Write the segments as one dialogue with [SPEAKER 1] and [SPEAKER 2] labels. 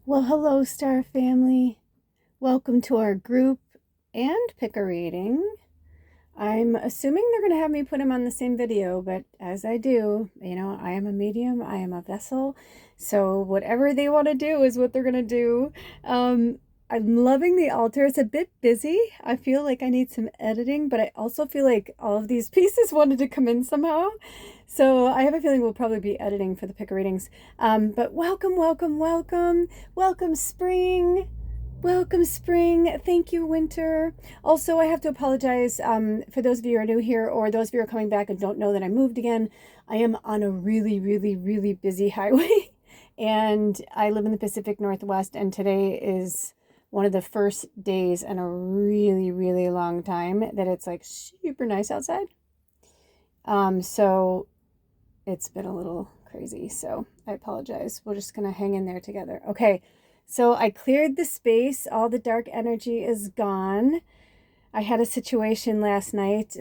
[SPEAKER 1] Well, hello, Star Family. Welcome to our group and pick a reading. I'm assuming they're going to have me put them on the same video, but as I do, I am a medium, I am a vessel, so whatever they want to do is what they're going to do. I'm loving the altar. It's a bit busy. I feel like I need some editing, but I also feel like all of these pieces wanted to come in somehow. So I have a feeling we'll probably be editing for the pick a readings. But welcome, welcome, welcome. Welcome, spring. Welcome, spring. Thank you, winter. Also, I have to apologize for those of you who are new here or those of you who are coming back and don't know that I moved again. I am on a really, really, really busy highway, and I live in the Pacific Northwest, and today is one of the first days in a really, really long time that it's like super nice outside. So it's been a little crazy, so I apologize. We're just gonna hang in there together. Okay, so I cleared the space. All the dark energy is gone. I had a situation last night.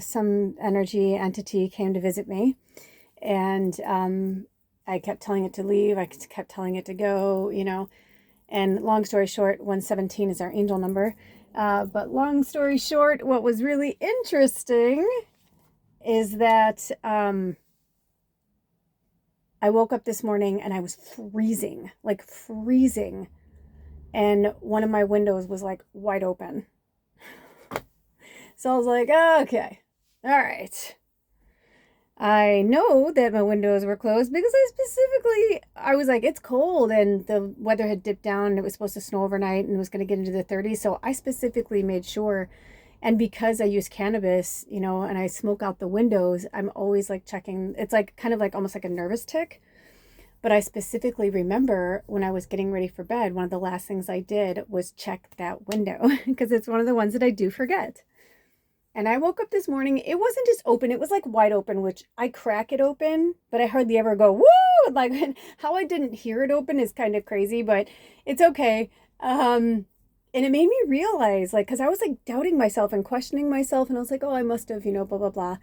[SPEAKER 1] Some energy entity came to visit me, and I kept telling it to leave. I kept telling it to go, and long story short, 117 is our angel number. But long story short, what was really interesting is that I woke up this morning and I was freezing, like freezing. And one of my windows was like wide open. So I was like, okay, all right. I know that my windows were closed because I was like, it's cold and the weather had dipped down and it was supposed to snow overnight and it was going to get into the 30s. So I specifically made sure. And because I use cannabis, and I smoke out the windows, I'm always like checking. It's like kind of like almost like a nervous tick. But I specifically remember when I was getting ready for bed, one of the last things I did was check that window because it's one of the ones that I do forget. And I woke up this morning, it wasn't just open, it was like wide open, which I crack it open, but I hardly ever go, woo! Like how I didn't hear it open is kind of crazy, but it's okay. And it made me realize, like, because I was like doubting myself and questioning myself, and I was like, oh, I must have, blah, blah, blah.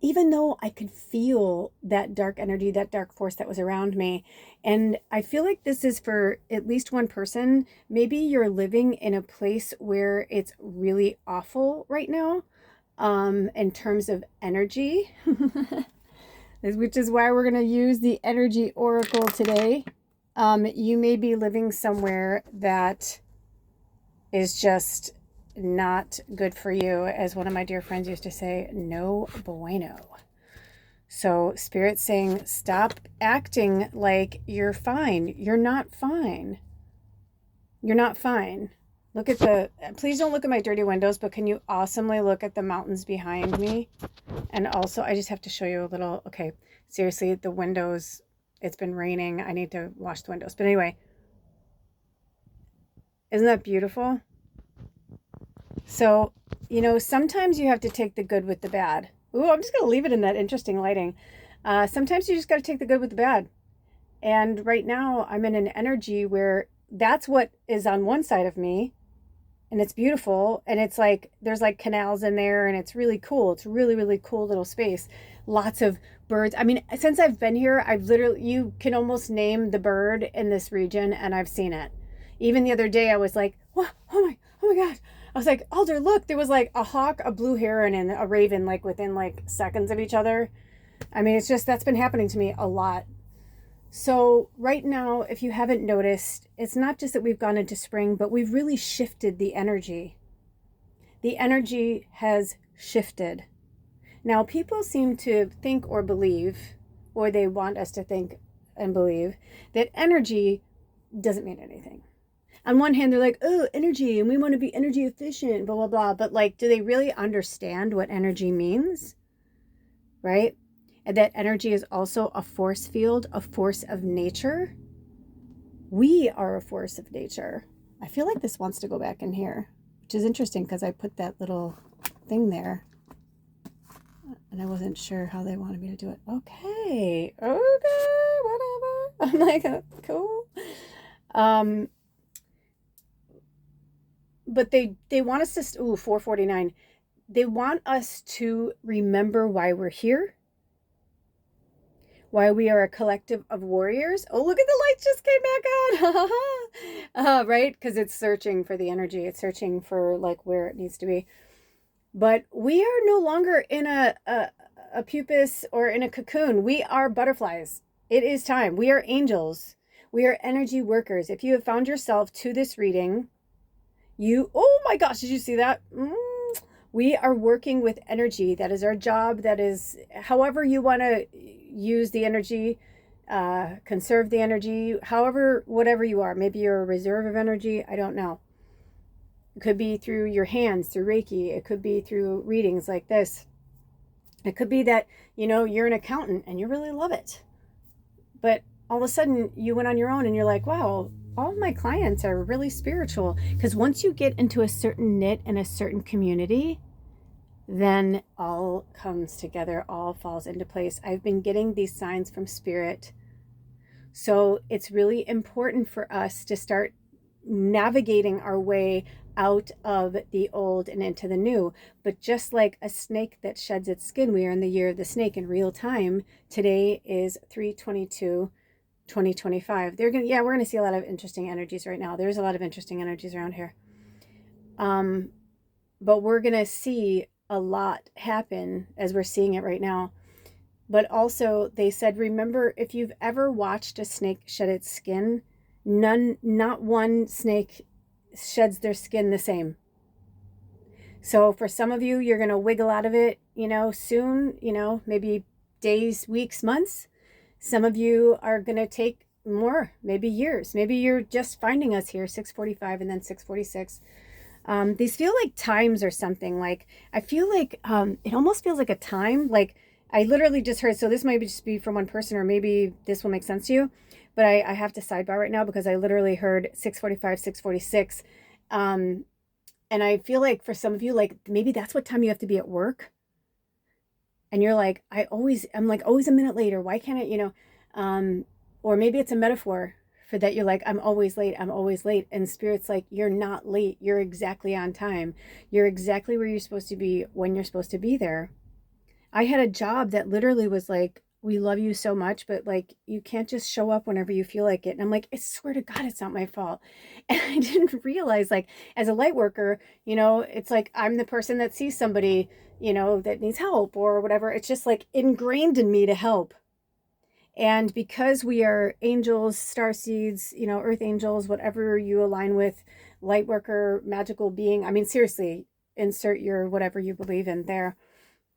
[SPEAKER 1] Even though I could feel that dark energy, that dark force that was around me. And I feel like this is for at least one person. Maybe you're living in a place where it's really awful right now in terms of energy, which is why we're going to use the energy oracle today. You may be living somewhere that is just not good for you. As one of my dear friends used to say, no bueno. So Spirit's saying, stop acting like you're fine. You're not fine. You're not fine. Look at please don't look at my dirty windows, but can you awesomely look at the mountains behind me? And also, I just have to show you a little, okay, seriously, the windows, it's been raining. I need to wash the windows. But anyway, isn't that beautiful? So, sometimes you have to take the good with the bad. Ooh, I'm just going to leave it in that interesting lighting. Sometimes you just got to take the good with the bad. And right now, I'm in an energy where that's what is on one side of me. And it's beautiful. And it's like, there's like canals in there and it's really cool. It's really, really cool little space. Lots of birds. I mean, since I've been here, you can almost name the bird in this region and I've seen it. Even the other day, I was like, what? Oh my God. I was like, Alder, look, there was like a hawk, a blue heron, and a raven like within like seconds of each other. I mean, that's been happening to me a lot. So right now, if you haven't noticed, it's not just that we've gone into spring, but we've really shifted the energy. The energy has shifted. Now, people seem to think or believe, or they want us to think and believe, that energy doesn't mean anything. On one hand, they're like, oh, energy, and we want to be energy efficient, blah, blah, blah. But like, do they really understand what energy means? Right? And that energy is also a force field, a force of nature. We are a force of nature. I feel like this wants to go back in here, which is interesting because I put that little thing there and I wasn't sure how they wanted me to do it. Okay, whatever. I'm like, cool. But they want us to, 449. They want us to remember why we're here, why we are a collective of warriors. Oh, look at the lights just came back on. Right? Because it's searching for the energy. It's searching for like where it needs to be. But we are no longer in a pupus or in a cocoon. We are butterflies. It is time. We are angels. We are energy workers. If you have found yourself to this reading, oh my gosh, did you see that? We are working with energy. That is our job. That is however you want to use the energy, conserve the energy, however, whatever you are. Maybe you're a reserve of energy. I don't know. It could be through your hands, through Reiki. It could be through readings like this. It could be that, you're an accountant and you really love it. But all of a sudden you went on your own and you're like, wow, all my clients are really spiritual. Because once you get into a certain knit and a certain community, then all comes together, all falls into place. I've been getting these signs from Spirit. So it's really important for us to start navigating our way out of the old and into the new. But just like a snake that sheds its skin, we are in the year of the snake in real time. Today is 3/22/2025. We're gonna see a lot of interesting energies right now. There's a lot of interesting energies around here. But we're gonna see a lot happen as we're seeing it right now. But also they said, remember, if you've ever watched a snake shed its skin, not one snake sheds their skin the same. So for some of you, you're going to wiggle out of it, soon, maybe days, weeks, months. Some of you are going to take more, maybe years. Maybe you're just finding us here, 6:45 and then 6:46. These feel like times or something. Like, I feel like it almost feels like a time. Like, I literally just heard, so this might just be from one person, or maybe this will make sense to you, but I have to sidebar right now because I literally heard 6:45, 6:46. And I feel like for some of you, like maybe that's what time you have to be at work. And you're like, I'm like always a minute later. Why can't it, or maybe it's a metaphor for that. You're like, I'm always late. And Spirit's like, you're not late. You're exactly on time. You're exactly where you're supposed to be when you're supposed to be there. I had a job that literally was like, we love you so much, but like, you can't just show up whenever you feel like it. And I'm like, I swear to God, it's not my fault. And I didn't realize, like, as a light worker, it's like, I'm the person that sees somebody, that needs help or whatever. It's just like ingrained in me to help. And because we are angels, starseeds, earth angels, whatever you align with, light worker, magical being. I mean, seriously, insert your whatever you believe in there.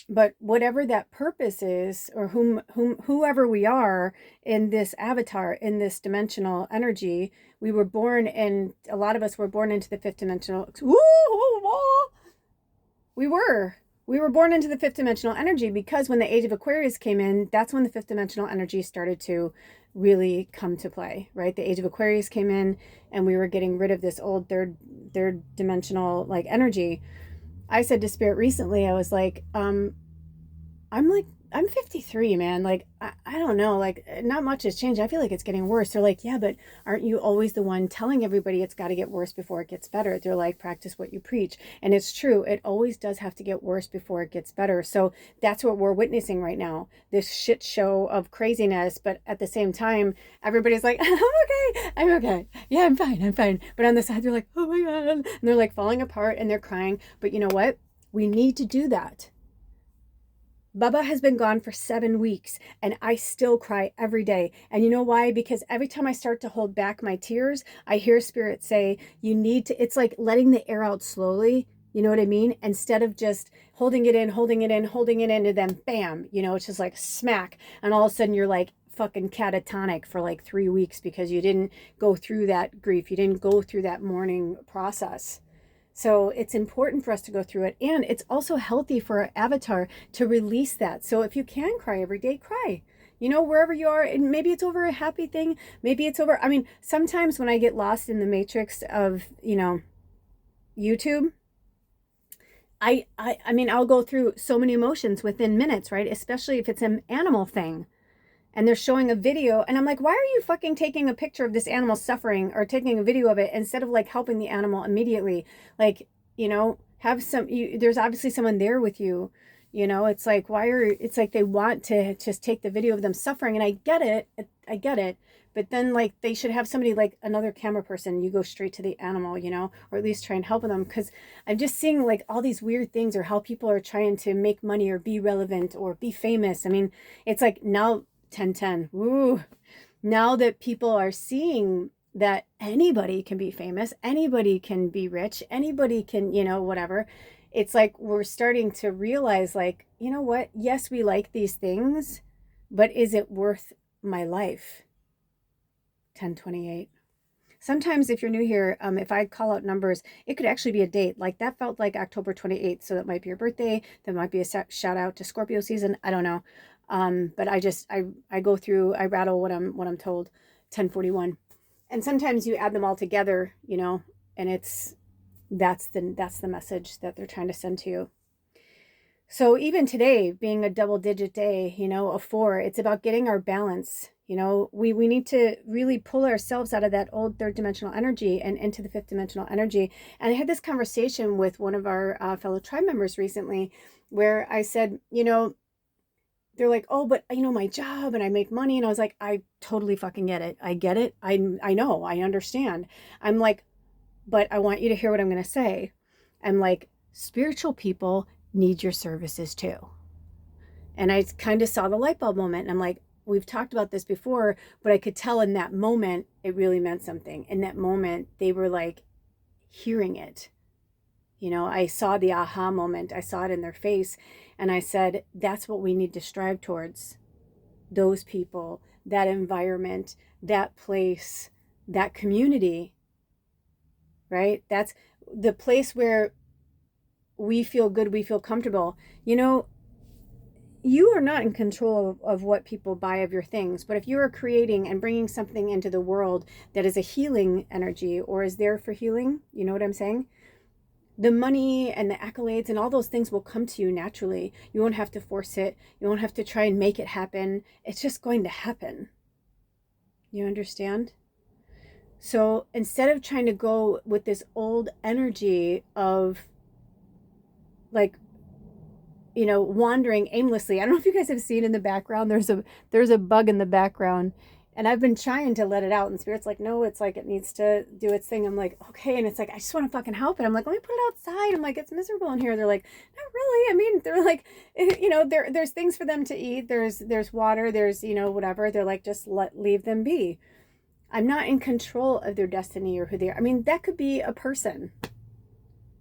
[SPEAKER 1] But whatever that purpose is, or whoever we are in this avatar, in this dimensional energy, we were born, and a lot of us were born into the fifth dimensional. We were born into the fifth dimensional energy because when the age of Aquarius came in, that's when the fifth dimensional energy started to really come to play, right? The age of Aquarius came in and we were getting rid of this old third dimensional like energy. I said to Spirit recently, I was like, I'm 53, man. Like, I don't know, like not much has changed. I feel like it's getting worse. They're like, yeah, but aren't you always the one telling everybody it's got to get worse before it gets better? They're like, practice what you preach. And it's true. It always does have to get worse before it gets better. So that's what we're witnessing right now, this shit show of craziness. But at the same time, everybody's like, I'm okay. Yeah, I'm fine. But on the side, they're like, oh my God. And they're like falling apart and they're crying. But you know what? We need to do that. Bubba has been gone for 7 weeks and I still cry every day. And you know why? Because every time I start to hold back my tears, I hear Spirit say, it's like letting the air out slowly. You know what I mean? Instead of just holding it in, and then bam, it's just like smack. And all of a sudden you're like fucking catatonic for like 3 weeks because you didn't go through that grief. You didn't go through that mourning process. So it's important for us to go through it. And it's also healthy for our avatar to release that. So if you can cry every day, cry. Wherever you are, and maybe it's over a happy thing. Maybe it's over. I mean, sometimes when I get lost in the matrix of, YouTube, I mean, I'll go through so many emotions within minutes, right? Especially if it's an animal thing. And they're showing a video and I'm like, why are you fucking taking a picture of this animal suffering or taking a video of it instead of like helping the animal immediately? Like, there's obviously someone there with you, it's like, it's like they want to just take the video of them suffering. And I get it. But then like they should have somebody like another camera person, you go straight to the animal, you know, or at least try and help them. Because I'm just seeing like all these weird things, or how people are trying to make money or be relevant or be famous. I mean, it's like now 1010. Woo. Now that people are seeing that anybody can be famous, anybody can be rich, anybody can, you know, whatever. It's like we're starting to realize, like, you know what? Yes, we like these things, but is it worth my life? 1028. Sometimes if you're new here, if I call out numbers, it could actually be a date. Like that felt like October 28th. So that might be your birthday. That might be a shout out to Scorpio season. I don't know. But I go through, I rattle what I'm told. 1041. And sometimes you add them all together, you know, and that's the message that they're trying to send to you. So even today being a double digit day, you know, a 4, it's about getting our balance. You know, we need to really pull ourselves out of that old 3rd dimensional energy and into the 5th dimensional energy. And I had this conversation with one of our fellow tribe members recently, where I said, you know, they're like, oh, but you know, my job and I make money. And I was like, I totally fucking get it. I get it. I know, I understand. I'm like, but I want you to hear what I'm going to say. I'm like, spiritual people need your services too. And I kind of saw the light bulb moment. And I'm like, we've talked about this before, but I could tell in that moment, it really meant something. In that moment, they were like hearing it. You know, I saw the aha moment. I saw it in their face. And I said, that's what we need to strive towards. Those people, that environment, that place, that community, right? That's the place where we feel good, we feel comfortable. You know, you are not in control of what people buy of your things, but if you are creating and bringing something into the world that is a healing energy or is there for healing, you know what I'm saying? The money and the accolades and all those things will come to you naturally. You won't have to force it. You won't have to try and make it happen. It's just going to happen. You understand? So instead of trying to go with this old energy of like, you know, wandering aimlessly. I don't know if you guys have seen in the background, there's a bug in the background. And I've been trying to let it out, and Spirit's like, no, it's like it needs to do its thing. I'm like, okay. And it's like, I just want to fucking help it. I'm like, let me put it outside. I'm like, it's miserable in here. They're like, not really. I mean, they're like, you know, there's things for them to eat. There's water. There's, you know, whatever. They're like, just leave them be. I'm not in control of their destiny or who they are. I mean, that could be a person.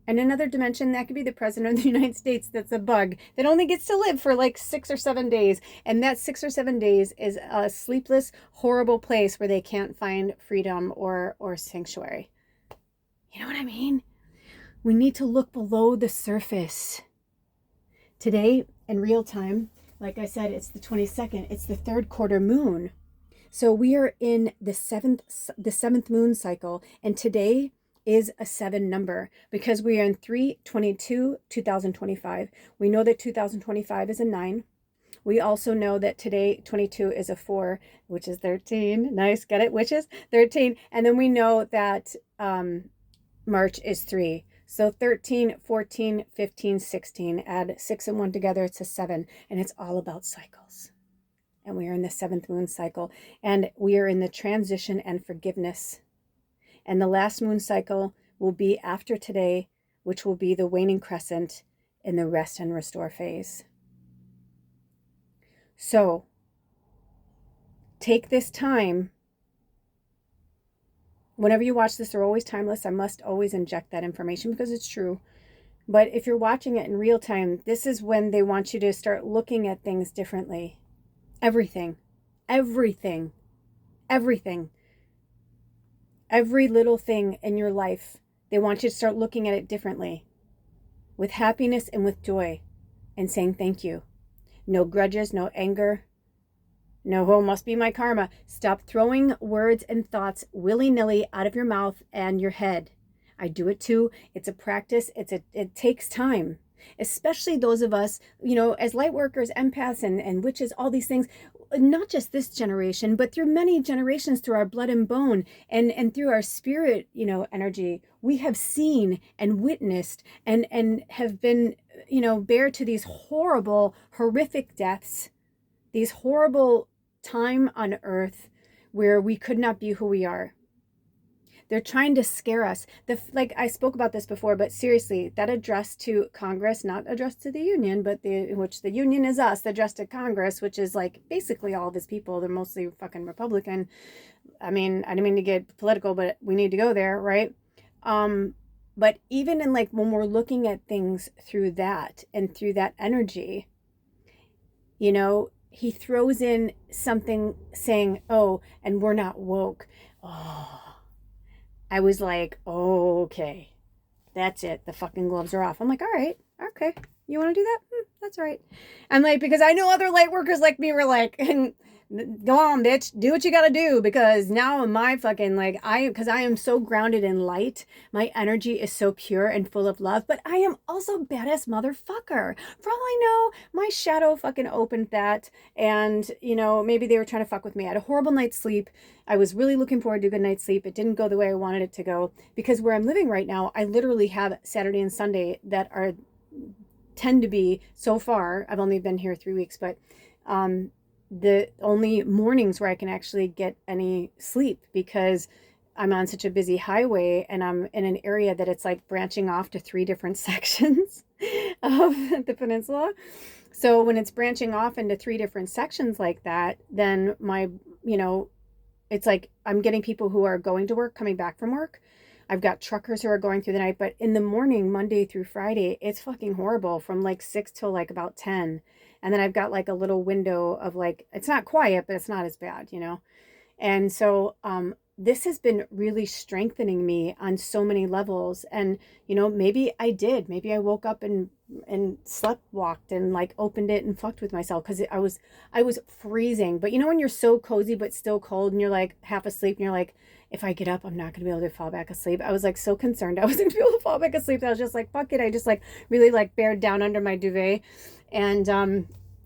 [SPEAKER 1] And another dimension, that could be the president of the United States. That's a bug that only gets to live for like 6 or 7 days. And that 6 or 7 days is a sleepless, horrible place where they can't find freedom or sanctuary. You know what I mean? We need to look below the surface. Today, in real time, like I said, it's the 22nd. It's the 3rd quarter moon. So we are in the seventh moon cycle. And today is a 7 number because we are in 3/22/2025. We know that 2025 is a 9. We also know that today 22 is a 4, which is 13. Nice, get it? Which is 13. And then we know that March is 3. So 13, 14, 15, 16. Add 6 and 1 together, it's a 7. And it's all about cycles. And we are in the 7th moon cycle. And we are in the transition and forgiveness. And the last moon cycle will be after today, which will be the waning crescent in the rest and restore phase. So take this time. Whenever you watch this, they're always timeless. I must always inject that information because it's true. But if you're watching it in real time, this is when they want you to start looking at things differently. Everything. Every little thing in your life, they want you to start looking at it differently, with happiness and with joy, and saying thank you. No grudges, no anger, no, oh, must be my karma. Stop throwing words and thoughts willy-nilly out of your mouth and your head. I do it too. It's a practice. It takes time. Especially those of us, you know, as light workers, empaths, and witches, all these things, not just this generation, but through many generations, through our blood and bone and through our spirit, you know, energy, we have seen and witnessed and have been, you know, bare to these horrible, horrific deaths, these horrible time on earth where we could not be who we are. They're trying to scare us. Like I spoke about this before, but seriously, that address to Congress, not addressed to the union, but which the union is us, the address to Congress, which is like basically all of his people. They're mostly fucking Republican. I mean, I didn't mean to get political, but we need to go there, right? But even in like when we're looking at things through that and through that energy, you know, he throws in something saying, oh, and we're not woke. Oh, I was like, oh, okay, that's it. The fucking gloves are off. I'm like, all right, okay. You want to do that? That's all right. I'm like, because I know other light workers like me were like, go on, bitch, do what you got to do. Because now my fucking, like, because I am so grounded in light. My energy is so pure and full of love. But I am also badass motherfucker. For all I know, my shadow fucking opened that. And, you know, maybe they were trying to fuck with me. I had a horrible night's sleep. I was really looking forward to a good night's sleep. It didn't go the way I wanted it to go. Because where I'm living right now, I literally have Saturday and Sunday that tend to be, so far, I've only been here 3 weeks, but the only mornings where I can actually get any sleep, because I'm on such a busy highway and I'm in an area that it's like branching off to 3 different sections of the peninsula. So when it's branching off into 3 different sections like that, then it's like I'm getting people who are going to work, coming back from work. I've got truckers who are going through the night, but in the morning, Monday through Friday, it's fucking horrible from like 6 till like about 10. And then I've got like a little window of like, it's not quiet, but it's not as bad, you know? And so, this has been really strengthening me on so many levels. And, you know, maybe I woke up and slept walked and like opened it and fucked with myself. Cause I was freezing, but you know, when you're so cozy, but still cold and you're like half asleep and you're like, if I get up, I'm not going to be able to fall back asleep. I was like so concerned I wasn't going to be able to fall back asleep. I was just like, fuck it. I just like really like bared down under my duvet. And,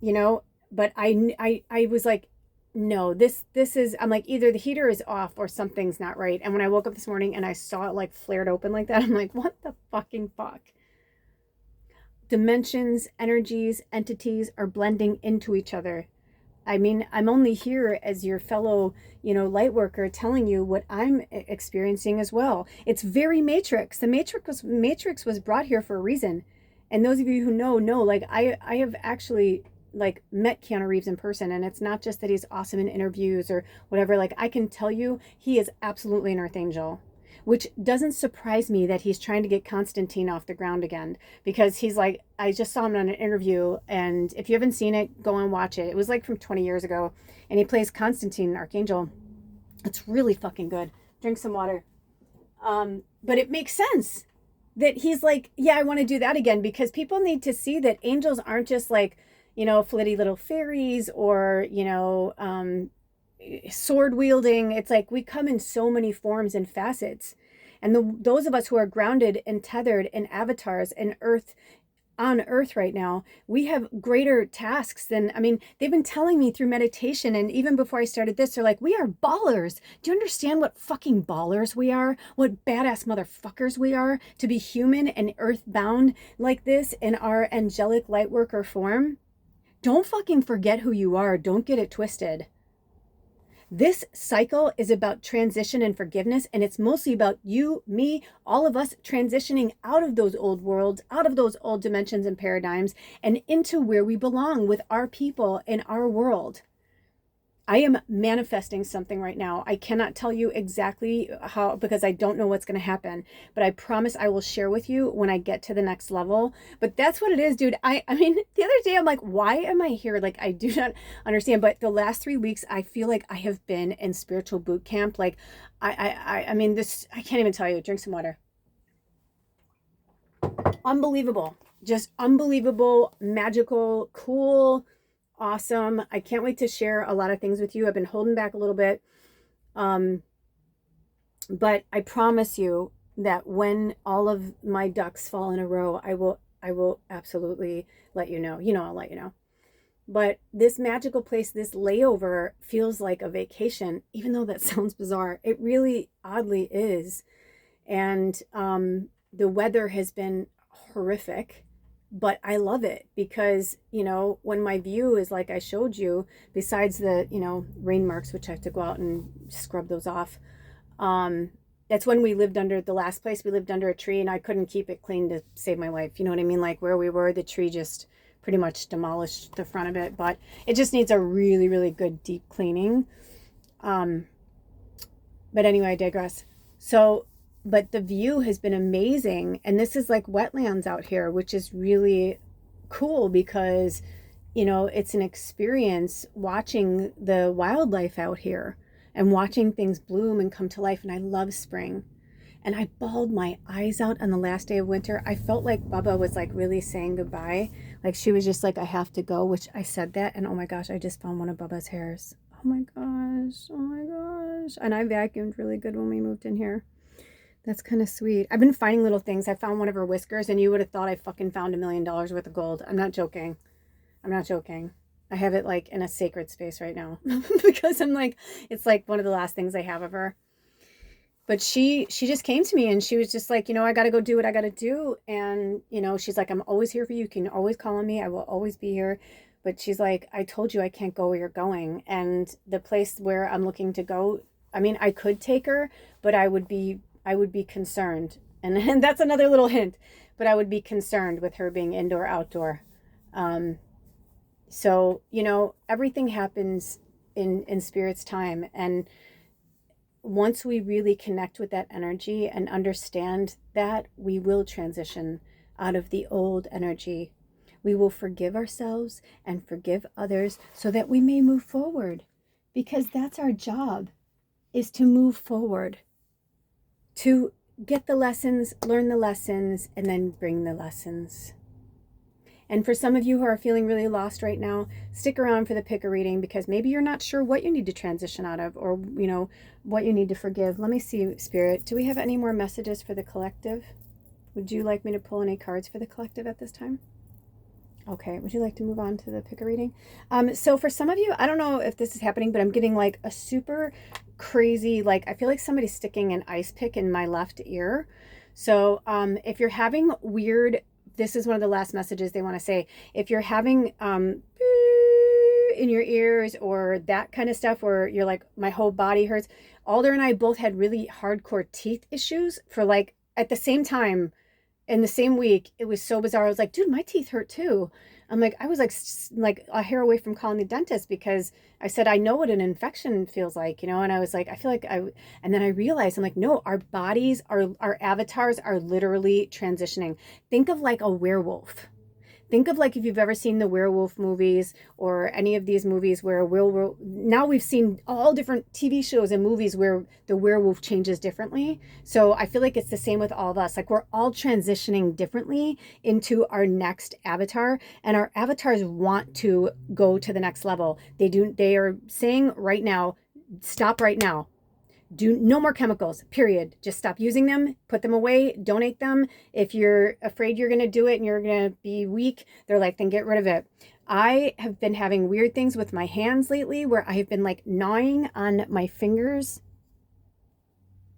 [SPEAKER 1] you know, but I was like, no, this is, I'm like, either the heater is off or something's not right. And when I woke up this morning and I saw it like flared open like that, I'm like, what the fucking fuck? Dimensions, energies, entities are blending into each other. I mean, I'm only here as your fellow, you know, light worker telling you what I'm experiencing as well. It's very Matrix. The Matrix was brought here for a reason. And those of you who know, like I have actually like met Keanu Reeves in person, and it's not just that he's awesome in interviews or whatever. Like I can tell you he is absolutely an earth angel, which doesn't surprise me that he's trying to get Constantine off the ground again, because he's like, I just saw him on an interview, and if you haven't seen it, go and watch it. It was like from 20 years ago, and he plays Constantine, Archangel. It's really fucking good. Drink some water. But it makes sense that he's like, yeah, I want to do that again, because people need to see that angels aren't just like, you know, flitty little fairies or, you know, sword wielding. It's like we come in so many forms and facets. And those of us who are grounded and tethered in avatars and on earth right now, we have greater tasks than, I mean, they've been telling me through meditation, and even before I started this, they're like, we are ballers. Do you understand what fucking ballers we are? What badass motherfuckers we are to be human and earthbound like this in our angelic light worker form? Don't fucking forget who you are. Don't get it twisted. This cycle is about transition and forgiveness, and it's mostly about you, me, all of us transitioning out of those old worlds, out of those old dimensions and paradigms, and into where we belong with our people in our world. I am manifesting something right now. I cannot tell you exactly how, because I don't know what's going to happen, but I promise I will share with you when I get to the next level. But that's what it is, dude. I mean, the other day I'm like, why am I here? Like, I do not understand. But the last 3 weeks, I feel like I have been in spiritual boot camp. Like, I mean, this, I can't even tell you. Drink some water. Unbelievable. Just unbelievable, magical, cool, awesome. I can't wait to share a lot of things with you. I've been holding back a little bit. But I promise you that when all of my ducks fall in a row, I will absolutely let you know. You know, I'll let you know. But this magical place, this layover feels like a vacation, even though that sounds bizarre. It really oddly is. And the weather has been horrific. but I love it because, you know, when my view is like I showed you, besides the, you know, rain marks, which I have to go out and scrub those off. That's when we lived under, the last place we lived under a tree, and I couldn't keep it clean to save my life. You know what I mean? Like where we were, the tree just pretty much demolished the front of it, but it just needs a really, really good deep cleaning. But anyway, I digress. So, but the view has been amazing. And this is like wetlands out here, which is really cool because, you know, it's an experience watching the wildlife out here and watching things bloom and come to life. And I love spring. And I bawled my eyes out on the last day of winter. I felt like Bubba was like really saying goodbye. Like she was just like, I have to go, which I said that. And oh my gosh, I just found one of Bubba's hairs. Oh my gosh. Oh my gosh. And I vacuumed really good when we moved in here. That's kind of sweet. I've been finding little things. I found one of her whiskers and you would have thought I fucking found $1 million worth of gold. I'm not joking. I'm not joking. I have it like in a sacred space right now because I'm like, it's like one of the last things I have of her. But she just came to me and she was just like, you know, I got to go do what I got to do. And, you know, she's like, I'm always here for you. You can always call on me. I will always be here. But she's like, I told you I can't go where you're going. And the place where I'm looking to go, I mean, I could take her, but I would be concerned. And that's another little hint, but I would be concerned with her being indoor, outdoor. So, you know, everything happens in Spirit's time. And once we really connect with that energy and understand that, we will transition out of the old energy. We will forgive ourselves and forgive others so that we may move forward, because that's our job, is to move forward, to get the lessons, learn the lessons, and then bring the lessons. And for some of you who are feeling really lost right now, stick around for the pick a reading, because maybe you're not sure what you need to transition out of, or, you know, what you need to forgive. Let me see, Spirit. Do we have any more messages for the collective? Would you like me to pull any cards for the collective at this time? Okay. Would you like to move on to the pick a reading? So for some of you, I don't know if this is happening, but I'm getting like a super crazy, like, I feel like somebody's sticking an ice pick in my left ear. So if you're having weird, this is one of the last messages they want to say. If you're having in your ears or that kind of stuff where you're like, my whole body hurts. Alder and I both had really hardcore teeth issues for like at the same time in the same week. It was so bizarre. I was like, dude, my teeth hurt too. I'm like, I was like a hair away from calling the dentist because I said, I know what an infection feels like, you know? And I was like, I feel like and then I realized, I'm like, no, our bodies, our avatars are literally transitioning. Think of like a werewolf. Think of like if you've ever seen the werewolf movies or any of these movies where a werewolf, now we've seen all different TV shows and movies where the werewolf changes differently. So I feel like it's the same with all of us. Like we're all transitioning differently into our next avatar, and our avatars want to go to the next level. They are saying right now, stop right now. Do no more chemicals, period. Just stop using them, put them away, donate them. If you're afraid you're going to do it and you're going to be weak, they're like, then get rid of it. I have been having weird things with my hands lately where I have been like gnawing on my fingers.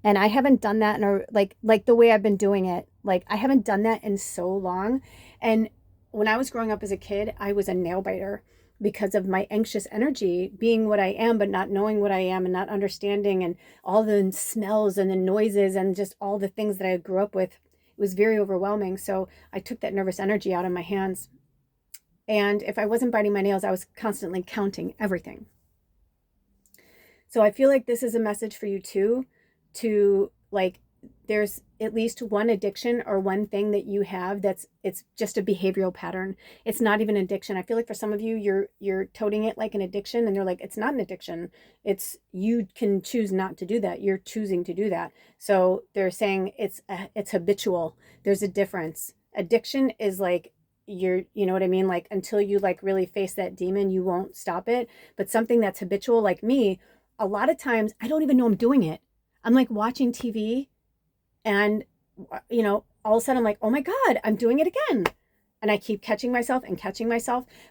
[SPEAKER 1] And I haven't done that in like the way I've been doing it. Like I haven't done that in so long. And when I was growing up as a kid, I was a nail biter, because of my anxious energy, being what I am, but not knowing what I am and not understanding, and all the smells and the noises and just all the things that I grew up with. It was very overwhelming. So I took that nervous energy out of my hands. And if I wasn't biting my nails, I was constantly counting everything. So I feel like this is a message for you too, to like, there's at least one addiction or one thing that you have it's just a behavioral pattern. It's not even addiction. I feel like for some of you, you're toting it like an addiction, and they're like, it's not an addiction. It's, you can choose not to do that. You're choosing to do that. So they're saying it's habitual. There's a difference. Addiction is like, you know what I mean? Like until you like really face that demon, you won't stop it. But something that's habitual, like me, a lot of times I don't even know I'm doing it. I'm like watching TV, and, you know, all of a sudden I'm like, oh my God, I'm doing it again. And I keep catching myself.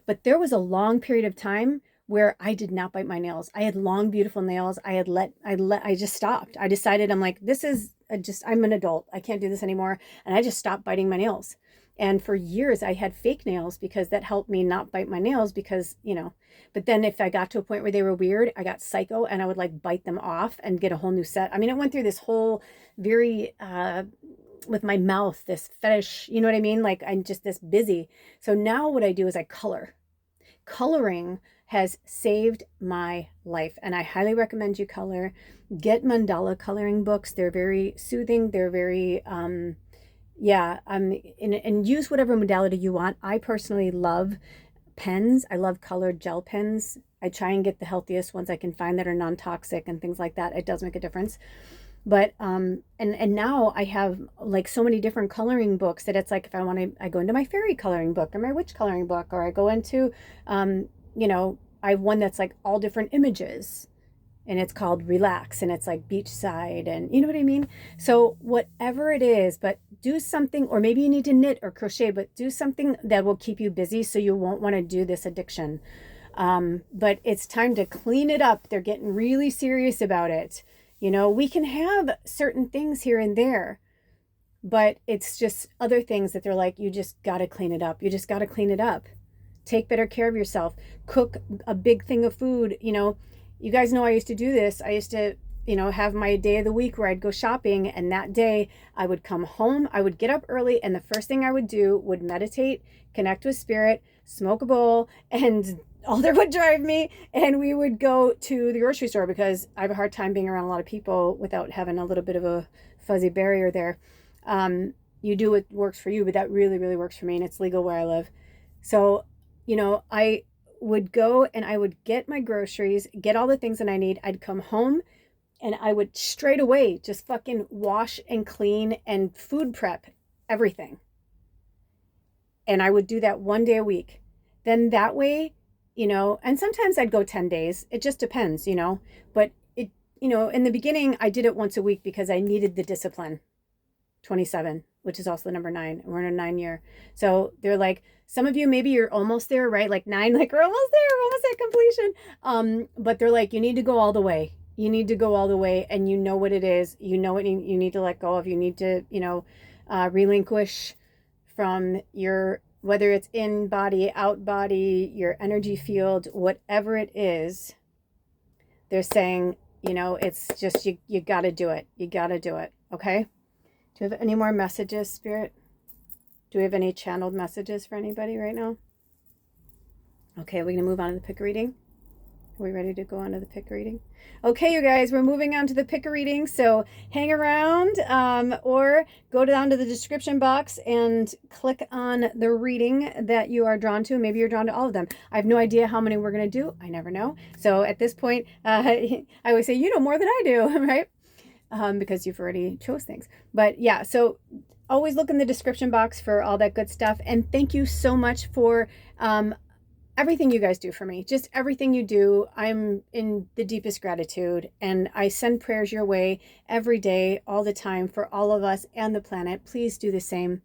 [SPEAKER 1] But there was a long period of time where I did not bite my nails. I had long, beautiful nails. I just stopped. I decided, I'm like, this is I'm an adult. I can't do this anymore. And I just stopped biting my nails. And for years I had fake nails because that helped me not bite my nails because, but then if I got to a point where they were weird, I got psycho and I would like bite them off and get a whole new set. I mean, it went through this whole very, with my mouth, this fetish, you know what I mean? Like I'm just this busy. So now what I do is I color. Coloring has saved my life and I highly recommend you color. Get mandala coloring books. They're very soothing. They're very, and use whatever modality you want. I personally love pens. I love colored gel pens. I try and get the healthiest ones I can find that are non-toxic and things like that. It does make a difference. But and now I have like so many different coloring books that it's like if I want to, I go into my fairy coloring book or my witch coloring book, or I go into I have one that's like all different images and it's called Relax and it's like beachside and you know what I mean? So whatever it is, but do something, or maybe you need to knit or crochet, but do something that will keep you busy so you won't want to do this addiction. But it's time to clean it up. They're getting really serious about it. We can have certain things here and there, but it's just other things that they're like, you just got to clean it up. You just got to clean it up. Take better care of yourself. Cook a big thing of food. You guys know I used to do this. I used to, have my day of the week where I'd go shopping, and that day I would come home, I would get up early, and the first thing I would do would meditate, connect with spirit, smoke a bowl, and Alder would drive me, and we would go to the grocery store because I have a hard time being around a lot of people without having a little bit of a fuzzy barrier there. You do what works for you, but that really, really works for me, and it's legal where I live. So, I would go and I would get my groceries, get all the things that I need. I'd come home and I would straight away just fucking wash and clean and food prep everything. And I would do that one day a week. Then that way, and sometimes I'd go 10 days. It just depends, but it, in the beginning I did it once a week because I needed the discipline. 27, which is also the number 9. We're in a 9 year. So they're like, some of you, maybe you're almost there, right? Like 9, like we're almost there, we're almost at completion. But they're like, you need to go all the way. You need to go all the way, and you know what it is. You know what you need to let go of. You need to, relinquish from your, whether it's in body, out body, your energy field, whatever it is. They're saying, it's just, you got to do it. You got to do it. Okay. Do you have any more messages, Spirit? Do we have any channeled messages for anybody right now? Okay, we're going to move on to the pick reading. Are we ready to go on to the pick reading? Okay, you guys, we're moving on to the pick reading. So hang around or go down to the description box and click on the reading that you are drawn to. Maybe you're drawn to all of them. I have no idea how many we're going to do. I never know. So at this point, I always say, you know more than I do, right? Because you've already chose things. But yeah, so always look in the description box for all that good stuff. And thank you so much for everything you guys do for me. Just everything you do. I'm in the deepest gratitude. And I send prayers your way every day, all the time, for all of us and the planet. Please do the same.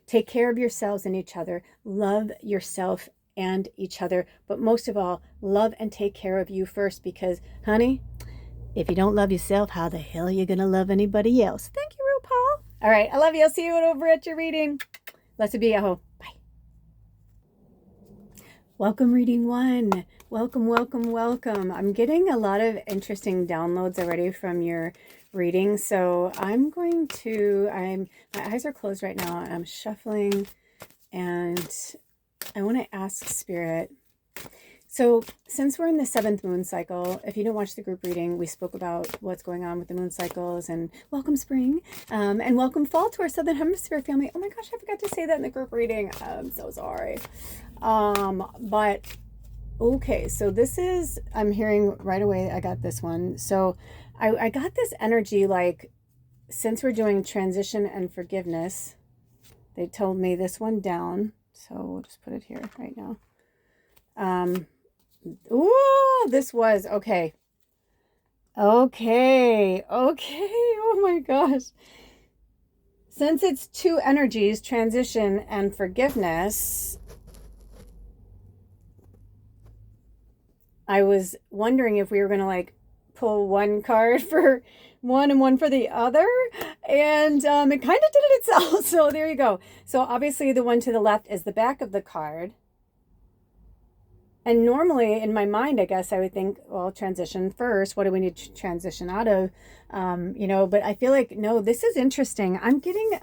[SPEAKER 1] Take care of yourselves and each other. Love yourself and each other. But most of all, love and take care of you first, because, honey, if you don't love yourself, how the hell are you going to love anybody else? Thank you, RuPaul. All right. I love you. I'll see you over at your reading. Blessed be Yahoo. Bye. Welcome, reading 1. Welcome, welcome, welcome. I'm getting a lot of interesting downloads already from your reading. So I'm going to, my eyes are closed right now. I'm shuffling and I want to ask Spirit. So since we're in the 7th moon cycle, if you didn't watch the group reading, we spoke about what's going on with the moon cycles, and welcome spring and welcome fall to our Southern Hemisphere family. Oh my gosh, I forgot to say that in the group reading. I'm so sorry. But okay, so this is, I'm hearing right away, I got this one. So I got this energy, like, since we're doing transition and forgiveness, they told me this one down. So we'll just put it here right now. Ooh, this was okay. Okay. Oh my gosh. Since it's 2 energies, transition and forgiveness, I was wondering if we were going to like pull one card for one and one for the other. And it kind of did it itself. So there you go. So obviously the one to the left is the back of the card. And normally in my mind, I guess I would think, well, transition first. What do we need to transition out of? But I feel like, no, this is interesting. I'm getting,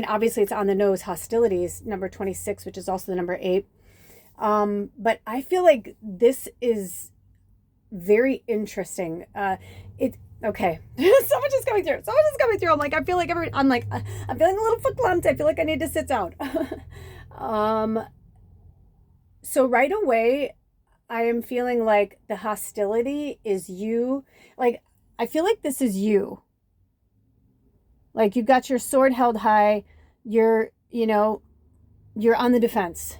[SPEAKER 1] obviously it's on the nose, hostilities, number 26, which is also the number 8. But I feel like this is very interesting. Okay. So much is coming through. I'm like, I feel like I'm feeling a little foot lumped. I feel like I need to sit down. So right away, I am feeling like the hostility is you. Like, I feel like this is you. Like, you've got your sword held high. You're on the defense.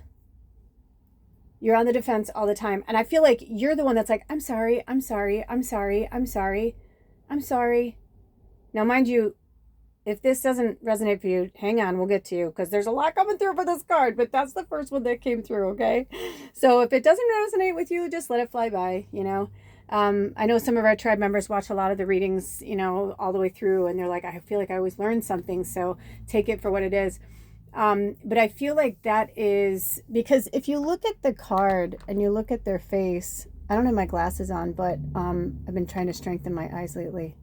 [SPEAKER 1] You're on the defense all the time. And I feel like you're the one that's like, I'm sorry. Now, mind you, if this doesn't resonate for you, hang on, we'll get to you, because there's a lot coming through for this card, but that's the first one that came through, okay? So if it doesn't resonate with you, just let it fly by, I know some of our tribe members watch a lot of the readings, all the way through, and they're like, I feel like I always learn something, so take it for what it is. But I feel like that is, because if you look at the card and you look at their face, I don't have my glasses on, but I've been trying to strengthen my eyes lately.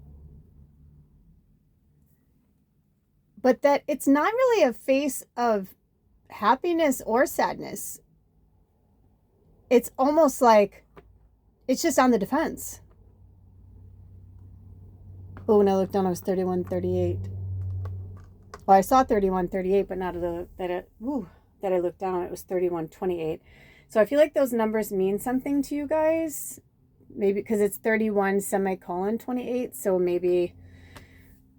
[SPEAKER 1] But that it's not really a face of happiness or sadness. It's almost like it's just on the defense. Oh, when I looked down, I was 3138. Well, I saw 3138, but not that I looked down, it was 3128. So I feel like those numbers mean something to you guys. Maybe because it's 31 semicolon 28. So maybe,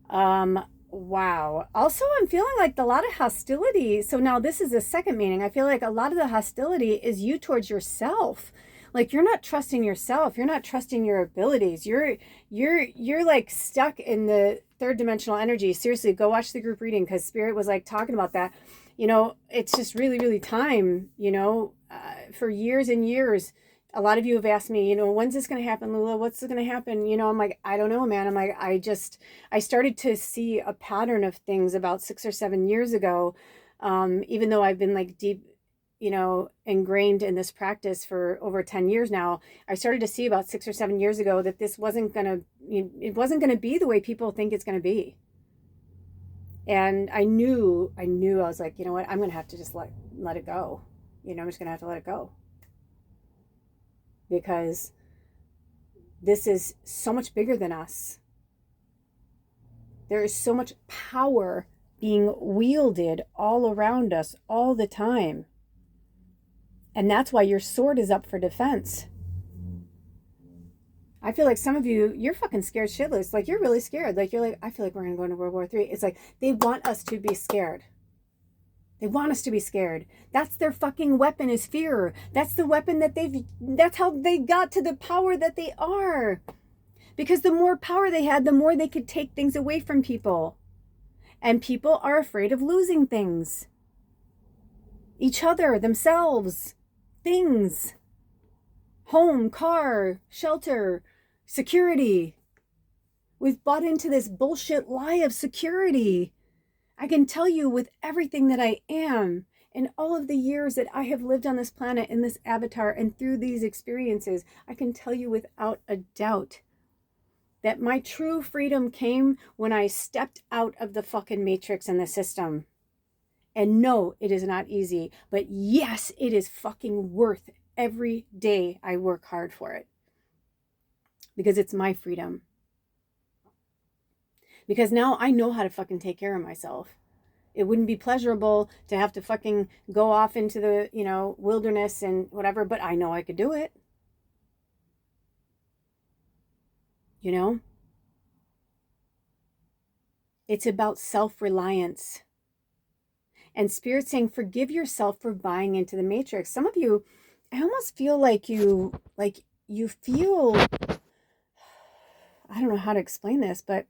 [SPEAKER 1] wow. Also, I'm feeling like a lot of hostility. So now this is the second meaning. I feel like a lot of the hostility is you towards yourself. Like, you're not trusting yourself. You're not trusting your abilities. You're like stuck in the third dimensional energy. Seriously, go watch the group reading, because Spirit was like talking about that. It's just really, really time, for years and years. A lot of you have asked me, when's this going to happen, Lula? What's going to happen? I'm like, I don't know, man. I'm like, I started to see a pattern of things about 6 or 7 years ago. Even though I've been like deep, ingrained in this practice for over 10 years now, I started to see about 6 or 7 years ago that this wasn't going to be the way people think it's going to be. And I knew, I was like, you know what? I'm going to have to just let it go. I'm just going to have to let it go. Because this is so much bigger than us. There is so much power being wielded all around us all the time. And that's why your sword is up for defense. I feel like some of you, you're fucking scared shitless. Like, you're really scared. Like, you're like, I feel like we're going to go into World War III. It's like, they want us to be scared. They want us to be scared. That's their fucking weapon, is fear. That's the weapon that's how they got to the power that they are. Because the more power they had, the more they could take things away from people. And people are afraid of losing things. Each other, themselves, things. Home, car, shelter, security. We've bought into this bullshit lie of security. I can tell you, with everything that I am, in all of the years that I have lived on this planet, in this avatar, and through these experiences, I can tell you without a doubt that my true freedom came when I stepped out of the fucking matrix and the system. And no, it is not easy, but yes, it is fucking worth every day I work hard for it. Because it's my freedom. Because now I know how to fucking take care of myself. It wouldn't be pleasurable to have to fucking go off into the, wilderness and whatever, but I know I could do it. It's about self-reliance. And Spirit saying, forgive yourself for buying into the matrix. Some of you, I almost feel like you feel, I don't know how to explain this, but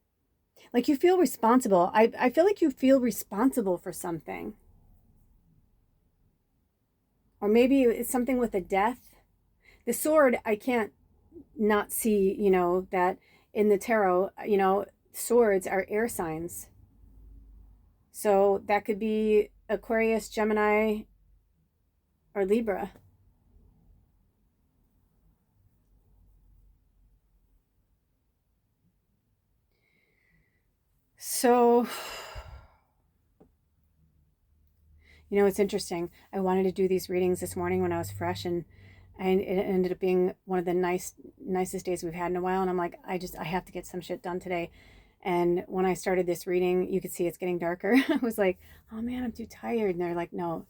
[SPEAKER 1] like you feel responsible. I feel like you feel responsible for something. Or maybe it's something with a death. The sword, I can't not see, that in the tarot, you know, swords are air signs. So that could be Aquarius, Gemini, or Libra. So, you know, it's interesting. I wanted to do these readings this morning when I was fresh, and it ended up being one of the nicest days we've had in a while. And I'm like, I have to get some shit done today. And when I started this reading, you could see it's getting darker. I was like, oh man, I'm too tired. And they're like, no.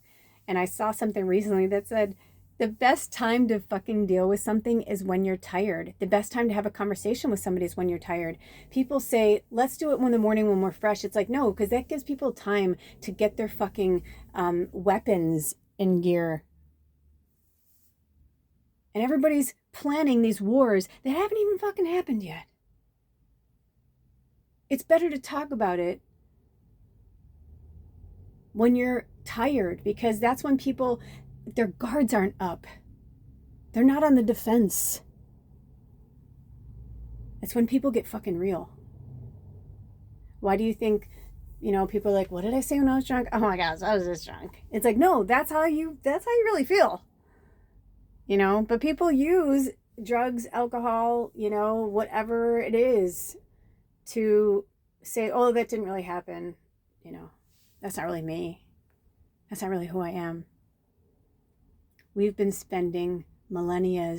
[SPEAKER 1] And I saw something recently that said, the best time to fucking deal with something is when you're tired. The best time to have a conversation with somebody is when you're tired. People say, let's do it in the morning when we're fresh. It's like, no, because that gives people time to get their fucking weapons in gear. And everybody's planning these wars that haven't even fucking happened yet. It's better to talk about it when you're tired, because that's when people, their guards aren't up. They're not on the defense. It's when people get fucking real. Why do you think, you know, people are like, what did I say when I was drunk? Oh my gosh, I was just drunk. It's like, no, that's how you really feel. You know, but people use drugs, alcohol, you know, whatever it is to say, oh, that didn't really happen. You know, that's not really me. That's not really who I am. We've been spending millennia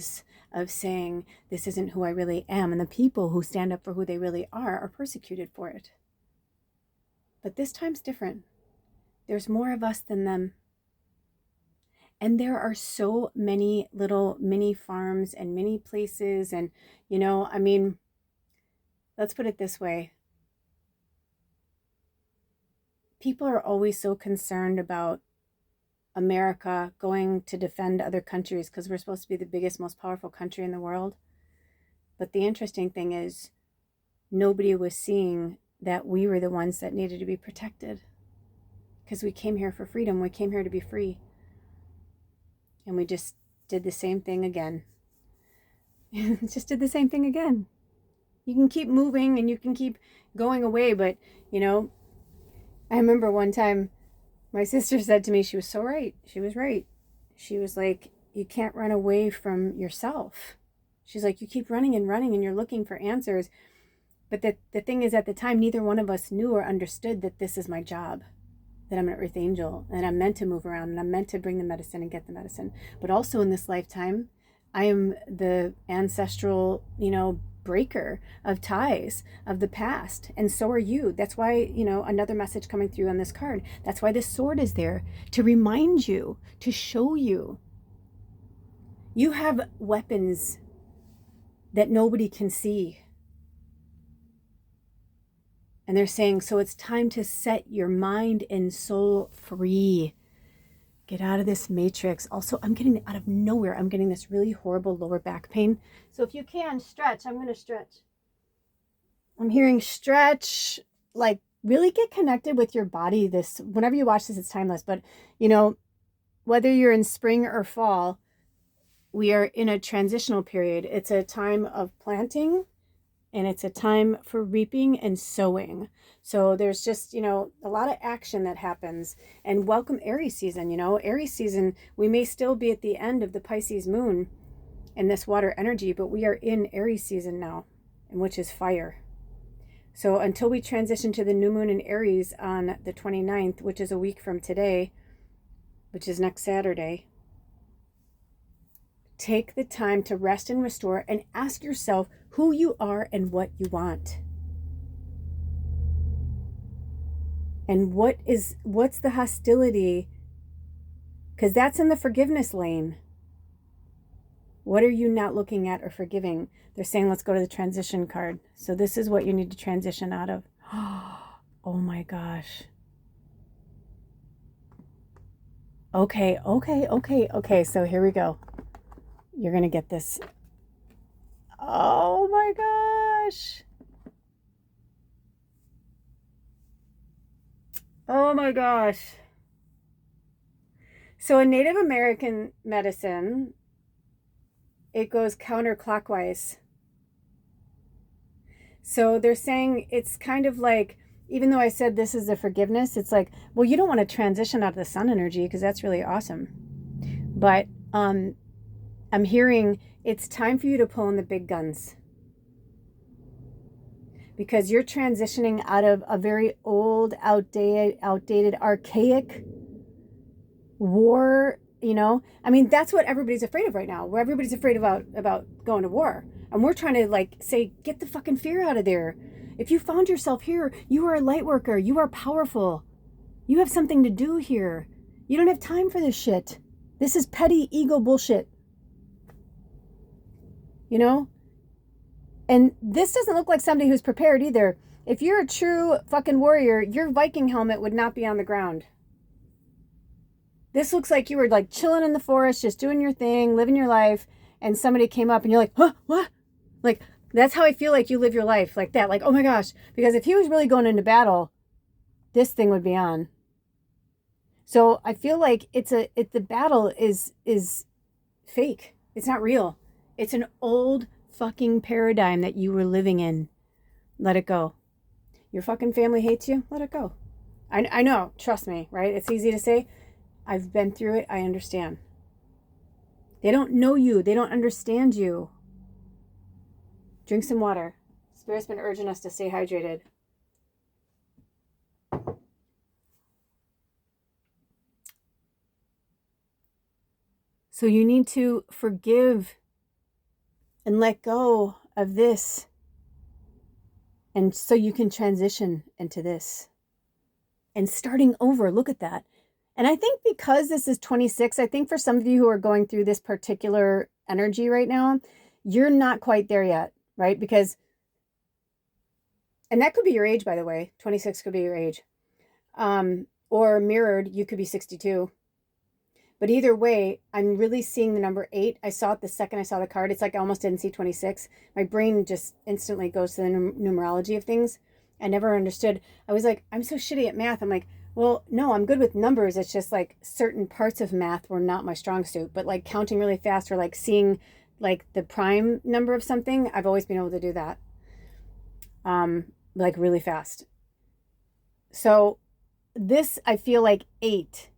[SPEAKER 1] of saying this isn't who I really am. And the people who stand up for who they really are persecuted for it. But this time's different. There's more of us than them. And there are so many little mini farms and mini places. And, you know, I mean, let's put it this way. People are always so concerned about America going to defend other countries because we're supposed to be the biggest, most powerful country in the world. But the interesting thing is, nobody was seeing that we were the ones that needed to be protected, because we came here for freedom. We came here to be free. And we just did the same thing again. Just did the same thing again. You can keep moving and you can keep going away, but, you know, I remember one time my sister said to me, she was so right. She was right. She was like, you can't run away from yourself. She's like, you keep running and you're looking for answers. But the thing is, at the time, neither one of us knew or understood that this is my job, that I'm an earth angel, and I'm meant to move around, and I'm meant to bring the medicine and get the medicine. But also in this lifetime, I am the ancestral, you know, breaker of ties of the past, and so are you. That's why, you know, another message coming through on this card, that's why this sword is there, to remind you, to show you you have weapons that nobody can see. And they're saying, so it's time to set your mind and soul free. Get out of this matrix. Also, I'm getting out of nowhere, I'm getting this really horrible lower back pain. So if you can stretch, I'm going to stretch. I'm hearing stretch, like really get connected with your body. This, whenever you watch this, it's timeless. But, you know, whether you're in spring or fall, we are in a transitional period. It's a time of planting, and it's a time for reaping and sowing. So there's just, you know, a lot of action that happens. And welcome Aries season. You know, Aries season, we may still be at the end of the Pisces moon and this water energy, but we are in Aries season now, and which is fire. So until we transition to the new moon in Aries on the 29th, which is a week from today, which is next Saturday, take the time to rest and restore and ask yourself who you are and what you want. And what's the hostility? Because that's in the forgiveness lane. What are you not looking at or forgiving? They're saying, let's go to the transition card. So this is what you need to transition out of. Oh my gosh. Okay. So here we go. You're going to get this. Oh my gosh. Oh my gosh. So in Native American medicine, it goes counterclockwise. So they're saying it's kind of like, even though I said this is the forgiveness, it's like, well, you don't want to transition out of the sun energy because that's really awesome. But I'm hearing it's time for you to pull in the big guns, because you're transitioning out of a very old, outdated, archaic war. You know, I mean, that's what everybody's afraid of right now. Where everybody's afraid about going to war, and we're trying to like say, get the fucking fear out of there. If you found yourself here, you are a light worker. You are powerful. You have something to do here. You don't have time for this shit. This is petty ego bullshit. You know? And this doesn't look like somebody who's prepared either. If you're a true fucking warrior, your Viking helmet would not be on the ground. This looks like you were like chilling in the forest, just doing your thing, living your life, and somebody came up and you're like, huh, what? Like, that's how I feel like you live your life, like that. Like, oh my gosh. Because if he was really going into battle, this thing would be on. So I feel like the battle is fake. It's not real. It's an old fucking paradigm that you were living in. Let it go. Your fucking family hates you. Let it go. I know. Trust me, right? It's easy to say. I've been through it. I understand. They don't know you. They don't understand you. Drink some water. Spirit's been urging us to stay hydrated. So you need to forgive and let go of this. And so you can transition into this. And starting over, look at that. And I think because this is 26, I think for some of you who are going through this particular energy right now, you're not quite there yet, right? Because, and that could be your age, by the way. 26 could be your age. Or mirrored, you could be 62. But either way, I'm really seeing the number 8. I saw it the second I saw the card. It's like I almost didn't see 26. My brain just instantly goes to the numerology of things. I never understood. I was like, I'm so shitty at math. I'm like, well, no, I'm good with numbers. It's just like certain parts of math were not my strong suit. But like counting really fast or like seeing like the prime number of something, I've always been able to do that. Like really fast. So this, I feel like 8.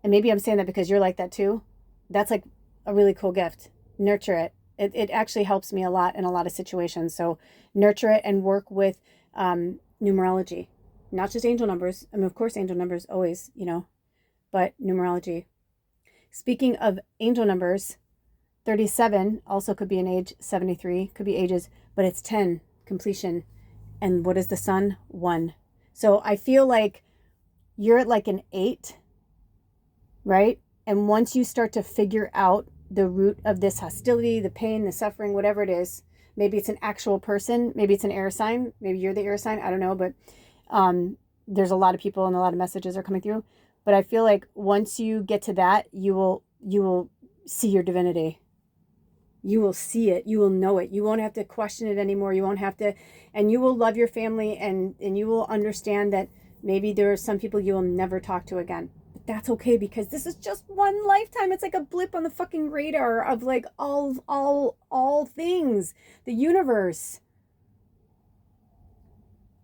[SPEAKER 1] And maybe I'm saying that because you're like that too. That's like a really cool gift. Nurture it. It actually helps me a lot in a lot of situations. So nurture it and work with numerology. Not just angel numbers. I mean, of course, angel numbers always, you know, but numerology. Speaking of angel numbers, 37 also could be an age, 73 could be ages, but it's 10, completion. And what is the sun? 1. So I feel like you're at like an 8, right? And once you start to figure out the root of this hostility, the pain, the suffering, whatever it is, maybe it's an actual person, maybe it's an air sign, maybe you're the air sign, I don't know, but there's a lot of people and a lot of messages are coming through. But I feel like once you get to that, you will see your divinity. You will see it. You will know it. You won't have to question it anymore. You won't have to, and you will love your family, and you will understand that maybe there are some people you will never talk to again. But that's okay, because this is just one lifetime. It's like a blip on the fucking radar of like all things, the universe.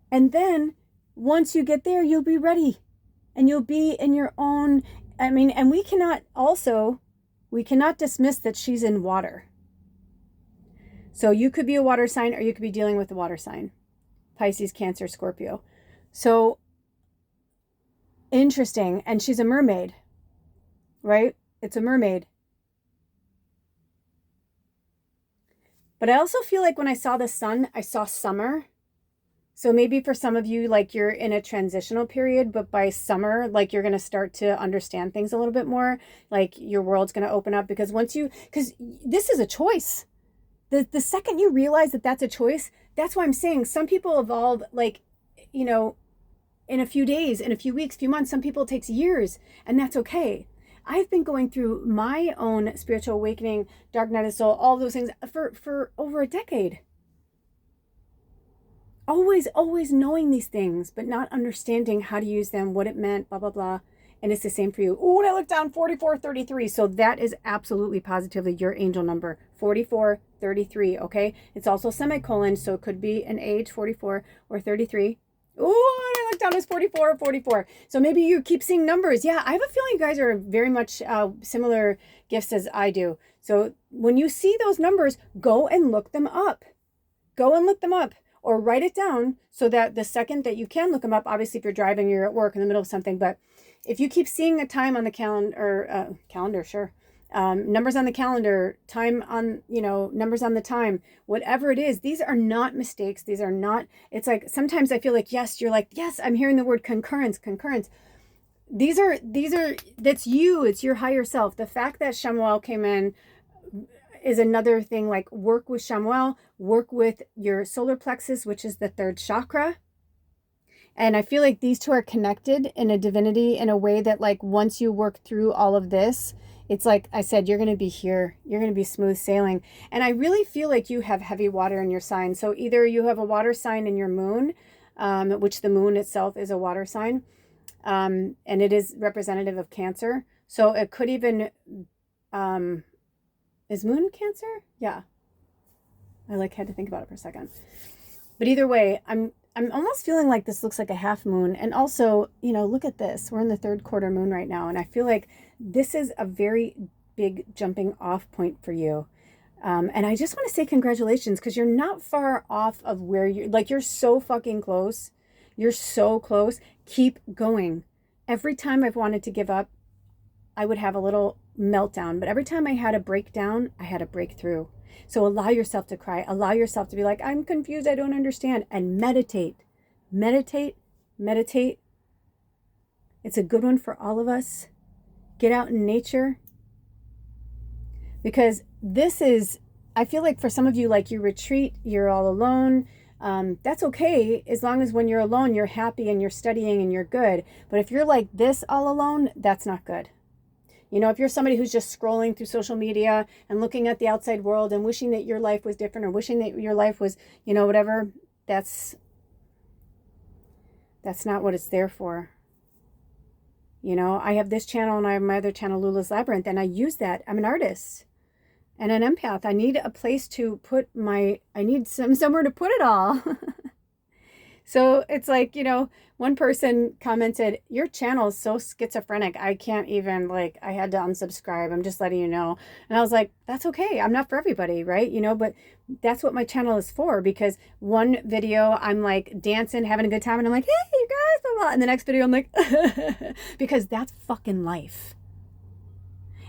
[SPEAKER 1] And then once you get there, you'll be ready, and you'll be in your own, I mean, and we cannot dismiss that she's in water. So you could be a water sign, or you could be dealing with a water sign. Pisces, Cancer, Scorpio. So interesting. And she's a mermaid, right? It's a mermaid. But I also feel like when I saw the sun, I saw summer. So maybe for some of you, like you're in a transitional period, but by summer, like you're going to start to understand things a little bit more. Like your world's going to open up, because because this is a choice. The second you realize that that's a choice, that's why I'm saying some people evolve like, you know, in a few days, in a few weeks, few months. Some people it takes years, and that's okay. I've been going through my own spiritual awakening, dark night of the soul, all those things for over a decade. Always knowing these things, but not understanding how to use them, what it meant, blah, blah, blah. And it's the same for you. Oh, and I look down, 4433. So that is absolutely positively your angel number, 4433, okay? It's also semicolon, so it could be an age, 44 or 33. Oh, and I look down, it's 44 or 44. So maybe you keep seeing numbers. Yeah, I have a feeling you guys are very much similar gifts as I do. So when you see those numbers, go and look them up. Go and look them up. Or write it down so that the second that you can look them up, obviously if you're driving, you're at work in the middle of something, but if you keep seeing a time on the calendar, sure, numbers on the calendar, time on, numbers on the time, whatever it is, these are not mistakes. These are not, it's like, sometimes I feel like, yes, you're like, yes, I'm hearing the word concurrence. These are, that's you, it's your higher self. The fact that Shamuel came in is another thing. Like, work with Shamuel, work with your solar plexus, which is the third chakra. And I feel like these two are connected in a divinity in a way that, like, once you work through all of this, it's like I said, you're going to be here. You're going to be smooth sailing. And I really feel like you have heavy water in your sign. So either you have a water sign in your moon, which the moon itself is a water sign, and it is representative of Cancer. So it could even... is moon Cancer? Yeah. I had to think about it for a second. But either way, I'm almost feeling like this looks like a half moon. And also, look at this. We're in the third quarter moon right now. And I feel like this is a very big jumping off point for you. And I just want to say congratulations, because you're not far off of where you're so fucking close. You're so close. Keep going. Every time I've wanted to give up, I would have a little meltdown, but every time I had a breakdown, I had a breakthrough. So allow yourself to cry. Allow yourself to be like, I'm confused, I don't understand. And meditate. It's a good one for all of us. Get out in nature. Because this is, I feel like for some of you, like, you retreat, you're all alone. That's okay, as long as when you're alone, you're happy and you're studying and you're good. But if you're like this all alone, that's not good. If you're somebody who's just scrolling through social media and looking at the outside world and wishing that your life was different, or wishing that your life was, whatever, that's not what it's there for. I have this channel and I have my other channel, Lula's Labyrinth, and I use that. I'm an artist and an empath. I need a place to put I need somewhere to put it all. So it's like, one person commented, your channel is so schizophrenic. I can't even, I had to unsubscribe. I'm just letting you know. And I was like, that's okay. I'm not for everybody, right? But that's what my channel is for, because one video I'm like dancing, having a good time, and I'm like, hey, you guys, blah, blah. And the next video I'm like, because that's fucking life.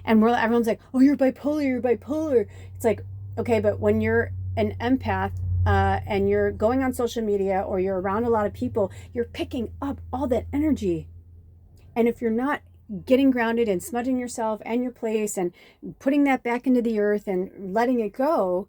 [SPEAKER 1] And everyone's like, oh, you're bipolar. It's like, okay, but when you're an empath, and you're going on social media, or you're around a lot of people, you're picking up all that energy. And if you're not getting grounded and smudging yourself and your place and putting that back into the earth and letting it go,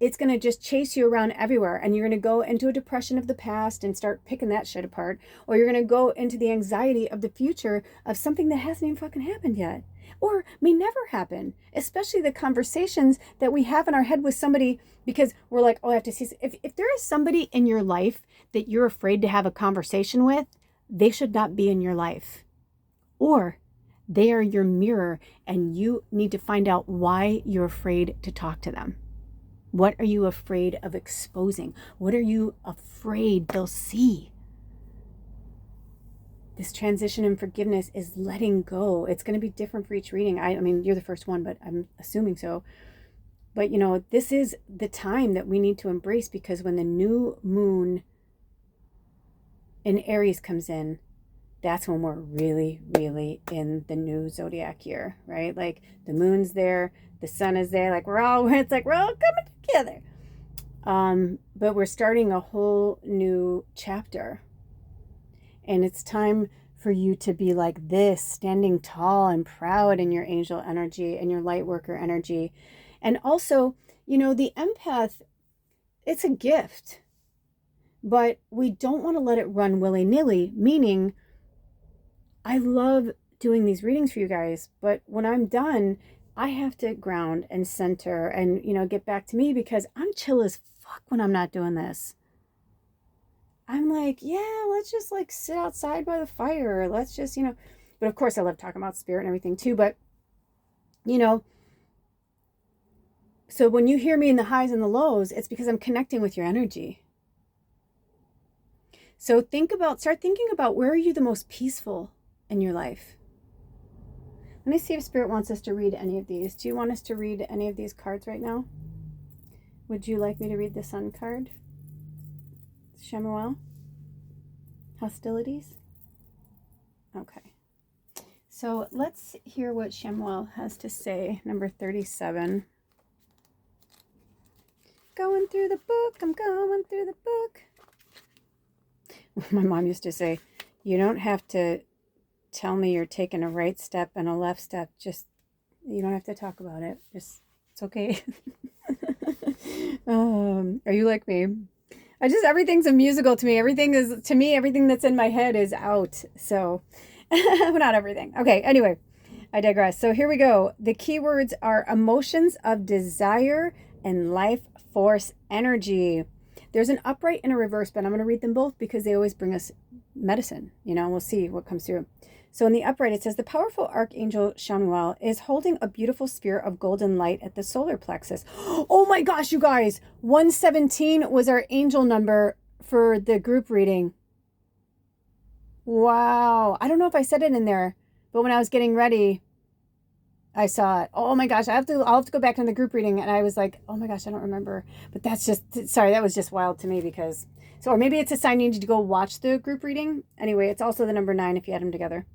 [SPEAKER 1] it's going to just chase you around everywhere. And you're going to go into a depression of the past and start picking that shit apart. Or you're going to go into the anxiety of the future of something that hasn't even fucking happened yet, or may never happen. Especially the conversations that we have in our head with somebody, because we're like, oh, I have to see. If there is somebody in your life that you're afraid to have a conversation with, they should not be in your life. Or they are your mirror, and you need to find out why you're afraid to talk to them. What are you afraid of exposing? What are you afraid they'll see? This transition and forgiveness is letting go. It's going to be different for each reading. I mean, you're the first one, but I'm assuming so. But, this is the time that we need to embrace, because when the new moon in Aries comes in, that's when we're really, really in the new zodiac year, right? Like, the moon's there, the sun is there, like we're all coming together. But we're starting a whole new chapter. And it's time for you to be like this, standing tall and proud in your angel energy and your light worker energy. And also, the empath, it's a gift, but we don't want to let it run willy-nilly, meaning I love doing these readings for you guys, but when I'm done, I have to ground and center and, get back to me, because I'm chill as fuck when I'm not doing this. I'm like, yeah, let's just sit outside by the fire. Let's just, But of course, I love talking about spirit and everything too. But, you know, so when you hear me in the highs and the lows, it's because I'm connecting with your energy. So start thinking about, where are you the most peaceful in your life? Let me see if Spirit wants us to read any of these. Do you want us to read any of these cards right now? Would you like me to read the Sun card? Shemuel? Hostilities? Okay. So let's hear what Shemuel has to say. Number 37. Going through the book. I'm going through the book. My mom used to say, you don't have to tell me you're taking a right step and a left step. Just, you don't have to talk about it. Just, it's okay. Are you like me? Everything's a musical to me. Everything that's in my head is out. So, not everything. Okay, anyway, I digress. So here we go. The keywords are emotions of desire and life force energy. There's an upright and a reverse, but I'm going to read them both because they always bring us medicine, we'll see what comes through. So in the upright, it says, the powerful Archangel Chamuel is holding a beautiful sphere of golden light at the solar plexus. Oh my gosh, you guys, 117 was our angel number for the group reading. Wow. I don't know if I said it in there, but when I was getting ready, I saw it. Oh my gosh, I'll have to go back to the group reading, and I was like, oh my gosh, I don't remember. But that was just wild to me because, or maybe it's a sign you need to go watch the group reading. Anyway, it's also the number 9 if you add them together.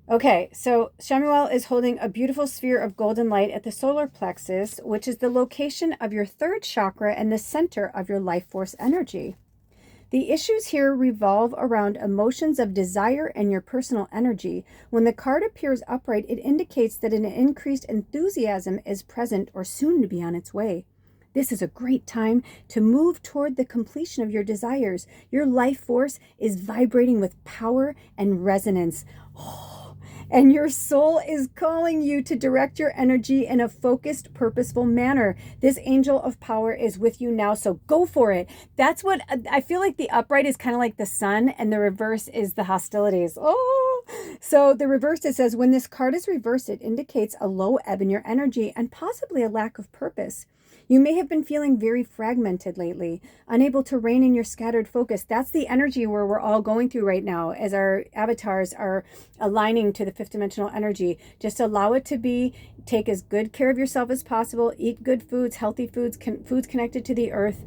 [SPEAKER 1] Okay, so Shemuel is holding a beautiful sphere of golden light at the solar plexus, which is the location of your 3rd chakra and the center of your life force energy. The issues here revolve around emotions of desire and your personal energy. When the card appears upright, it indicates that an increased enthusiasm is present or soon to be on its way. This is a great time to move toward the completion of your desires. Your life force is vibrating with power and resonance. And your soul is calling you to direct your energy in a focused, purposeful manner. This angel of power is with you now, so go for it. That's what I feel like. The upright is kind of like the sun, and the reverse is the hostilities. So the reverse, it says, when this card is reversed, it indicates a low ebb in your energy and possibly a lack of purpose. You may have been feeling very fragmented lately, unable to rein in your scattered focus. That's the energy where we're all going through right now as our avatars are aligning to the 5th dimensional energy. Just allow it to be. Take as good care of yourself as possible. Eat good foods, healthy foods, foods connected to the earth.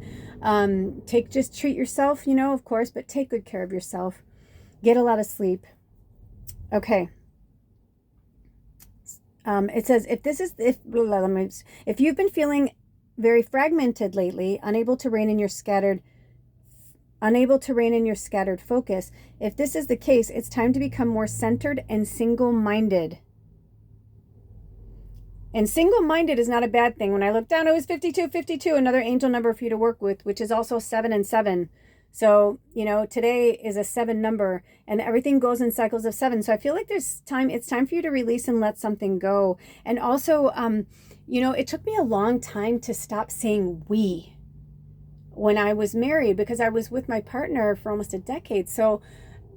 [SPEAKER 1] Just treat yourself, of course, but take good care of yourself. Get a lot of sleep. Okay. It says, if you've been feeling very fragmented lately, unable to rein in your scattered focus, if this is the case, it's time to become more centered and single-minded. And single-minded is not a bad thing. When I looked down, it was 52, another angel number for you to work with, which is also 7 and 7. So, today is a 7 number, and everything goes in cycles of 7. So I feel like it's time for you to release and let something go. And also, it took me a long time to stop saying we when I was married, because I was with my partner for almost a decade. So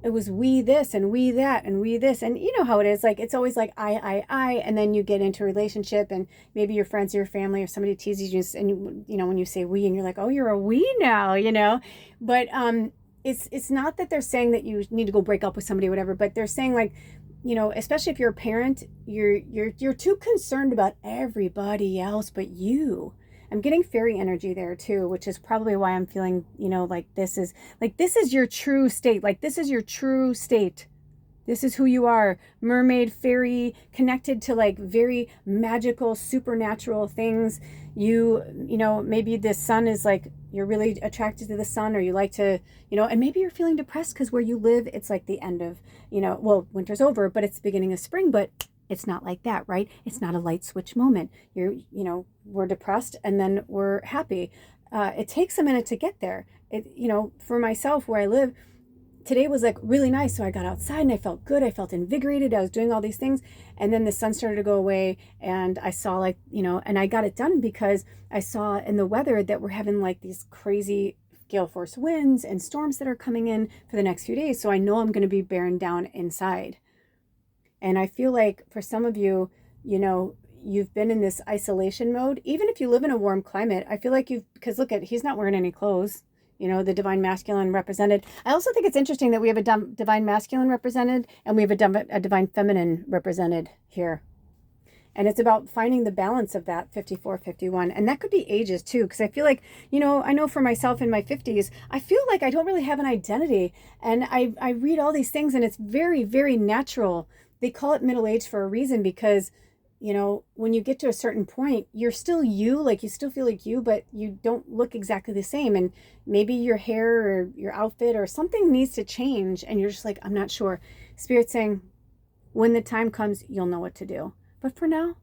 [SPEAKER 1] it was we this and we that and we this. And you know how it is. Like, it's always like I, and then you get into a relationship and maybe your friends or your family or somebody teases you, and when you say we and you're like, oh, you're a we now, But it's not that they're saying that you need to go break up with somebody or whatever, but they're saying, like, especially if you're a parent, you're too concerned about everybody else but you. I'm getting fairy energy there too, which is probably why I'm feeling, this is your true state. Like, this is your true state. This is who you are. Mermaid, fairy, connected to like very magical, supernatural things. Maybe the sun is like, you're really attracted to the sun, or you like to, and maybe you're feeling depressed because where you live, it's like the end of, winter's over, but it's the beginning of spring, but it's not like that, right? It's not a light switch moment. We're depressed and then we're happy. It takes a minute to get there. For myself, where I live, today was like really nice. So I got outside and I felt good. I felt invigorated. I was doing all these things. And then the sun started to go away, and I saw and I got it done because I saw in the weather that we're having like these crazy gale force winds and storms that are coming in for the next few days. So I know I'm going to be bearing down inside. And I feel like for some of you, you know, you've been in this isolation mode. Even if you live in a warm climate, I feel like because look at, he's not wearing any clothes, you know, the divine masculine represented. I also think it's interesting that we have a divine masculine represented and we have a divine feminine represented here. And it's about finding the balance of that 54, 51. And that could be ages too, because I feel like, you know, I know for myself in my 50s, I feel like I don't really have an identity. And I read all these things and it's very, very natural. They call it middle age for a reason because, you know, when you get to a certain point, you're still you, like you still feel like you, but you don't look exactly the same. And maybe your hair or your outfit or something needs to change. And you're just like, I'm not sure. Spirit's saying, when the time comes, you'll know what to do. But for now,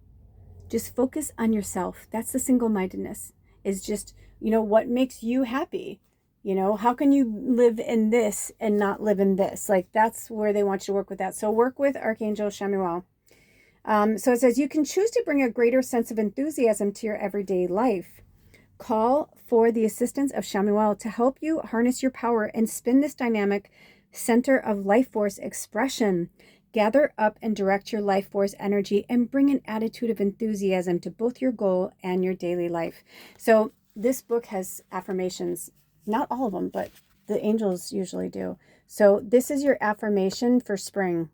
[SPEAKER 1] just focus on yourself. That's the single-mindedness, is just, you know, what makes you happy? You know, how can you live in this and not live in this? Like, that's where they want you to work with that. So work with Archangel Chamuel. So it says, you can choose to bring a greater sense of enthusiasm to your everyday life. Call for the assistance of Chamuel to help you harness your power and spin this dynamic center of life force expression. Gather up and direct your life force energy and bring an attitude of enthusiasm to both your goal and your daily life. So this book has affirmations, not all of them, but the angels usually do. So this is your affirmation for spring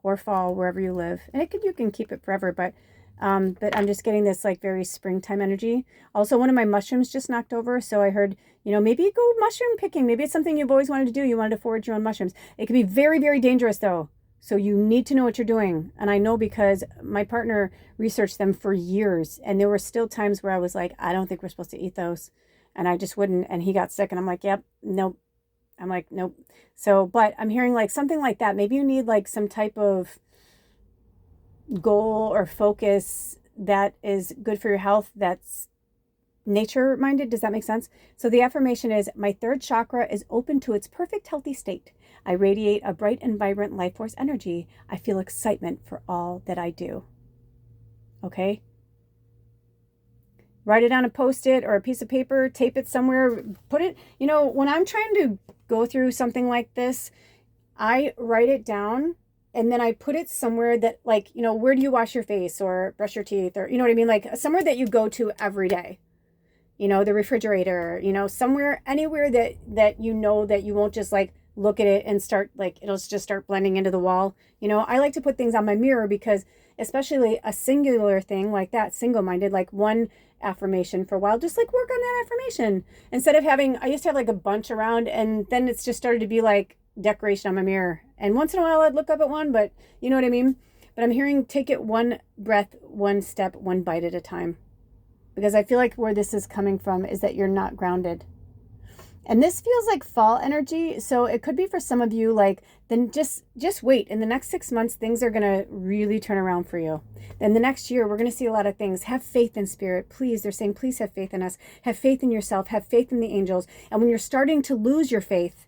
[SPEAKER 1] or fall, wherever you live. And you can keep it forever, but I'm just getting this like very springtime energy. Also, one of my mushrooms just knocked over. So I heard, you know, maybe go mushroom picking. Maybe it's something you've always wanted to do. You wanted to forage your own mushrooms. It can be very, very dangerous though. So you need to know what you're doing. And I know because my partner researched them for years. And there were still times where I was like, I don't think we're supposed to eat those. And I just wouldn't. And he got sick and I'm like, yep, nope. I'm like, nope. So, but I'm hearing like something like that. Maybe you need like some type of goal or focus that is good for your health, that's nature minded. Does that make sense? So the affirmation is, my third chakra is open to its perfect healthy state. I radiate a bright and vibrant life force energy. I feel excitement for all that I do. Okay? Write it on a Post-it or a piece of paper, tape it somewhere, put it, you know, when I'm trying to go through something like this, I write it down and then I put it somewhere that, like, you know, where do you wash your face or brush your teeth, or, you know what I mean? Like somewhere that you go to every day. You know, the refrigerator, you know, somewhere, anywhere that you know that you won't just like look at it and start like, it'll just start blending into the wall. You know, I like to put things on my mirror because especially a singular thing like that, single-minded, like one affirmation for a while, just like work on that affirmation. Instead of having, I used to have like a bunch around and then it's just started to be like decoration on my mirror. And once in a while I'd look up at one, but you know what I mean? But I'm hearing, take it one breath, one step, one bite at a time. Because I feel like where this is coming from is that you're not grounded. And this feels like fall energy. So it could be for some of you, like, then just wait. In the next 6 months, things are going to really turn around for you. Then the next year, we're going to see a lot of things. Have faith in spirit. Please, they're saying, please have faith in us. Have faith in yourself. Have faith in the angels. And when you're starting to lose your faith,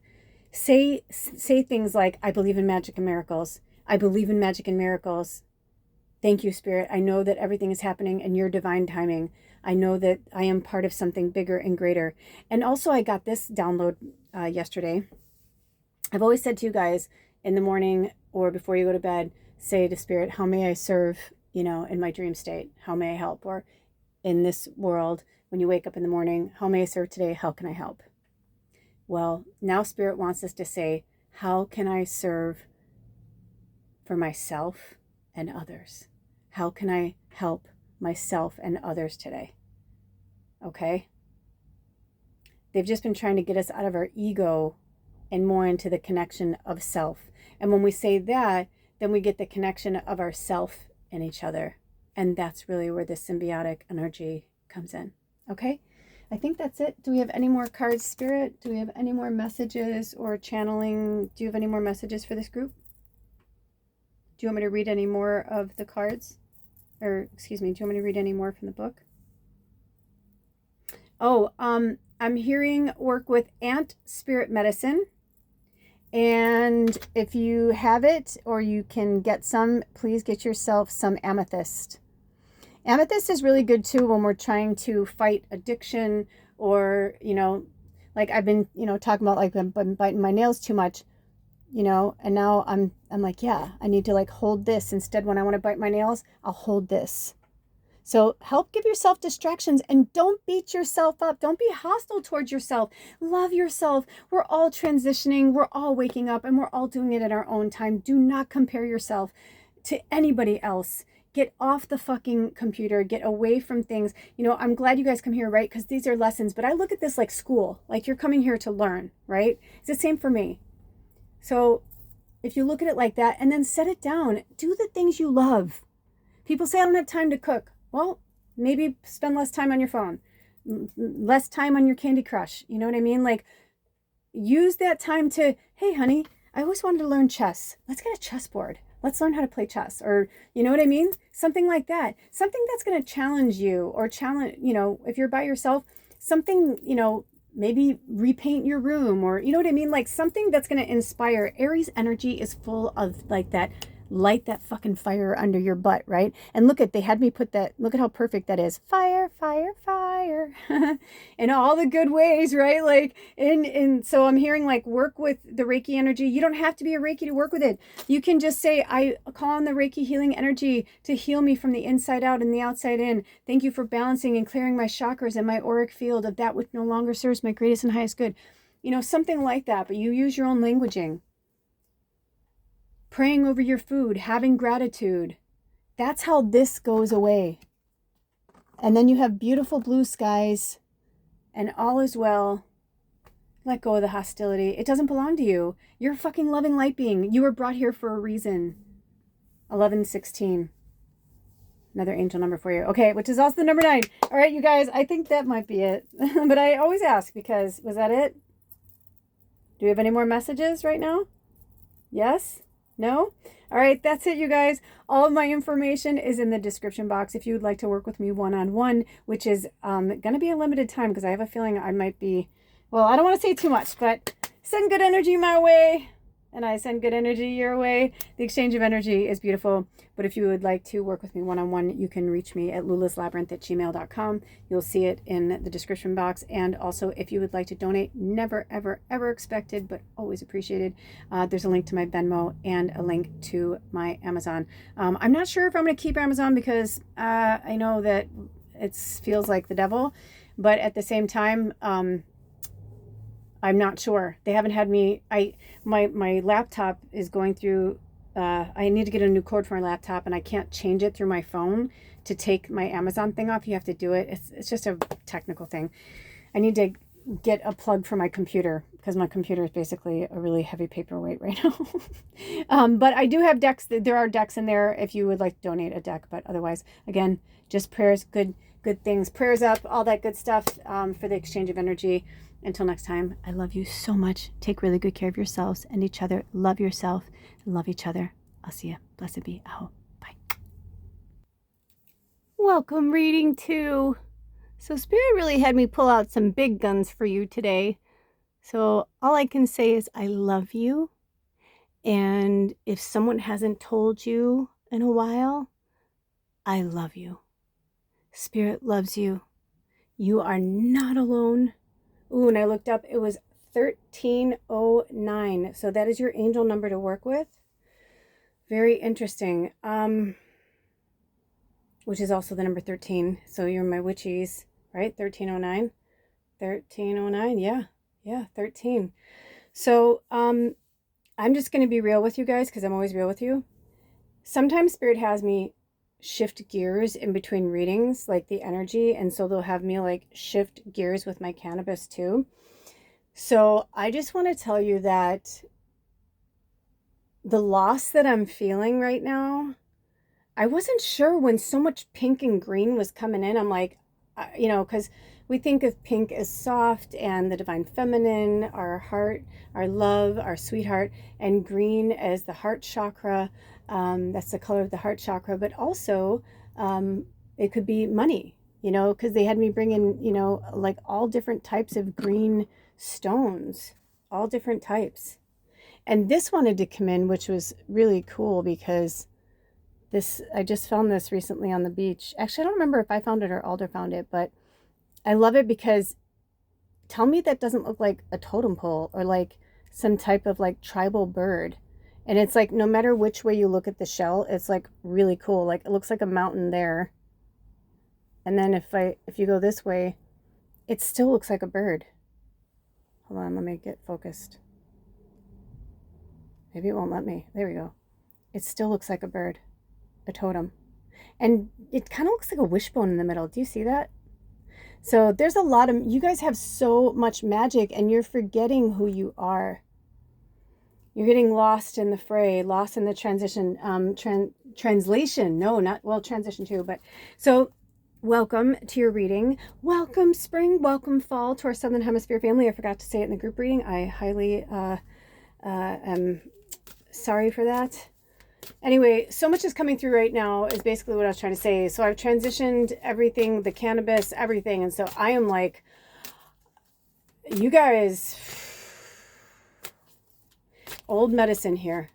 [SPEAKER 1] say things like, I believe in magic and miracles. I believe in magic and miracles. Thank you, Spirit. I know that everything is happening in your divine timing. I know that I am part of something bigger and greater. And also I got this download yesterday. I've always said to you guys in the morning or before you go to bed, say to Spirit, how may I serve, you know, in my dream state? How may I help? Or in this world, when you wake up in the morning, how may I serve today? How can I help? Well, now Spirit wants us to say, how can I serve for myself and others? How can I help myself and others today? Okay? They've just been trying to get us out of our ego and more into the connection of self. And when we say that, then we get the connection of ourself and each other. And that's really where the symbiotic energy comes in. Okay? I think that's it. Do we have any more cards, Spirit? Do we have any more messages or channeling? Do you have any more messages for this group? Do you want me to read any more of the cards? Or, excuse me, do you want me to read any more from the book? Oh, I'm hearing work with ant spirit medicine. And if you have it or you can get some, please get yourself some amethyst. Amethyst is really good too when we're trying to fight addiction or, you know, like I've been, you know, talking about like I've been biting my nails too much. you know, and now I'm like, yeah, I need to like hold this instead. When I want to bite my nails, I'll hold this. So help give yourself distractions and don't beat yourself up. Don't be hostile towards yourself. Love yourself. We're all transitioning. We're all waking up and we're all doing it at our own time. Do not compare yourself to anybody else. Get off the fucking computer. Get away from things. You know, I'm glad you guys come here, right? Because these are lessons. But I look at this like school. Like you're coming here to learn, right? It's the same for me. So if you look at it like that and then set it down, do the things you love. People say, I don't have time to cook. Well, maybe spend less time on your phone, less time on your Candy Crush. You know what I mean? Like, use that time to, hey, honey, I always wanted to learn chess. Let's get a chessboard. Let's learn how to play chess. Or, you know what I mean? Something like that. Something that's going to challenge you or challenge, you know, if you're by yourself, something, you know, maybe repaint your room or, you know what I mean? Like something that's going to inspire. Aries energy is full of like that. Light that fucking fire under your butt, right? And look at, they had me put that, look at how perfect that is. Fire, fire, fire. In all the good ways, right? Like, so I'm hearing like work with the Reiki energy. You don't have to be a Reiki to work with it. You can just say, I call on the Reiki healing energy to heal me from the inside out and the outside in. Thank you for balancing and clearing my chakras and my auric field of that which no longer serves my greatest and highest good. You know, something like that, but you use your own languaging. Praying over your food, having gratitude. That's how this goes away. And then you have beautiful blue skies and all is well. Let go of the hostility. It doesn't belong to you. You're a fucking loving light being. You were brought here for a reason. 1116. Another angel number for you. Okay, which is also the number 9. All right, you guys, I think that might be it. But I always ask because, was that it? Do we have any more messages right now? Yes? No? All right, that's it, you guys. All of my information is in the description box if you would like to work with me one-on-one, which is going to be a limited time because I have a feeling I might be, well, I don't want to say too much, but send good energy my way and I send good energy your way. The exchange of energy is beautiful, but if you would like to work with me one-on-one, you can reach me at lulaslabyrinth@gmail.com. You'll see it in the description box. And also, if you would like to donate, never, ever, ever expected, but always appreciated, there's a link to my Venmo and a link to my Amazon. I'm not sure if I'm going to keep Amazon because I know that it feels like the devil, but at the same time, I'm not sure. They haven't had me. My laptop is going through. I need to get a new cord for my laptop, and I can't change it through my phone to take my Amazon thing off. You have to do it. It's just a technical thing. I need to get a plug for my computer because my computer is basically a really heavy paperweight right now. But I do have decks. There are decks in there if you would like to donate a deck. But otherwise, again, just prayers, good things, prayers up, all that good stuff for the exchange of energy. Until next time, I love you so much. Take really good care of yourselves and each other. Love yourself. Love each other. I'll see you. Blessed be. Aho. Bye. Welcome, reading 2. So Spirit really had me pull out some big guns for you today. So all I can say is I love you. And if someone hasn't told you in a while, I love you. Spirit loves you. You are not alone. Ooh, and I looked up, it was 1309. So that is your angel number to work with. Very interesting. Which is also the number 13. So you're my witchies, right? 1309. 1309, yeah. Yeah, 13. So I'm just going to be real with you guys because I'm always real with you. Sometimes Spirit has me shift gears in between readings, like the energy, and so they'll have me like shift gears with my cannabis too. So I just want to tell you that the loss that I'm feeling right now, I wasn't sure when so much pink and green was coming in. I'm like, you know, because we think of pink as soft and the divine feminine, our heart, our love, our sweetheart, and green as the heart chakra. That's the color of the heart chakra, but also it could be money, you know, because they had me bring in, you know, like all different types of green stones, all different types. And this wanted to come in, which was really cool because I just found this recently on the beach. Actually, I don't remember if I found it or Alder found it, but I love it because tell me that doesn't look like a totem pole or like some type of like tribal bird. And it's like, no matter which way you look at the shell, it's like really cool. Like it looks like a mountain there. And then if you go this way, it still looks like a bird. Hold on, let me get focused. Maybe it won't let me. There we go. It still looks like a bird, a totem. And it kind of looks like a wishbone in the middle. Do you see that? So there's a lot of, you guys have so much magic and you're forgetting who you are. You're getting lost in the fray, lost in the transition, translation. No, not, well, transition too, but so welcome to your reading. Welcome spring, welcome fall to our Southern Hemisphere family. I forgot to say it in the group reading. I highly am sorry for that. Anyway, so much is coming through right now is basically what I was trying to say. So I've transitioned everything, the cannabis, everything. And so I am like, you guys, old medicine here.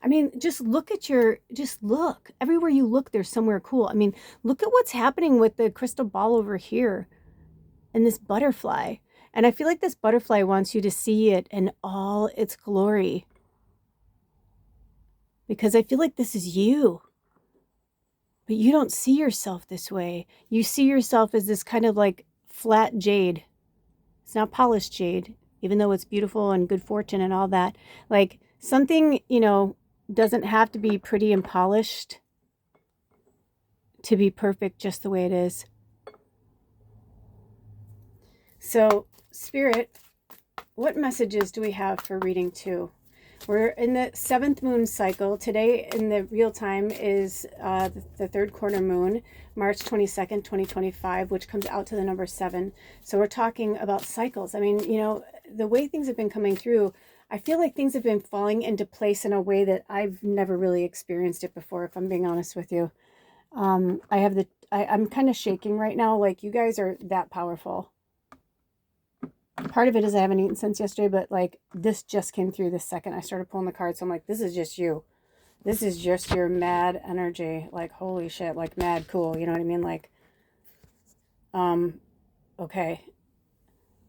[SPEAKER 1] I mean, just look at just look. Everywhere you look, there's somewhere cool. I mean, look at what's happening with the crystal ball over here and this butterfly. And I feel like this butterfly wants you to see it in all its glory. Because I feel like this is you. But you don't see yourself this way. You see yourself as this kind of like flat jade. It's not polished jade, even though it's beautiful and good fortune and all that. Like something, you know, doesn't have to be pretty and polished to be perfect just the way it is. So, Spirit, what messages do we have for reading 2? We're in the 7th moon cycle. Today in the real time is the 3rd quarter moon, March 22nd, 2025, which comes out to the number 7. So we're talking about cycles. I mean, you know, the way things have been coming through, I feel like things have been falling into place in a way that I've never really experienced it before, if I'm being honest with you. I'm kind of shaking right now. Like, you guys are that powerful. Part of it is I haven't eaten since yesterday, but like this just came through the second I started pulling the cards. So I'm like, this is just you. This is just your mad energy. Like, holy shit, like mad cool. You know what I mean? Like, okay.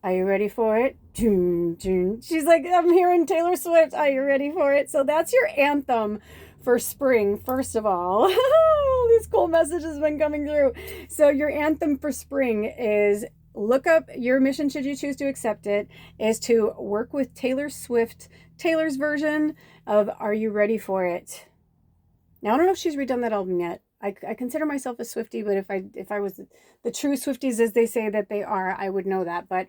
[SPEAKER 1] Are you ready for it? She's like, I'm hearing Taylor Swift. Are you ready for it? So that's your anthem for spring, first of all. These cool messages have been coming through. So your anthem for spring is, look up your mission, should you choose to accept it, is to work with Taylor Swift, Taylor's version of Are You Ready For It? Now, I don't know if she's redone that album yet. I consider myself a Swiftie, but if I was the true Swifties, as they say that they are, I would know that. But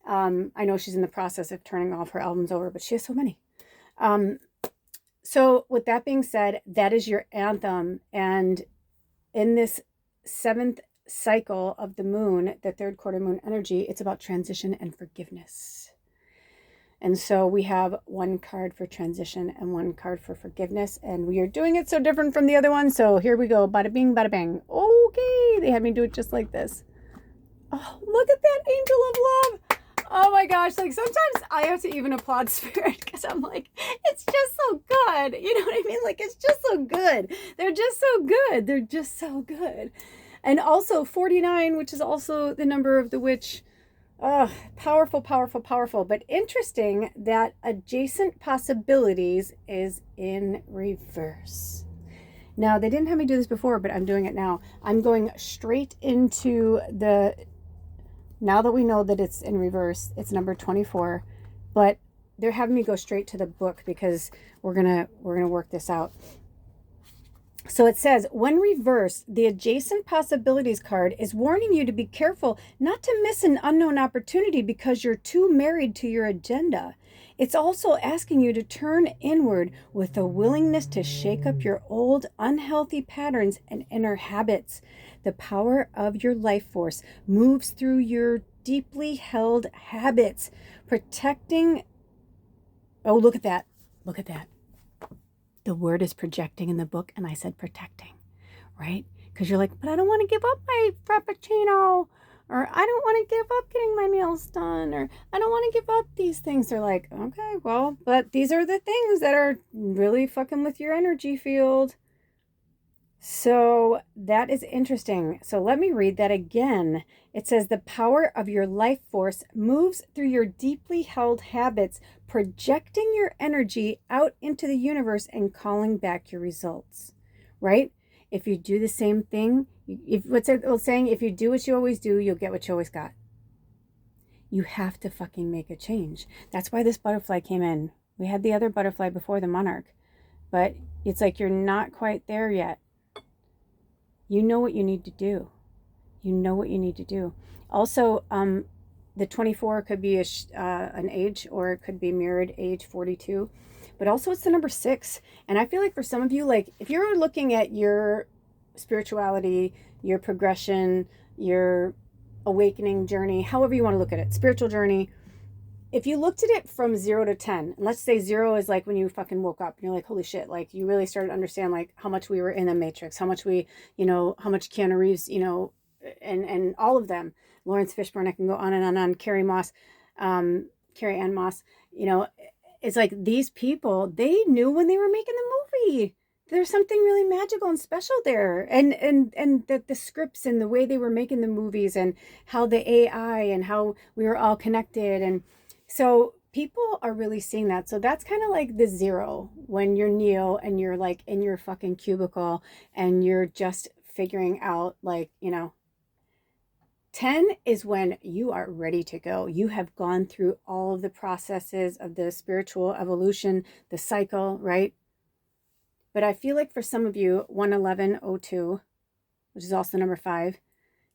[SPEAKER 1] I know she's in the process of turning all of her albums over, but she has so many. So with that being said, that is your anthem. And in this 7th cycle of the moon, the 3rd quarter moon energy, it's about transition and forgiveness. And so we have 1 card for transition and 1 card for forgiveness, and we are doing it so different from the other one. So here we go, bada bing, bada bang. Okay, they had me do it just like this. Oh, look at that angel of love. Oh my gosh, like sometimes I have to even applaud Spirit because I'm like, it's just so good. You know what I mean? Like, it's just so good. They're just so good. They're just so good. And also 49, which is also the number of the witch. Powerful, powerful, powerful. But interesting that adjacent possibilities is in reverse. Now, they didn't have me do this before, but I'm doing it now. I'm going straight into the, now that we know that it's in reverse, it's number 24, but they're having me go straight to the book because we're gonna work this out. So it says, when reversed, the adjacent possibilities card is warning you to be careful not to miss an unknown opportunity because you're too married to your agenda. It's also asking you to turn inward with a willingness to shake up your old unhealthy patterns and inner habits. The power of your life force moves through your deeply held habits, protecting. Oh, look at that. Look at that. The word is projecting in the book, and I said protecting, right? Because you're like, but I don't want to give up my frappuccino, or I don't want to give up getting my nails done, or I don't want to give up these things. They're like, okay, well, but these are the things that are really fucking with your energy field. So that is interesting. So let me read that again. It says the power of your life force moves through your deeply held habits, projecting your energy out into the universe and calling back your results. Right? If you do the same thing, if what's it old saying, if you do what you always do, you'll get what you always got. You have to fucking make a change. That's why this butterfly came in. We had the other butterfly before the monarch, but it's like you're not quite there yet. You know what you need to do. You know what you need to do. Also, the 24 could be an age, or it could be mirrored age 42. But also it's the number 6. And I feel like for some of you, like if you're looking at your spirituality, your progression, your awakening journey, however you want to look at it, spiritual journey, if you looked at it from 0 to 10, and let's say 0 is like when you fucking woke up and you're like, holy shit, like you really started to understand like how much we were in the Matrix, how much we, how much Keanu Reeves, and all of them, Lawrence Fishburne, I can go on and on, Carrie Ann Moss, it's like these people, they knew when they were making the movie. There's something really magical and special there. And the scripts and the way they were making the movies and how the AI and how we were all connected. And so people are really seeing that. So that's kind of like the 0 when you're Neo and you're like in your fucking cubicle and you're just figuring out like, 10 is when you are ready to go. You have gone through all of the processes of the spiritual evolution, the cycle, right? But I feel like for some of you, 11102, which is also number 5,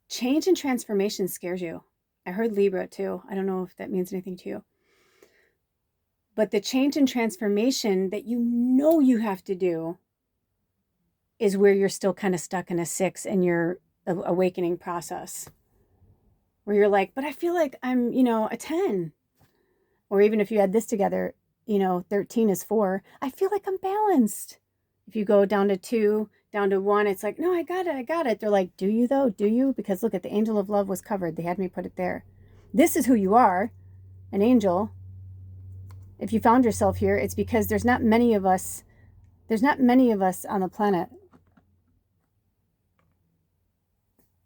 [SPEAKER 1] change and transformation scares you. I heard Libra too. I don't know if that means anything to you. But the change and transformation that you have to do is where you're still kind of stuck in a 6 in your awakening process. Where you're like, but I feel like I'm, a 10. Or even if you add this together, 13 is 4. I feel like I'm balanced. If you go down to 2, down to 1, it's like, no, I got it. They're like, do you though? Do you? Because look at the angel of love was covered. They had me put it there. This is who you are, an angel. If you found yourself here, it's because there's not many of us on the planet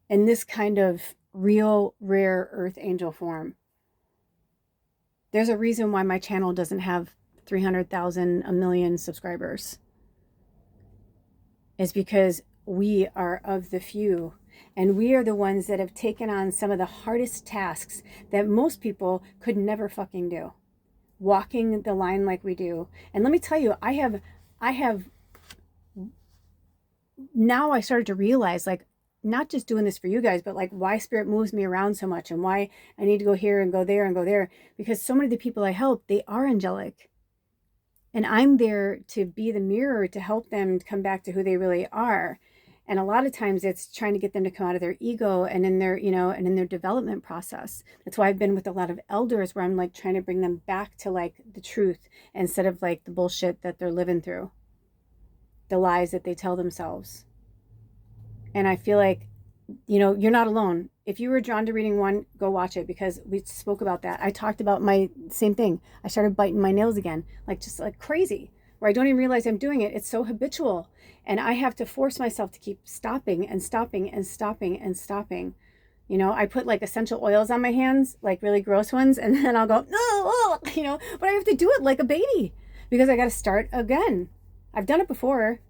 [SPEAKER 1] in this kind of real, rare earth angel form. There's a reason why my channel doesn't have 300,000, a million subscribers. Is because we are of the few, and we are the ones that have taken on some of the hardest tasks that most people could never fucking do. Walking the line like we do. And let me tell you, I have now I started to realize, like, not just doing this for you guys, but like why spirit moves me around so much and why I need to go here and go there and go there, because so many of the people I help, they are angelic. And I'm there to be the mirror to help them come back to who they really are. And a lot of times it's trying to get them to come out of their ego and in their, and in their development process. That's why I've been with a lot of elders where I'm like trying to bring them back to like the truth instead of like the bullshit that they're living through, the lies that they tell themselves. And I feel like, you're not alone. If you were drawn to reading 1, go watch it, because we spoke about that. I talked about my same thing. I started biting my nails again, like just like crazy, where I don't even realize I'm doing it. It's so habitual. And I have to force myself to keep stopping and stopping and stopping and stopping. I put like essential oils on my hands, like really gross ones, and then I'll go, no, but I have to do it like a baby because I got to start again. I've done it before.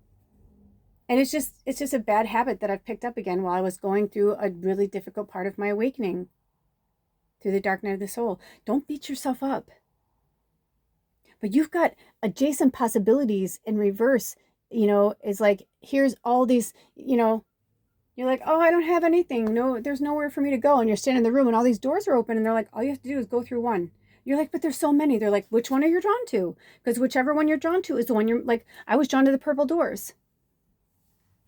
[SPEAKER 1] And it's just a bad habit that I've picked up again while I was going through a really difficult part of my awakening through the dark night of the soul. Don't beat yourself up. But you've got adjacent possibilities in reverse, is like, here's all these, you're like, oh, I don't have anything. No, there's nowhere for me to go. And you're standing in the room and all these doors are open and they're like, all you have to do is go through one. You're like, but there's so many. They're like, which one are you drawn to? Because whichever one you're drawn to is the one you're like, I was drawn to the purple doors.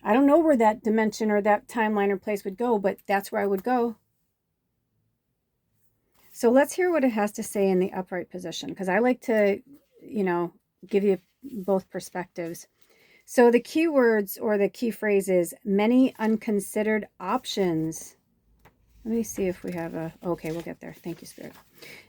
[SPEAKER 1] I don't know where that dimension or that timeline or place would go, but that's where I would go. So let's hear what it has to say in the upright position, because I like to, give you both perspectives. So the key words or the key phrase is many unconsidered options. Let me see if we have okay, we'll get there. Thank you, Spirit.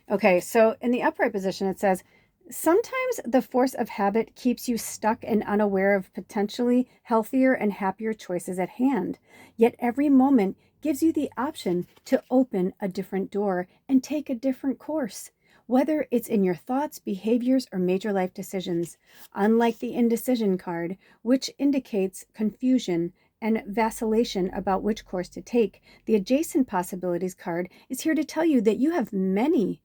[SPEAKER 1] Okay, so in the upright position, it says Sometimes the force of habit keeps you stuck and unaware of potentially healthier and happier choices at hand. Yet every moment gives you the option to open a different door and take a different course, whether it's in your thoughts, behaviors, or major life decisions. Unlike the indecision card, which indicates confusion and vacillation about which course to take, the adjacent possibilities card is here to tell you that you have many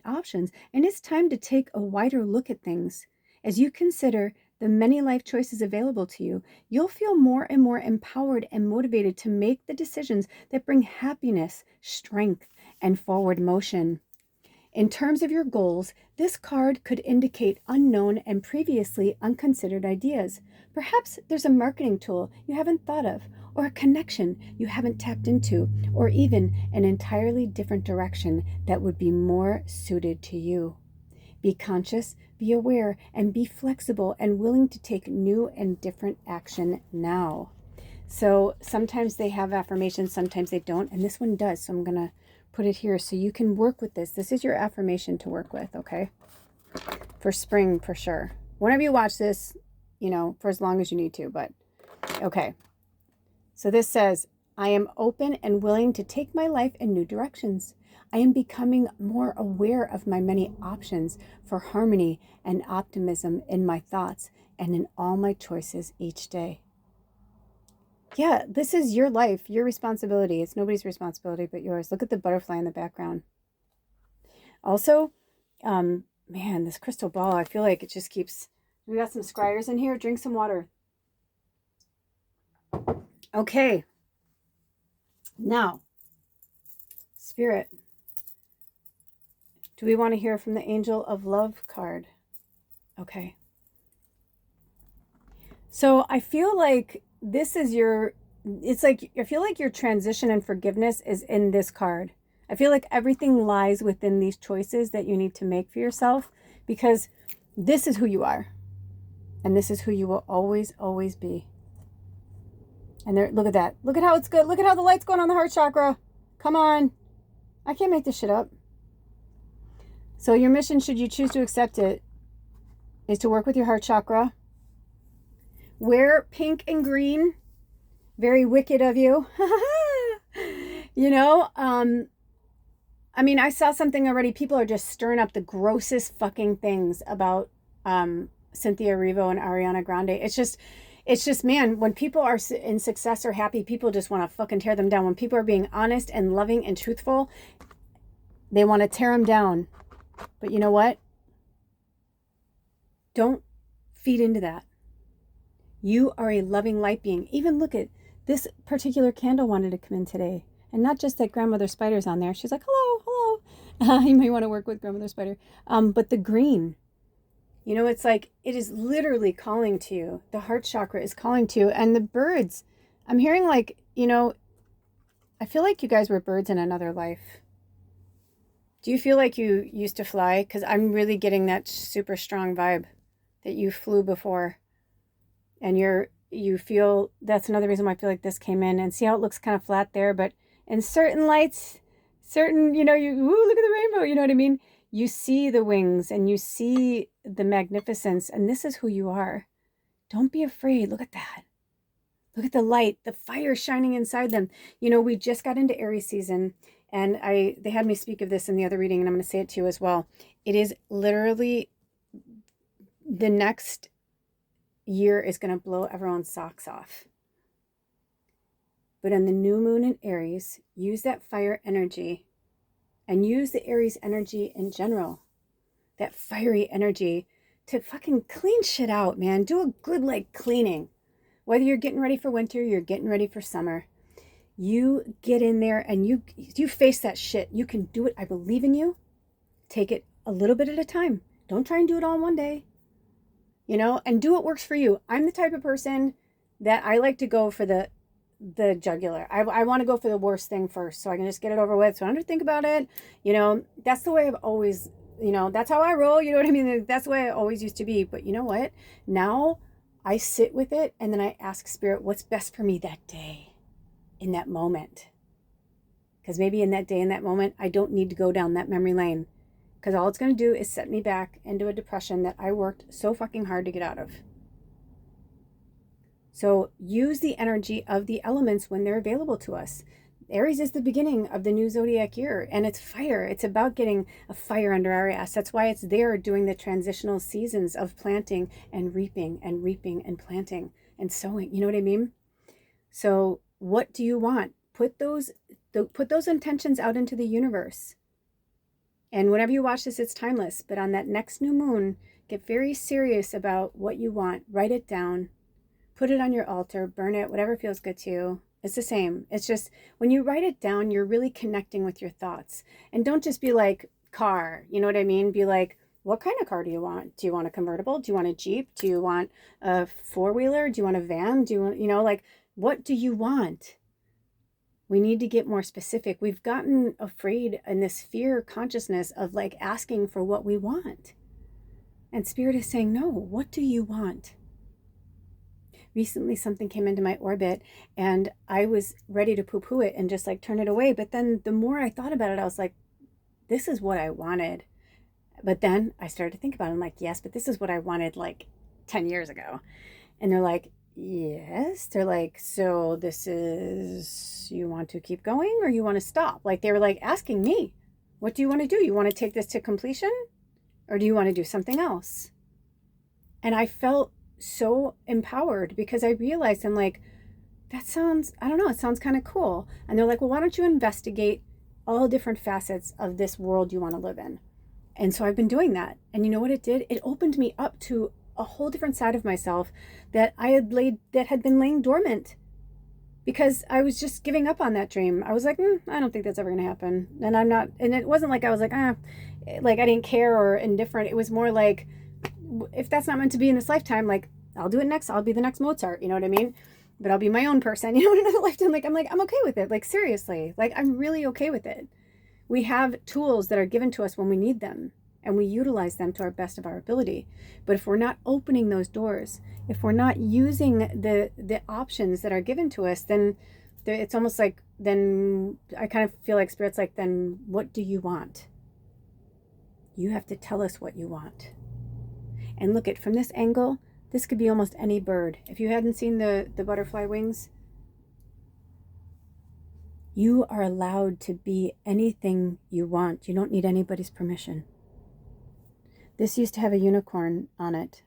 [SPEAKER 1] options, and it's time to take a wider look at things. As you consider the many life choices available to you, you'll feel more and more empowered and motivated to make the decisions that bring happiness, strength, and forward motion. In terms of your goals, this card could indicate unknown and previously unconsidered ideas. Perhaps there's a marketing tool you haven't thought of, or a connection you haven't tapped into, or even an entirely different direction that would be more suited to you. Be conscious, be aware, and be flexible and willing to take new and different action now. So sometimes they have affirmations, sometimes they don't, and this one does. So I'm going to put it here so you can work with this. This is your affirmation to work with, okay? For spring, for sure. Whenever you watch this, for as long as you need to, but okay. So this says, I am open and willing to take my life in new directions. I am becoming more aware of my many options for harmony and optimism in my thoughts and in all my choices each day. Yeah, this is your life, your responsibility. It's nobody's responsibility but yours. Look at the butterfly in the background. Also, man, this crystal ball, I feel like it just keeps... We got some scryers in here. Drink some water. Okay. Now, Spirit, do we want to hear from the Angel of Love card? Okay. So I feel like this is I feel like your transition and forgiveness is in this card. I feel like everything lies within these choices that you need to make for yourself, because this is who you are. And this is who you will always, always be. And there, look at that. Look at how it's good. Look at how the light's going on the heart chakra. Come on. I can't make this shit up. So your mission, should you choose to accept it, is to work with your heart chakra. Wear pink and green. Very wicked of you. I mean, I saw something already. People are just stirring up the grossest fucking things about Cynthia Erivo and Ariana Grande. It's just, man, when people are in success or happy, people just want to fucking tear them down. When people are being honest and loving and truthful, they want to tear them down. But you know what? Don't feed into that. You are a loving light being. Even look at this particular candle wanted to come in today. And not just that Grandmother Spider's on there. She's like, hello. You may want to work with Grandmother Spider. But the green, it's like, it is literally calling to you. The heart chakra is calling to you. And the birds, I'm hearing like, I feel like you guys were birds in another life. Do you feel like you used to fly? Because I'm really getting that super strong vibe that you flew before. And you feel, that's another reason why I feel like this came in. And see how it looks kind of flat there, but in certain lights, look at the rainbow, you know what I mean? You see the wings and you see the magnificence, and this is who you are. Don't be afraid. Look at that. Look at the light, the fire shining inside them. We just got into Aries season, and they had me speak of this in the other reading, and I'm going to say it to you as well. It is literally the next year is going to blow everyone's socks off. But on the new moon in Aries, use that fire energy and use the Aries energy in general, that fiery energy, to fucking clean shit out, man. Do a good cleaning. Whether you're getting ready for winter, you're getting ready for summer, you get in there and you face that shit. You can do it. I believe in you. Take it a little bit at a time. Don't try and do it all in one day. And do what works for you. I'm the type of person that I like to go for the jugular. I want to go for the worst thing first, so I can just get it over with, so I don't have to think about it. That's the way I've always, that's how I roll. You know what I mean? That's the way I always used to be. But you know what? Now I sit with it, and then I ask Spirit, what's best for me that day, in that moment? Because maybe in that day, in that moment, I don't need to go down that memory lane. because all it's going to do is set me back into a depression that I worked so fucking hard to get out of. So use the energy of the elements when they're available to us. Aries is the beginning of the new zodiac year, and it's fire. It's about getting a fire under our ass. That's why it's there doing the transitional seasons of planting and reaping and planting and sowing. You know what I mean? So what do you want? Put those intentions out into the universe. And whenever you watch this, it's timeless. But on that next new moon, get very serious about what you want. Write it down. Put it on your altar. Burn it. Whatever feels good to you. It's the same. It's just when you write it down, you're really connecting with your thoughts. And don't just be like, car. You know what I mean? Be like, what kind of car do you want? Do you want a convertible? Do you want a Jeep? Do you want a four-wheeler? Do you want a van? Do you want, like, what do you want? We need to get more specific. We've gotten afraid in this fear consciousness of like asking for what we want. And Spirit is saying, no, what do you want? Recently, something came into my orbit and I was ready to poo-poo it and just like turn it away. But then the more I thought about it, I was like, this is what I wanted. But then I started to think about it. I'm like, yes, but this is what I wanted like 10 years ago. And they're like, yes. They're like, so this is, you want to keep going or you want to stop? Like they were like asking me, what do you want to do? You want to take this to completion or do you want to do something else? And I felt so empowered because I realized I'm like, that sounds, I don't know, it sounds kind of cool. And they're like, well, why don't you investigate all different facets of this world you want to live in? And so I've been doing that. And you know what it did? It opened me up to a whole different side of myself that had been laying dormant because I was just giving up on that dream. I was like, I don't think that's ever going to happen. And I'm not, and it wasn't like I was like, like I didn't care or indifferent. It was more like, if that's not meant to be in this lifetime, like I'll do it next. I'll be the next Mozart. You know what I mean? But I'll be my own person. You know, in another lifetime, I'm okay with it. Like seriously, like I'm really okay with it. We have tools that are given to us when we need them and we utilize them to our best of our ability. But if we're not opening those doors, if we're not using the options that are given to us, then it's almost like, then I kind of feel like Spirit's like, then what do you want? You have to tell us what you want. And look at from this angle, this could be almost any bird. If you hadn't seen the butterfly wings, you are allowed to be anything you want. You don't need anybody's permission. This used to have a unicorn on it,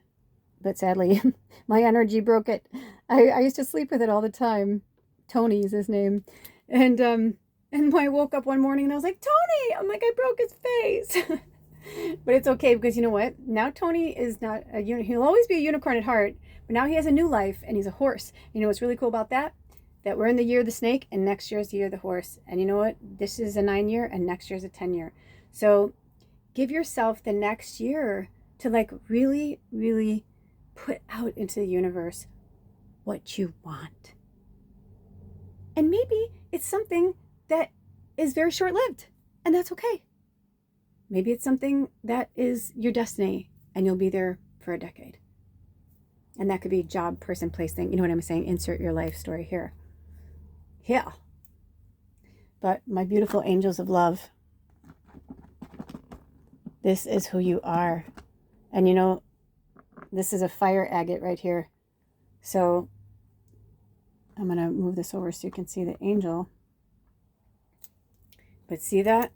[SPEAKER 1] but sadly, my energy broke it. I used to sleep with it all the time. Tony is his name. And when I woke up one morning and I was like, Tony! I'm like, I broke his face. But it's okay because you know what? Now Tony is not a unicorn. He'll always be a unicorn at heart, but now he has a new life and he's a horse. You know what's really cool about that? That we're in the year of the snake and next year is the year of the horse. And you know what? This is a 9-year and next year is a 10-year. So give yourself the next year to like really, really put out into the universe what you want. And maybe it's something that is very short-lived and that's okay. Maybe it's something that is your destiny and you'll be there for a decade. And that could be job, person, place, thing. You know what I'm saying? Insert your life story here. Yeah. But my beautiful angels of love, this is who you are. And you know, this is a fire agate right here. So I'm going to move this over so you can see the angel. But see that?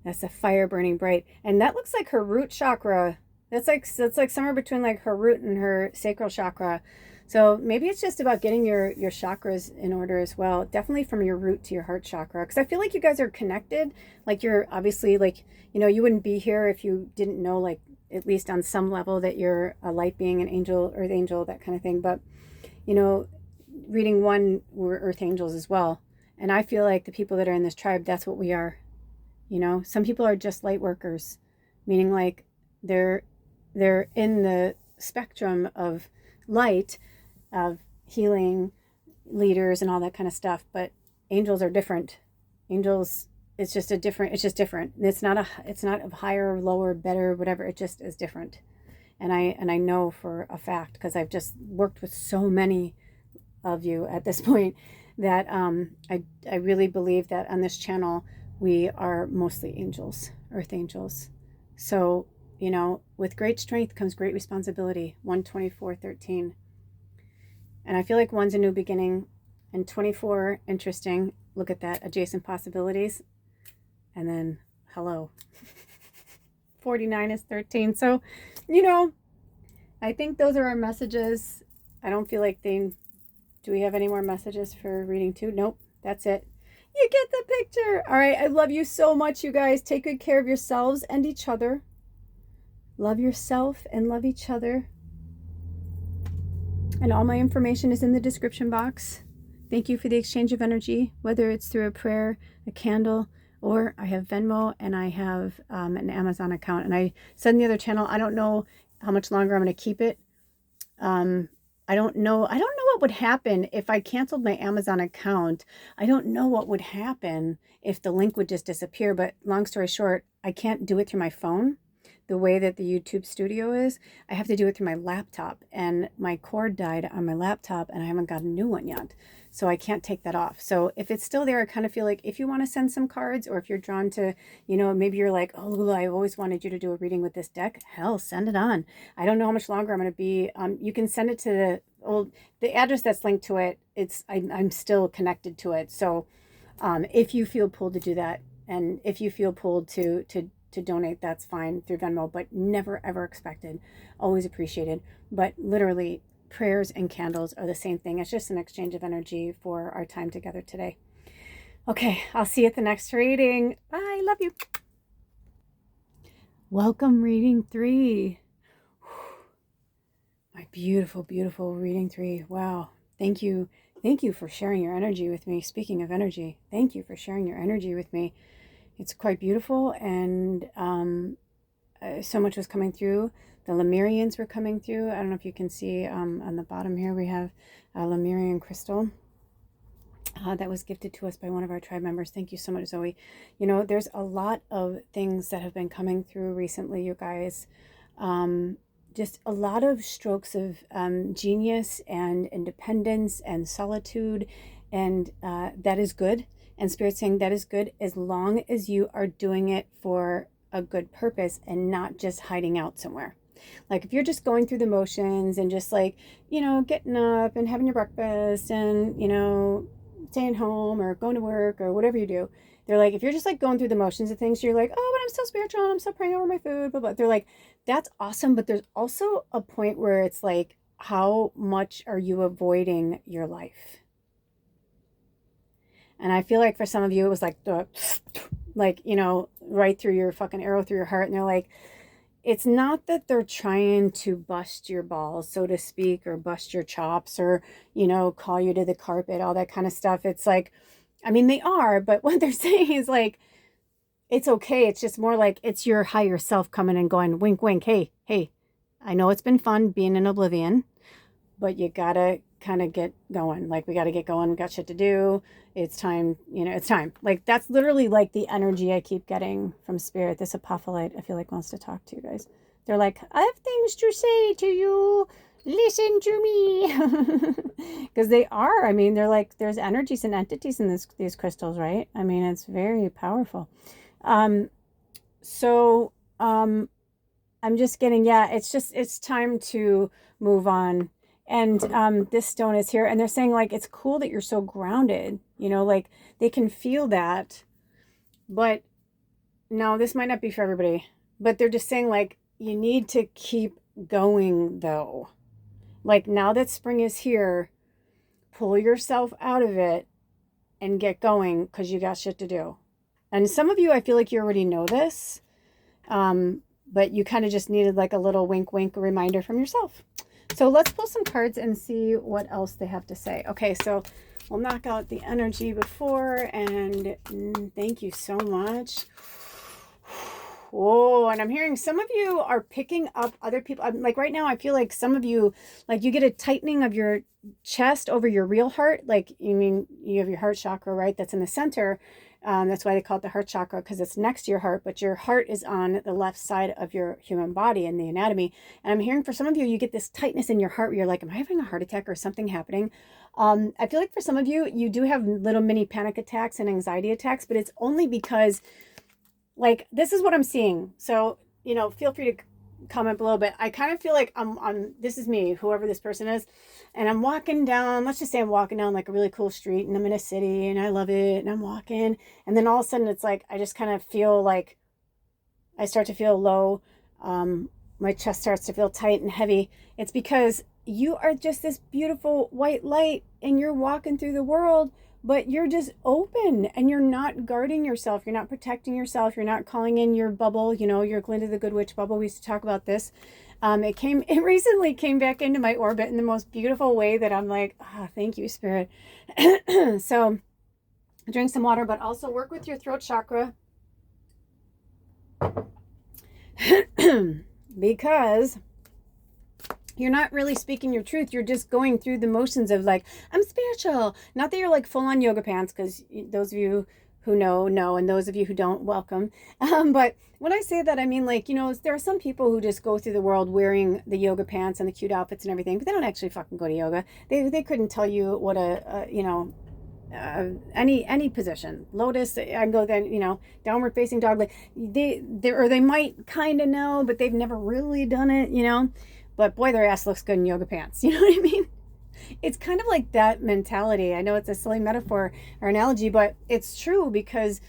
[SPEAKER 1] That's a fire burning bright. And that looks like her root chakra. That's like somewhere between like her root and her sacral chakra. So maybe it's just about getting your chakras in order as well. Definitely from your root to your heart chakra. Because I feel like you guys are connected. Like you're obviously like, you know, you wouldn't be here if you didn't know, like at least on some level, that you're a light being, an angel, earth angel, that kind of thing. But, you know, reading one, we're earth angels as well. And I feel like the people that are in this tribe, that's what we are. You know, some people are just light workers, meaning like they're in the spectrum of light, of healing, leaders and all that kind of stuff. But angels are different. Angels, it's just different. It's not of higher, lower, better, whatever. It just is different. And I know for a fact, because I've just worked with so many of you at this point, that I really believe that on this channel, we are mostly angels, Earth angels. So, you know, with great strength comes great responsibility. 124:13. And I feel like 1's a new beginning, and 24, interesting. Look at that, adjacent possibilities. And then, hello. 49 is 13. So, you know, I think those are our messages. I don't feel like do we have any more messages for reading 2? Nope, that's it. You get the picture. All right, I love you so much, you guys. Take good care of yourselves and each other. Love yourself and love each other. And all my information is in the description box. Thank you for the exchange of energy, whether it's through a prayer, a candle, or I have Venmo and I have an Amazon account. And I said in the other channel, I don't know how much longer I'm going to keep it. I don't know what would happen if I canceled my Amazon account. I don't know what would happen if the link would just disappear. But long story short, I can't do it through my phone the way that the YouTube studio is. I have to do it through my laptop, and my cord died on my laptop and I haven't got a new one yet. So I can't take that off. So if it's still there, I kind of feel like if you want to send some cards, or if you're drawn to, you know, maybe you're like, oh, Lula, I've always wanted you to do a reading with this deck. Hell, send it on. I don't know how much longer I'm going to be. You can send it to the address that's linked to it. I'm still connected to it. So if you feel pulled to do that, and if you feel pulled to donate, that's fine through Venmo, but never ever expected. Always appreciated. But literally, prayers and candles are the same thing. It's just an exchange of energy for our time together today. Okay, I'll see you at the next reading. Bye, love you. Welcome, reading 3. My beautiful, beautiful reading 3. Wow. Thank you. Thank you for sharing your energy with me. Speaking of energy, thank you for sharing your energy with me. It's quite beautiful, and so much was coming through. The Lemurians were coming through. I don't know if you can see on the bottom here, we have a Lemurian crystal that was gifted to us by one of our tribe members. Thank you so much, Zoe. You know, there's a lot of things that have been coming through recently, you guys. Just a lot of strokes of genius and independence and solitude, and that is good. And Spirit's saying that is good as long as you are doing it for a good purpose and not just hiding out somewhere. Like if you're just going through the motions and just like, you know, getting up and having your breakfast and, you know, staying home or going to work or whatever you do. They're like, if you're just like going through the motions of things, you're like, oh, but I'm still spiritual and I'm still praying over my food, blah, blah. They're like, that's awesome. But there's also a point where it's like, how much are you avoiding your life? And I feel like for some of you, it was like, you know, right through your fucking arrow through your heart. And they're like, it's not that they're trying to bust your balls, so to speak, or bust your chops, or, you know, call you to the carpet, all that kind of stuff. It's like, I mean, they are, but what they're saying is like, it's okay. It's just more like it's your higher self coming and going, wink, wink. Hey, I know it's been fun being in oblivion, but you gotta kind of get going. Like, we got to get going. We got shit to do. It's time, you know, it's time. Like, that's literally like the energy I keep getting from Spirit. This apophyllite, I feel like, wants to talk to you guys. They're like, I have things to say to you. Listen to me. Because they are. I mean, they're like, there's energies and entities in these crystals, right? I mean, it's very powerful. So I'm just getting, it's time to move on. And this stone is here, and they're saying like, it's cool that you're so grounded, you know, like they can feel that. But no, this might not be for everybody, but they're just saying like, you need to keep going though. Like, now that spring is here, pull yourself out of it and get going, because you got shit to do. And some of you, I feel like you already know this, but you kind of just needed like a little wink, wink reminder from yourself. So let's pull some cards and see what else they have to say. Okay, so we'll knock out the energy before, and thank you so much. Whoa, and I'm hearing some of you are picking up other people. Like right now, I feel like some of you, like you get a tightening of your chest over your real heart. Like, you mean you have your heart chakra, right? That's in the center. That's why they call it the heart chakra, because it's next to your heart, but your heart is on the left side of your human body in the anatomy. And I'm hearing for some of you, you get this tightness in your heart where you're like, am I having a heart attack or something happening? I feel like for some of you, you do have little mini panic attacks and anxiety attacks, but it's only because like, this is what I'm seeing. So, you know, feel free to comment below, but I kind of feel like this is me, whoever this person is, and I'm walking down, let's just say I'm walking down like a really cool street and I'm in a city and I love it and I'm walking, and then all of a sudden it's like, I just kind of feel like I start to feel low. My chest starts to feel tight and heavy. It's because you are just this beautiful white light and you're walking through the world, but you're just open and you're not guarding yourself. You're not protecting yourself. You're not calling in your bubble, you know, your Glinda the Good Witch bubble. We used to talk about this. It recently came back into my orbit in the most beautiful way that I'm like, thank you, Spirit. So drink some water, but also work with your throat chakra. Because you're not really speaking your truth. You're just going through the motions of like, I'm spiritual. Not that you're like full on yoga pants, because those of you who know, and those of you who don't, welcome. But when I say that, I mean, like, you know, there are some people who just go through the world wearing the yoga pants and the cute outfits and everything, but they don't actually fucking go to yoga. They couldn't tell you what any position, lotus, I can go then, you know, downward facing dog, like they might kind of know, but they've never really done it, you know, but boy, their ass looks good in yoga pants. You know what I mean? It's kind of like that mentality. I know it's a silly metaphor or analogy, but it's true, because,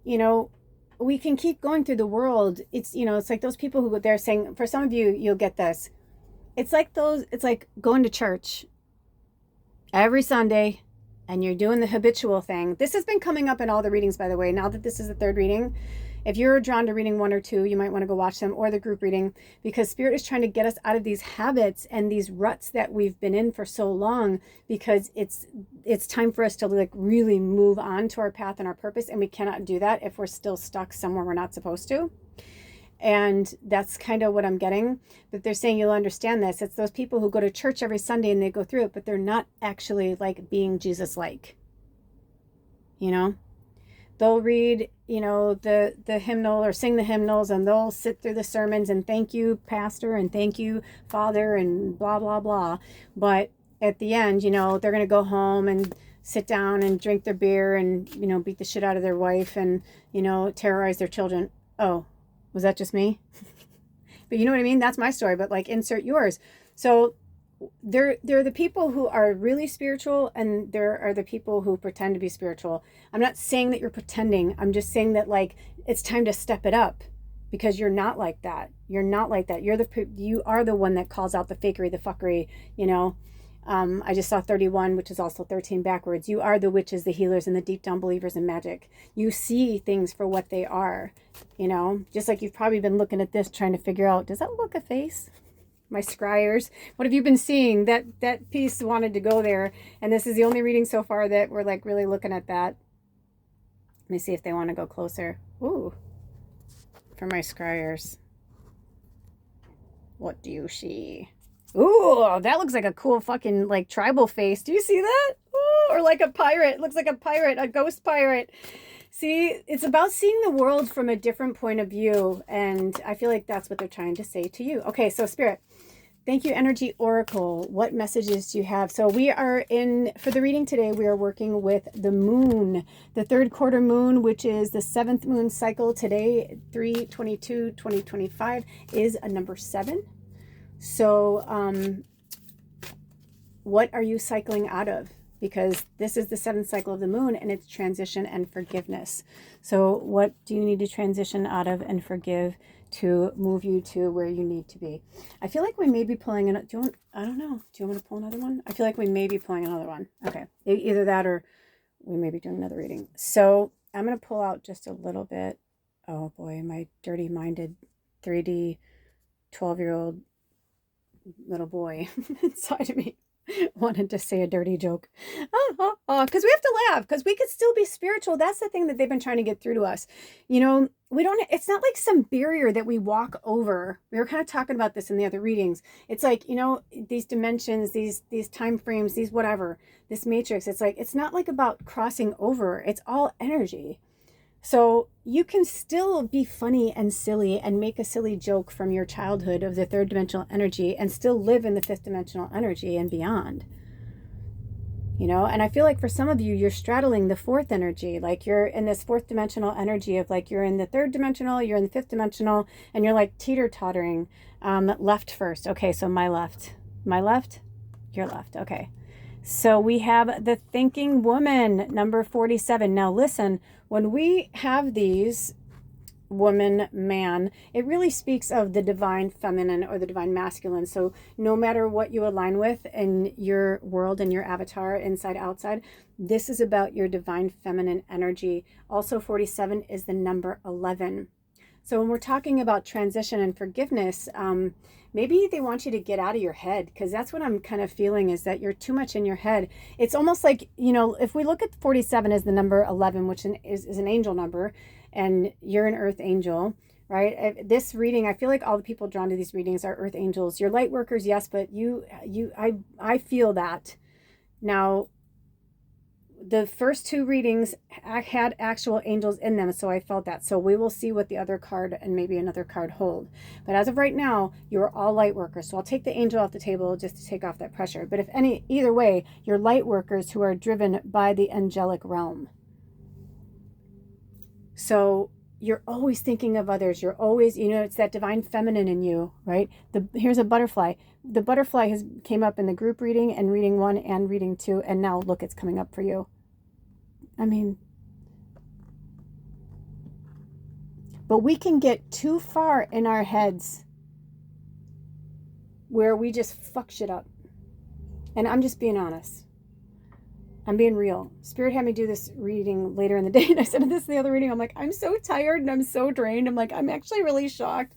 [SPEAKER 1] you know, we can keep going through the world. It's, you know, it's like those people who they're saying, for some of you, you'll get this. It's like going to church every Sunday, and you're doing the habitual thing. This has been coming up in all the readings, by the way. Now that this is the third reading, if you're drawn to reading 1 or 2, you might want to go watch them, or the group reading, because Spirit is trying to get us out of these habits and these ruts that we've been in for so long, because it's time for us to like really move on to our path and our purpose, and we cannot do that if we're still stuck somewhere we're not supposed to. And that's kind of what I'm getting. But they're saying you'll understand this. It's those people who go to church every Sunday and they go through it, but they're not actually like being Jesus-like. You know? They'll read, you know, the hymnal or sing the hymnals, and they'll sit through the sermons and thank you, Pastor, and thank you, Father, and blah, blah, blah. But at the end, you know, they're going to go home and sit down and drink their beer and, you know, beat the shit out of their wife and, you know, terrorize their children. Oh, was that just me? But you know what I mean? That's my story, but like insert yours. So they're the people who are really spiritual, and there are the people who pretend to be spiritual. I'm not saying that you're pretending. I'm just saying that like it's time to step it up, because you're not like that. You're not like that. You are the one that calls out the fakery, the fuckery, you know. I just saw 31, which is also 13 backwards. You are the witches, the healers, and the deep down believers in magic. You see things for what they are, you know, just like you've probably been looking at this trying to figure out, does that look a face? My scryers, what have you been seeing? That piece wanted to go there, and this is the only reading so far that we're like really looking at that. Let me see if they want to go closer. Ooh, for my scryers. What do you see? Ooh, that looks like a cool fucking like tribal face. Do you see that? Ooh, or like a pirate. It looks like a pirate, a ghost pirate. See, it's about seeing the world from a different point of view, and I feel like that's what they're trying to say to you. Okay, so Spirit, thank you, Energy Oracle. What messages do you have? So we are for the reading today, we are working with the moon, the third quarter moon, which is the 7th moon cycle. Today, 3/22/2025 is a number 7. So what are you cycling out of? Because this is the 7th cycle of the moon, and it's transition and forgiveness. So what do you need to transition out of and forgive to move you to where you need to be? I feel like we may be pulling I don't know. Do you want me to pull another one? I feel like we may be pulling another one. Okay. Either that or we may be doing another reading. So I'm going to pull out just a little bit. Oh boy, my dirty minded 3D 12-year-old little boy inside of me wanted to say a dirty joke. Because we have to laugh, because we could still be spiritual. That's the thing that they've been trying to get through to us. You know, it's not like some barrier that we walk over. We were kind of talking about this in the other readings. It's like, you know, these dimensions, these time frames, these whatever, this matrix, it's like, it's not like about crossing over. It's all energy. So you can still be funny and silly and make a silly joke from your childhood of the 3rd dimensional energy and still live in the 5th dimensional energy and beyond. you know? And I feel like for some of you, you're straddling the fourth energy. Like you're in this fourth dimensional energy of like, you're in the third dimensional, you're in the fifth dimensional, and you're like teeter-tottering. Left first. Okay, so my left, your left. Okay. So we have the thinking woman, number 47. Now listen, when we have these woman, man, it really speaks of the divine feminine or the divine masculine. So no matter what you align with in your world and your avatar, inside, outside, this is about your divine feminine energy. Also, 47 is the number 11. So when we're talking about transition and forgiveness, maybe they want you to get out of your head, because that's what I'm kind of feeling, is that you're too much in your head. It's almost like, you know, if we look at 47 as the number 11, which is an angel number, and you're an earth angel, right? This reading, I feel like all the people drawn to these readings are earth angels. You're light workers, yes, but I feel that. Now, the first two readings had actual angels in them, so I felt that. So we will see what the other card and maybe another card hold. But as of right now, you're all light workers. So I'll take the angel off the table just to take off that pressure. But if either way, you're light workers who are driven by the angelic realm. So you're always thinking of others. You're always, you know, it's that divine feminine in you, right? Here's a butterfly. The butterfly came up in the group reading and reading 1 and reading 2. And now look, it's coming up for you. I mean, but we can get too far in our heads where we just fuck shit up. And I'm just being honest. I'm being real. Spirit had me do this reading later in the day, and I said this in the other reading. I'm like, I'm so tired and I'm so drained. I'm like, I'm actually really shocked.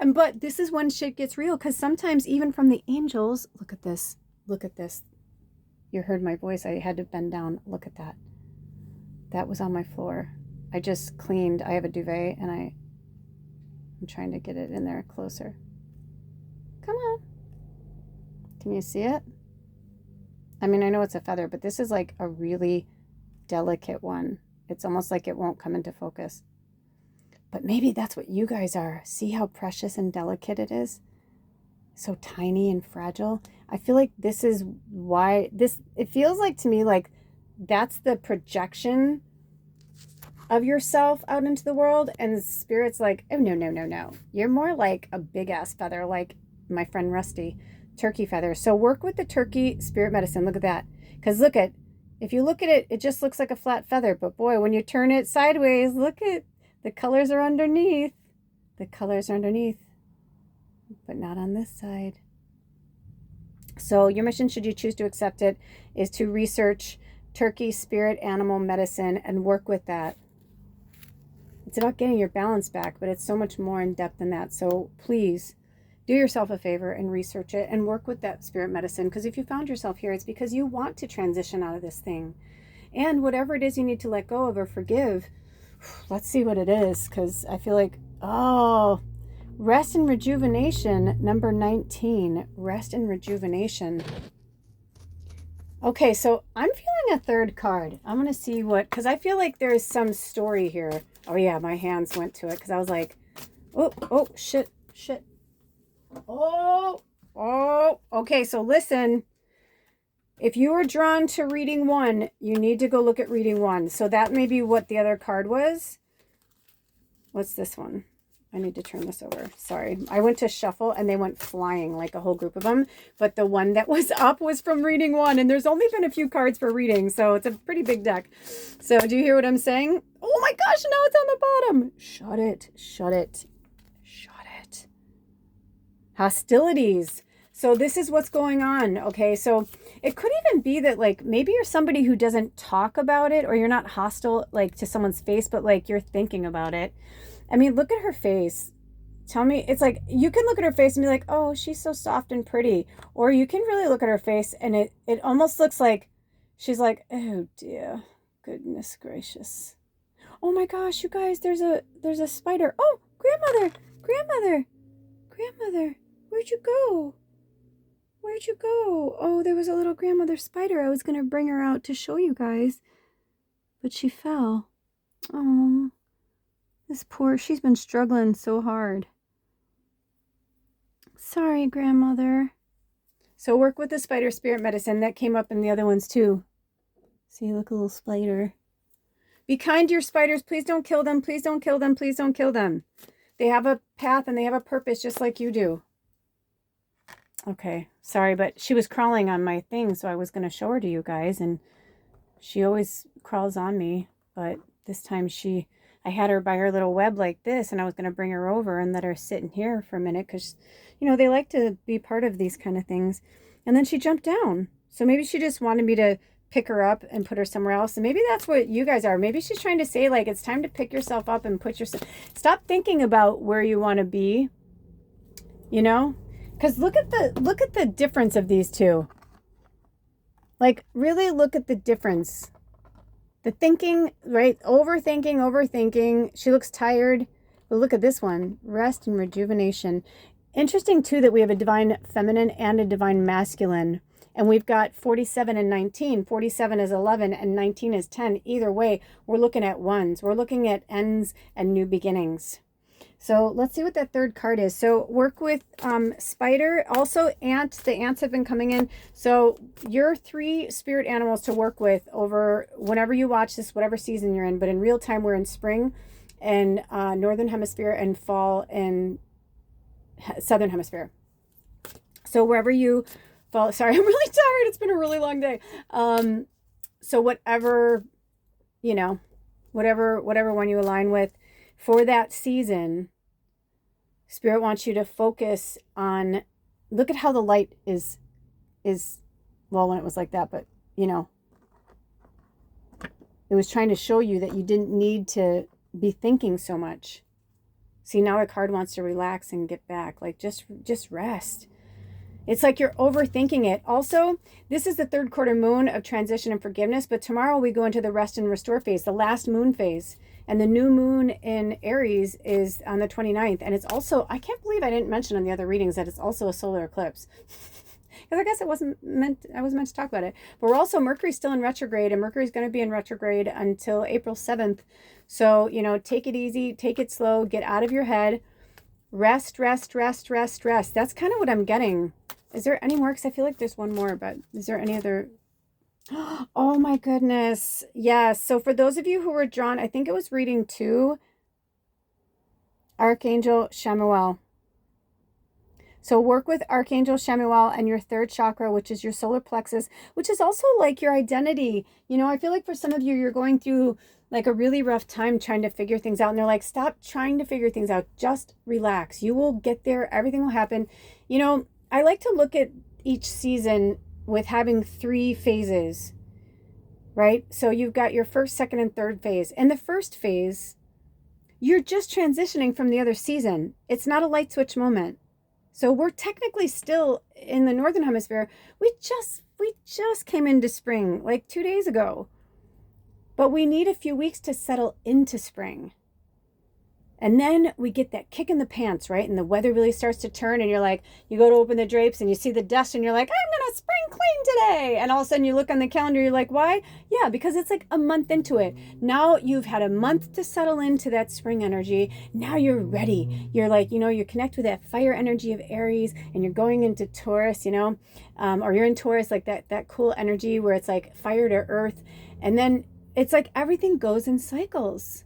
[SPEAKER 1] But this is when shit gets real, because sometimes even from the angels, look at this. Look at this. You heard my voice. I had to bend down. Look at that. That was on my floor. I just cleaned. I have a duvet, and I'm trying to get it in there closer. Come on. Can you see it? I mean, I know it's a feather, but this is like a really delicate one. It's almost like it won't come into focus. But maybe that's what you guys are. See how precious and delicate it is? So tiny and fragile. I feel like this is why it feels like to me like that's the projection of yourself out into the world. And the Spirit's like, oh, no. You're more like a big ass feather, like my friend Rusty. Turkey feather. So work with the turkey spirit medicine. Look at that. Because if you look at it, it just looks like a flat feather. But boy, when you turn it sideways, look at the colors are underneath. The colors are underneath, but not on this side. So your mission, should you choose to accept it, is to research turkey spirit animal medicine and work with that. It's about getting your balance back, but it's so much more in depth than that. So please, do yourself a favor and research it and work with that spirit medicine, because if you found yourself here, it's because you want to transition out of this thing. And whatever it is you need to let go of or forgive, let's see what it is, because I feel like, rest and rejuvenation, number 19, rest and rejuvenation. Okay, so I'm feeling a third card. I'm going to see because I feel like there is some story here. Oh yeah, my hands went to it because I was like, oh, shit. Okay, so listen, if you were drawn to reading 1, you need to go look at reading 1. So that may be what the other card was. What's this one? I need to turn this over. Sorry. I went to shuffle and they went flying, like a whole group of them. But the one that was up was from reading 1. And there's only been a few cards per reading. So it's a pretty big deck. So do you hear what I'm saying? Oh my gosh, now it's on the bottom. Shut it. Hostilities. So this is what's going on. Okay, so it could even be that like maybe you're somebody who doesn't talk about it, or you're not hostile like to someone's face, but like you're thinking about it. I mean, look at her face. Tell me, it's like you can look at her face and be like, oh, she's so soft and pretty. Or you can really look at her face and it almost looks like she's like, oh dear, goodness gracious. Oh my gosh, you guys, there's a spider. Oh, grandmother. Where'd you go? Oh, there was a little grandmother spider. I was going to bring her out to show you guys, but she fell. Oh, she's been struggling so hard. Sorry, grandmother. So work with the spider spirit medicine. That came up in the other ones too. See, look, a little spider. Be kind to your spiders. Please don't kill them. Please don't kill them. Please don't kill them. They have a path and they have a purpose just like you do. Okay, sorry, but she was crawling on my thing, so I was going to show her to you guys, and she always crawls on me, but this time I had her by her little web like this, and I was going to bring her over and let her sit in here for a minute, because, you know, they like to be part of these kind of things, and then she jumped down, so maybe she just wanted me to pick her up and put her somewhere else, and maybe that's what you guys are. Maybe she's trying to say, like, it's time to pick yourself up and put yourself, stop thinking about where you want to be, you know? Because look at the difference of these two. Like, really look at the difference. The thinking, right? Overthinking. She looks tired. But look at this one. Rest and rejuvenation. Interesting, too, that we have a divine feminine and a divine masculine. And we've got 47 and 19. 47 is 11 and 19 is 10. Either way, we're looking at ones. We're looking at ends and new beginnings. So let's see what that third card is. So work with spider, also ant. The ants have been coming in. So your 3 spirit animals to work with over whenever you watch this, whatever season you're in. But in real time, we're in spring and northern hemisphere, and fall in southern hemisphere. So wherever you fall, sorry, I'm really tired. It's been a really long day. So whatever, you know, whatever one you align with, for that season, Spirit wants you to focus on, look at how the light is, well, when it was like that, but, you know, it was trying to show you that you didn't need to be thinking so much. See, now the card wants to relax and get back, like just rest. It's like you're overthinking it. Also, this is the 3rd quarter moon of transition and forgiveness, but tomorrow we go into the rest and restore phase, the last moon phase. And the new moon in Aries is on the 29th. And it's also, I can't believe I didn't mention on the other readings that it's also a solar eclipse. Because I guess I was meant to talk about it. But we're also, Mercury's still in retrograde, and Mercury's going to be in retrograde until April 7th. So, you know, take it easy, take it slow, get out of your head. Rest. That's kind of what I'm getting. Is there any more? Because I feel like there's one more, but is there any other? Oh my goodness. Yes. So for those of you who were drawn, I think it was reading 2, Archangel Chamuel. So work with Archangel Chamuel and your 3rd chakra, which is your solar plexus, which is also like your identity. You know, I feel like for some of you, you're going through like a really rough time trying to figure things out. And they're like, stop trying to figure things out. Just relax. You will get there. Everything will happen. You know, I like to look at each season with having 3 phases, right? So you've got your 1st, 2nd, and 3rd phase. And the 1st phase, you're just transitioning from the other season. It's not a light switch moment. So we're technically still in the northern hemisphere. We just came into spring like 2 days ago. But we need a few weeks to settle into spring. And then we get that kick in the pants, right? And the weather really starts to turn, and you're like, you go to open the drapes and you see the dust and you're like, I'm going to spring clean today. And all of a sudden you look on the calendar, you're like, why? Yeah, because it's like a month into it. Now you've had a month to settle into that spring energy. Now you're ready. You're like, you know, you connect with that fire energy of Aries, and you're going into Taurus, you know, or you're in Taurus, like that cool energy where it's like fire to earth. And then it's like everything goes in cycles.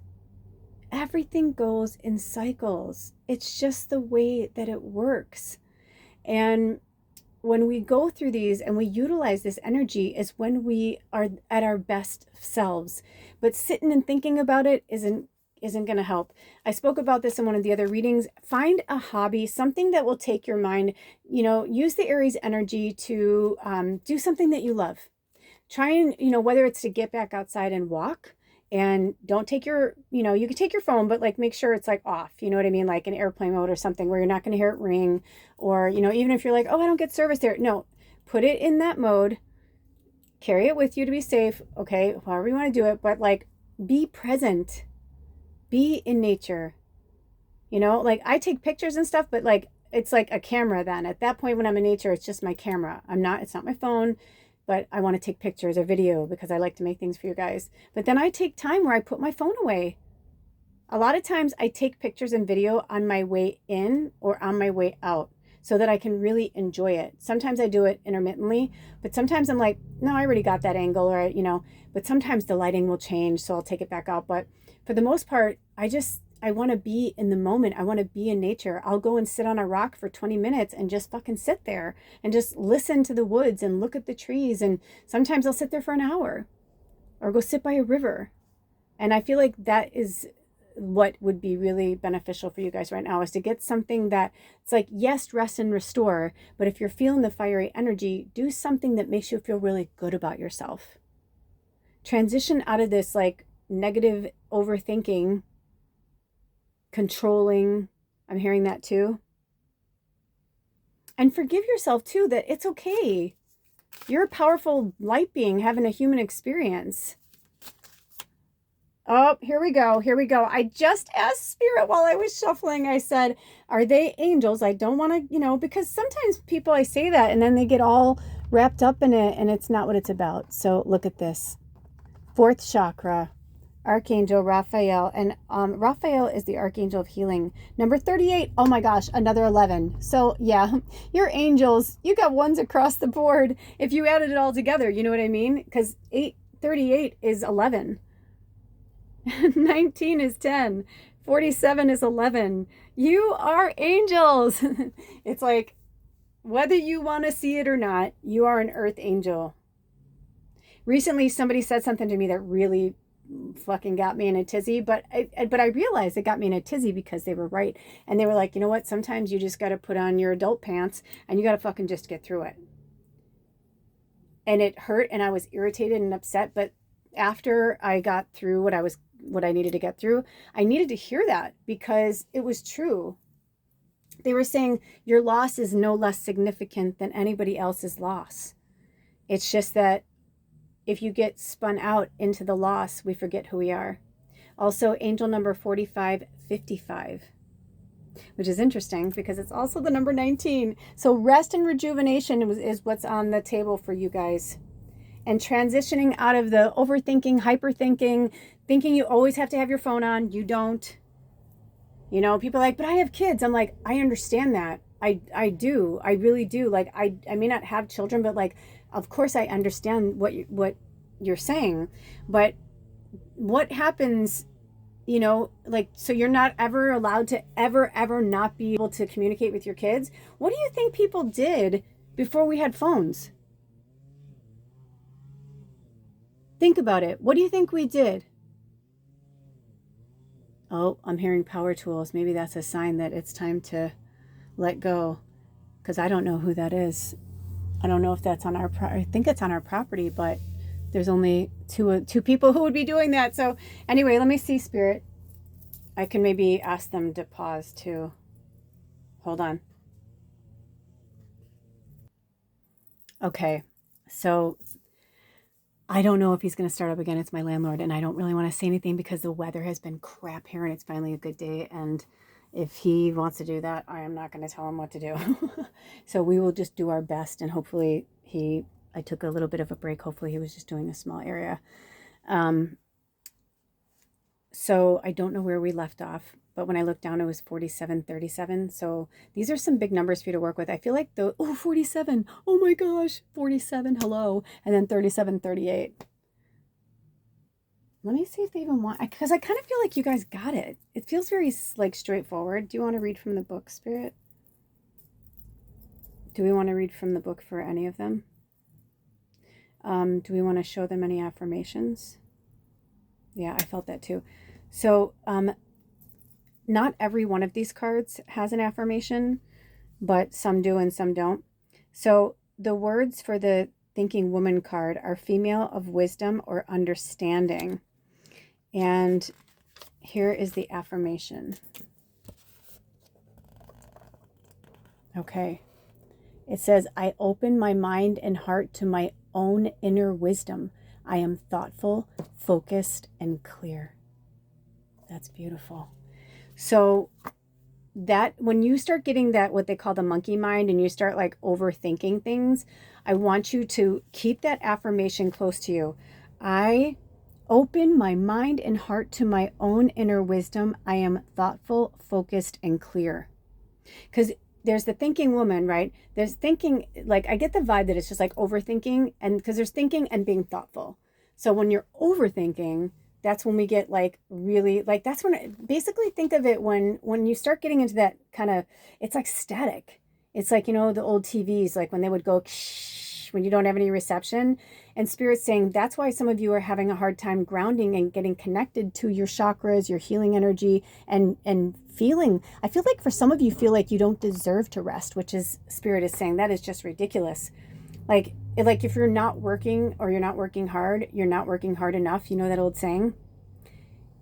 [SPEAKER 1] Everything goes in cycles. It's just the way that it works. And when we go through these and we utilize this energy is when we are at our best selves. But sitting and thinking about it isn't going to help. I spoke about this in one of the other readings. Find a hobby, something that will take your mind, you know, use the Aries energy to do something that you love. Try and, you know, whether it's to get back outside and walk. And don't take your, you know, you can take your phone, but like make sure it's like off, you know what I mean? Like in airplane mode or something where you're not going to hear it ring, or, you know, even if you're like, oh, I don't get service there. No, put it in that mode, carry it with you to be safe. Okay. However you want to do it, but like be present, be in nature, you know, like I take pictures and stuff, but like, it's like a camera then at that point when I'm in nature, it's just my camera. It's not my phone. But I want to take pictures or video because I like to make things for you guys. But then I take time where I put my phone away. A lot of times I take pictures and video on my way in or on my way out. so that I can really enjoy it. Sometimes I do it intermittently, but sometimes I'm like, no, I already got that angle, or, but sometimes the lighting will change, so I'll take it back out. But for the most part, I want to be in the moment. I want to be in nature. I'll go and sit on a rock for 20 minutes and just fucking sit there and just listen to the woods and look at the trees. And sometimes I'll sit there for an hour or go sit by a river. And I feel like that is what would be really beneficial for you guys right now, is to get something that it's like, yes, rest and restore, but if you're feeling the fiery energy, do something that makes you feel really good about yourself. Transition out of this like negative overthinking, controlling. I'm hearing that too. And forgive yourself too, that it's okay. You're a powerful light being having a human experience. Oh, here we go. Here we go. I just asked Spirit while I was shuffling. I said, are they angels? I don't want to, because sometimes people, I say that and then they get all wrapped up in it and it's not what it's about. So look at this. 4th chakra, Archangel Raphael. And Raphael is the Archangel of Healing. Number 38. Oh my gosh, another 11. So yeah, you're angels. You got ones across the board. If you added it all together, you know what I mean? Because 38 is 11. 19 is 10. 47 is 11. You are angels. It's like, whether you want to see it or not, you are an earth angel. Recently, somebody said something to me that really fucking got me in a tizzy, but I realized it got me in a tizzy because they were right. And they were like, you know what? Sometimes you just got to put on your adult pants and you got to fucking just get through it. And it hurt and I was irritated and upset, but after I got through what I needed to get through, I needed to hear that because it was true. They were saying your loss is no less significant than anybody else's loss. It's just that if you get spun out into the loss, we forget who we are. Also, angel number 4555, which is interesting because it's also the number 19. So rest and rejuvenation is what's on the table for you guys. And transitioning out of the overthinking, hyperthinking, thinking you always have to have your phone on. You don't. People are like, but I have kids. I'm like, I understand that. I do. I really do. Like, I may not have children, but like, of course I understand what you're saying. But what happens, so you're not ever allowed to ever not be able to communicate with your kids? What do you think people did before we had phones? Think about it. What do you think we did? Oh, I'm hearing power tools. Maybe that's a sign that it's time to let go, because I don't know who that is. I don't know if that's on I think it's on our property, but there's only two people who would be doing that. So anyway, let me see, Spirit. I can maybe ask them to pause too. Hold on. Okay, so I don't know if he's going to start up again. It's my landlord, and I don't really want to say anything because the weather has been crap here, and it's finally a good day. And if he wants to do that, I am not going to tell him what to do. So we will just do our best, and hopefully I took a little bit of a break. Hopefully he was just doing a small area. So I don't know where we left off, but when I looked down, it was 4737. So these are some big numbers for you to work with. I feel like 47. Oh my gosh, 47. Hello. And then 3738. Let me see if they even want, because I kind of feel like you guys got it. It feels very like straightforward. Do you want to read from the book, Spirit? Do we want to read from the book for any of them? Do we want to show them any affirmations? Yeah, I felt that too. So, not every one of these cards has an affirmation, but some do and some don't. So the words for the Thinking Woman card are female of wisdom or understanding. And here is the affirmation. Okay. It says, I open my mind and heart to my own inner wisdom. I am thoughtful, focused, and clear. That's beautiful. So that when you start getting that, what they call the monkey mind, and you start like overthinking things, I want you to keep that affirmation close to you. I open my mind and heart to my own inner wisdom. I am thoughtful, focused, and clear. Because there's the thinking woman, right? There's thinking, like, I get the vibe that it's just like overthinking, and because there's thinking and being thoughtful. So when you're overthinking, that's when we get like really, like, that's when, basically think of it when you start getting into that kind of, it's like static. It's like, you know, the old TVs, like when they would go when you don't have any reception. And Spirit's saying that's why some of you are having a hard time grounding and getting connected to your chakras, your healing energy, and feeling. I feel like for some of you feel like you don't deserve to rest, which is, Spirit is saying that is just ridiculous. Like if you're not working, or you're not working hard, you're not working hard enough. You know that old saying?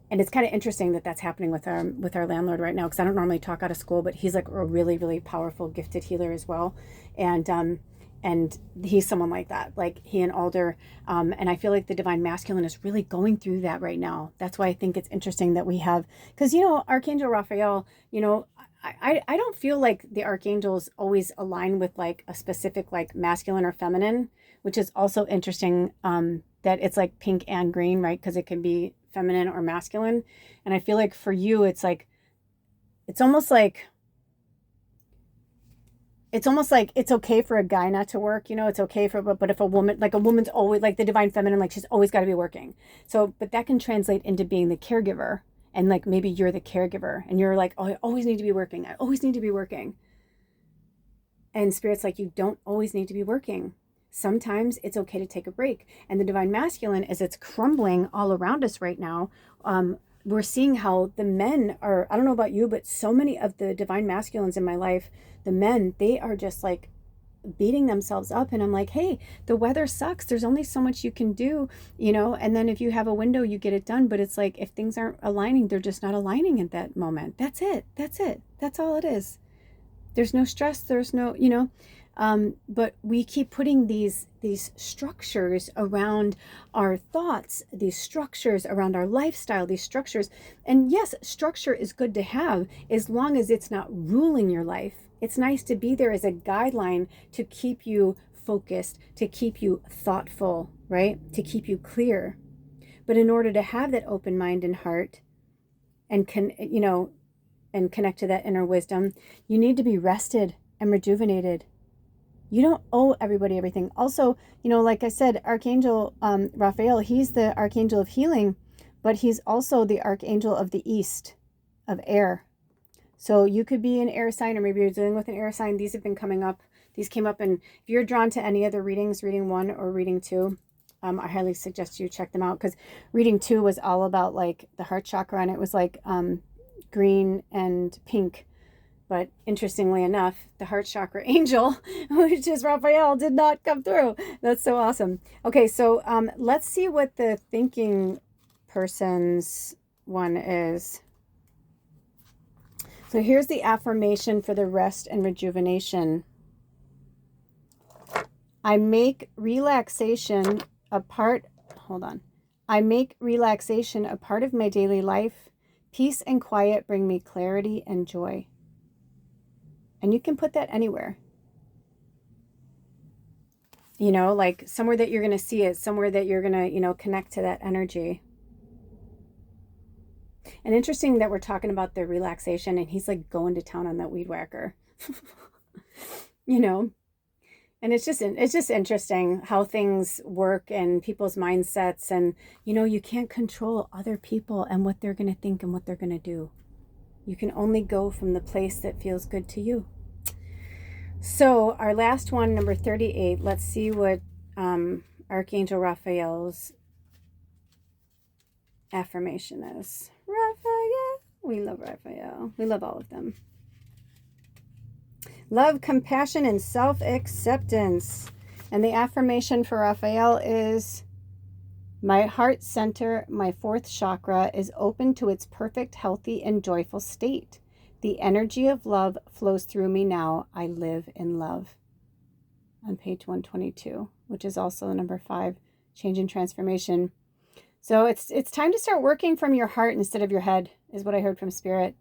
[SPEAKER 1] And it's kind of interesting that that's happening with our landlord right now, because I don't normally talk out of school, but he's like a really, really powerful, gifted healer as well. And he's someone like that, like he and Alder. And I feel like the divine masculine is really going through that right now. That's why I think it's interesting that we have, because, you know, Archangel Raphael, you know, I don't feel like the archangels always align with like a specific like masculine or feminine, which is also interesting, that it's like pink and green, right? Because it can be feminine or masculine. And I feel like for you, it's like, it's almost like it's okay for a guy not to work, you know, it's okay for, but if a woman, like a woman's always like the divine feminine, like she's always got to be working. So, but that can translate into being the caregiver. And like, maybe you're the caregiver and you're like, oh, I always need to be working. I always need to be working. And Spirit's like, you don't always need to be working. Sometimes it's okay to take a break. And the divine masculine, as it's crumbling all around us right now, we're seeing how the men are, I don't know about you, but so many of the divine masculines in my life, the men, they are just like beating themselves up. And I'm like, hey, the weather sucks. There's only so much you can do, you know, and then if you have a window, you get it done. But it's like, if things aren't aligning, they're just not aligning at that moment. That's it. That's it. That's all it is. There's no stress. There's no, you know, but we keep putting these structures around our thoughts, these structures around our lifestyle, these structures. And yes, structure is good to have as long as it's not ruling your life. It's nice to be there as a guideline to keep you focused, to keep you thoughtful, right? To keep you clear. But in order to have that open mind and heart and and connect to that inner wisdom, you need to be rested and rejuvenated. You don't owe everybody everything. Also, you know, like I said, Archangel Raphael, he's the archangel of healing, but he's also the archangel of the east, of air. So you could be an air sign, or maybe you're dealing with an air sign. These have been coming up. These came up, and if you're drawn to any other readings, reading 1 or reading 2, I highly suggest you check them out, because reading 2 was all about like the heart chakra, and it was like green and pink. But interestingly enough, the heart chakra angel, which is Raphael, did not come through. That's so awesome. Okay, so let's see what the thinking person's one is. So here's the affirmation for the rest and rejuvenation. I make relaxation a part, I make relaxation a part of my daily life. Peace and quiet bring me clarity and joy. And you can put that anywhere. You know, like somewhere that you're going to see it, somewhere that you're going to, you know, connect to that energy. And interesting that we're talking about the relaxation, and he's like going to town on that weed whacker. You know, and it's just interesting how things work and people's mindsets. And, you know, you can't control other people and what they're going to think and what they're going to do. You can only go from the place that feels good to you. So our last one, number 38, let's see what Archangel Raphael's affirmation is. Raphael. We love Raphael. We love all of them. Love, compassion, and self-acceptance. And the affirmation for Raphael is, my heart center, my 4th chakra, is open to its perfect, healthy, and joyful state. The energy of love flows through me now. I live in love. On page 122, which is also number 5, change and transformation. So it's time to start working from your heart instead of your head, is what I heard from Spirit.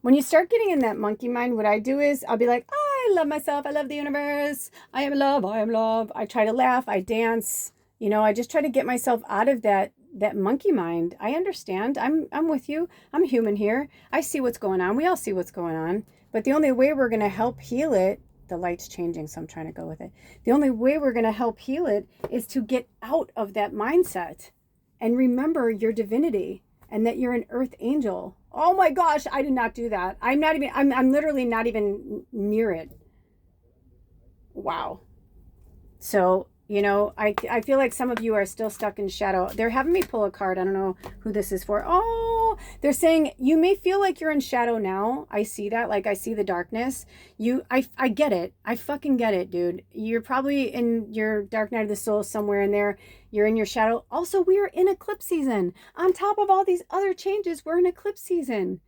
[SPEAKER 1] When you start getting in that monkey mind, what I do is I'll be like, I love myself. I love the universe. I am love. I am love. I try to laugh. I dance. You know, I just try to get myself out of that that monkey mind. I understand. I'm with you. I'm human here. I see what's going on. We all see what's going on. But the only way we're going to help heal it, the light's changing, so I'm trying to go with it. The only way we're going to help heal it is to get out of that mindset and remember your divinity and that you're an earth angel. Oh my gosh, I did not do that. I'm literally not even near it. Wow. So, you know, I feel like some of you are still stuck in shadow. They're having me pull a card. I don't know who this is for. Oh, they're saying you may feel like you're in shadow now. I see that. Like, I see the darkness. I get it. I fucking get it, dude. You're probably in your dark night of the soul somewhere in there. You're in your shadow. Also, we are in eclipse season. On top of all these other changes, we're in eclipse season.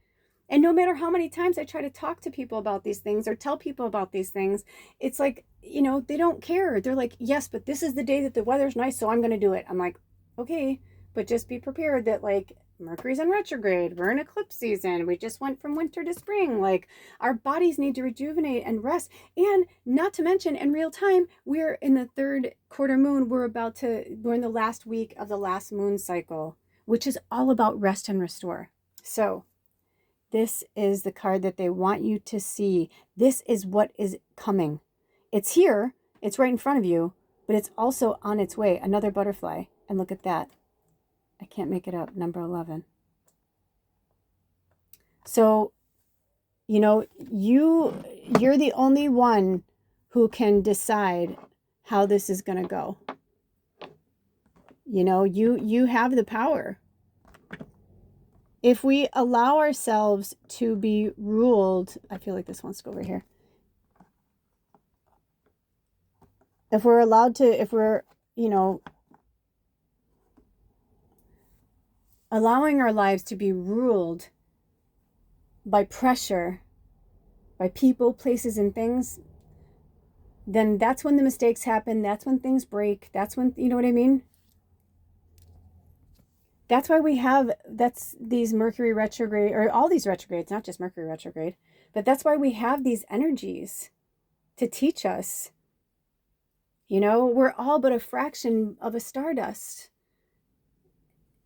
[SPEAKER 1] And no matter how many times I try to talk to people about these things or tell people about these things, it's like, you know, they don't care. They're like, yes, but this is the day that the weather's nice, so I'm going to do it. I'm like, okay, but just be prepared that, like, Mercury's in retrograde. We're in eclipse season. We just went from winter to spring. Like, our bodies need to rejuvenate and rest. And not to mention, in real time, we're in the third quarter moon. We're in the last week of the last moon cycle, which is all about rest and restore. So this is the card that they want you to see. This is what is coming. It's here. It's right in front of you, but it's also on its way. Another butterfly. And look at that. I can't make it up. Number 11. So, you know, you're the only one who can decide how this is going to go. You know, you have the power. If we allow ourselves to be ruled, I feel like this wants to go over here. If we're, you know, allowing our lives to be ruled by pressure, by people, places, and things, then that's when the mistakes happen. That's when things break. That's when, you know what I mean? That's why that's these Mercury retrograde, or all these retrogrades, not just Mercury retrograde, but that's why we have these energies to teach us. You know, we're all but a fraction of a stardust.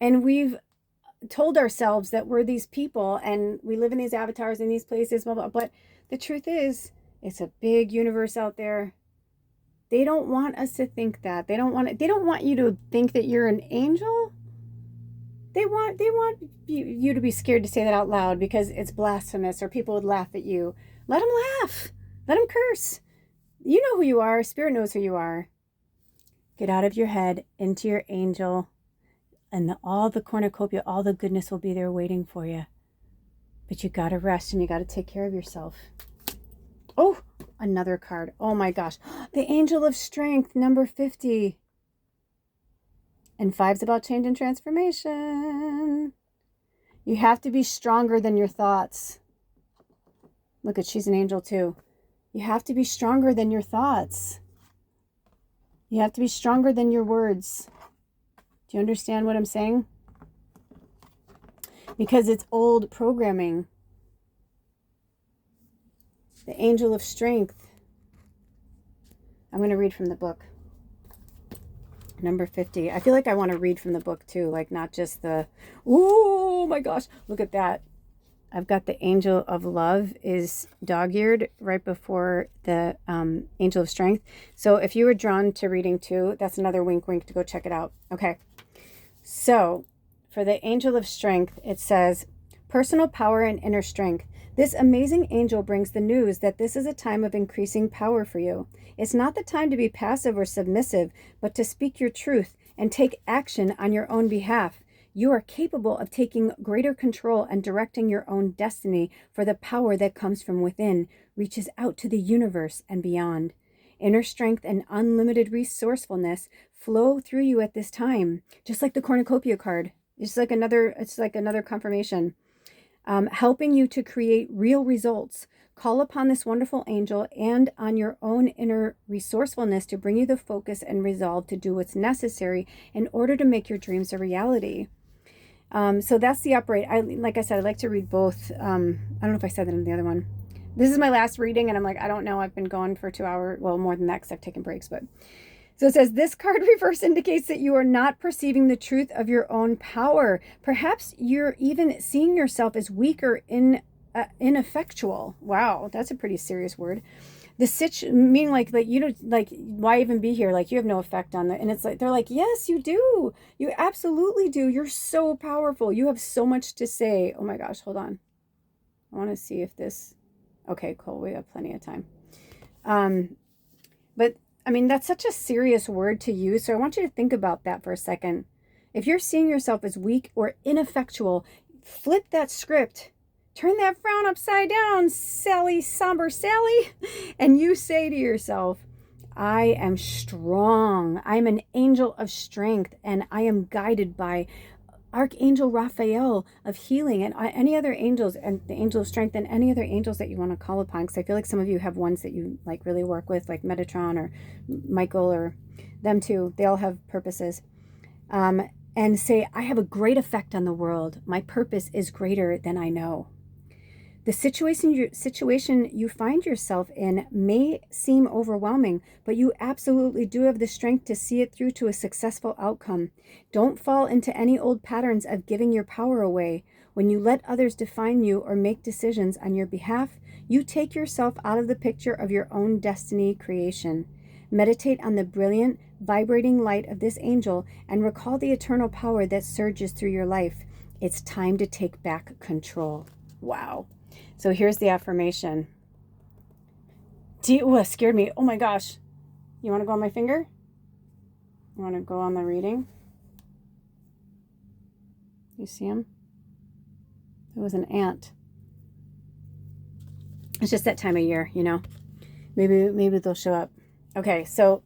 [SPEAKER 1] And we've told ourselves that we're these people and we live in these avatars in these places, blah, blah. But the truth is, it's a big universe out there. They don't want us to think that. They don't want you to think that you're an angel. They want you to be scared to say that out loud because it's blasphemous or people would laugh at you. Let them laugh. Let them curse. You know who you are. Spirit knows who you are. Get out of your head, into your angel, and all the cornucopia, all the goodness will be there waiting for you. But you got to rest and you got to take care of yourself. Oh, another card. Oh my gosh. The Angel of Strength, number 50. And 5's about change and transformation. You have to be stronger than your thoughts. Look at, she's an angel too. You have to be stronger than your thoughts. You have to be stronger than your words. Do you understand what I'm saying? Because it's old programming. The Angel of Strength. I'm going to read from the book. Number 50. I feel like I want to read from the book too, like not just the, oh my gosh, look at that. I've got the Angel of Love is dog-eared right before the Angel of Strength. So if you were drawn to reading too, that's another wink wink to go check it out. Okay. So for the Angel of Strength, it says, personal power and inner strength. This amazing angel brings the news that this is a time of increasing power for you. It's not the time to be passive or submissive, but to speak your truth and take action on your own behalf. You are capable of taking greater control and directing your own destiny, for the power that comes from within reaches out to the universe and beyond. Inner strength and unlimited resourcefulness flow through you at this time, just like the cornucopia card. It's like another confirmation. Helping you to create real results. Call upon this wonderful angel and on your own inner resourcefulness to bring you the focus and resolve to do what's necessary in order to make your dreams a reality. So that's the upright. Like I said, I like to read both. I don't know if I said that in the other one. This is my last reading, and I'm like, I don't know. I've been going for 2 hours. Well, more than that because I've taken breaks. But So it says, this card reverse indicates that you are not perceiving the truth of your own power. Perhaps you're even seeing yourself as weak or ineffectual. Wow, that's a pretty serious word. Meaning like you know, like, why even be here? Like, you have no effect on that. And it's like, they're like, yes, you do. You absolutely do. You're so powerful. You have so much to say. Oh my gosh, hold on. I want to see if this, okay, cool. We have plenty of time. But I mean, that's such a serious word to use. So I want you to think about that for a second. If you're seeing yourself as weak or ineffectual, flip that script. Turn that frown upside down, Sally, somber Sally. And you say to yourself, I am strong. I'm an angel of strength, and I am guided by Archangel Raphael of healing and any other angels, and the angel of strength, and any other angels that you want to call upon. Because I feel like some of you have ones that you like really work with, like Metatron or Michael, or them too. They all have purposes. And say, I have a great effect on the world. My purpose is greater than I know. The situation you find yourself in may seem overwhelming, but you absolutely do have the strength to see it through to a successful outcome. Don't fall into any old patterns of giving your power away. When you let others define you or make decisions on your behalf, you take yourself out of the picture of your own destiny creation. Meditate on the brilliant, vibrating light of this angel and recall the eternal power that surges through your life. It's time to take back control. Wow. So here's the affirmation. It scared me. Oh my gosh. You want to go on my finger? You want to go on the reading? You see him? It was an ant. It's just that time of year, you know. Maybe they'll show up. Okay, so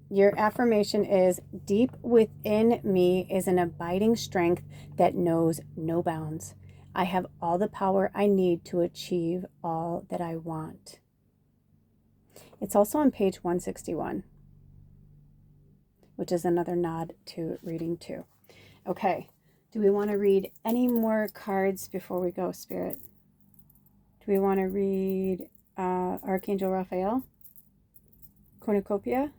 [SPEAKER 1] your affirmation is, deep within me is an abiding strength that knows no bounds. I have all the power I need to achieve all that I want. It's also on page 161, which is another nod to reading 2. Okay, do we want to read any more cards before we go, Spirit? Do we want to read Archangel Raphael, Cornucopia,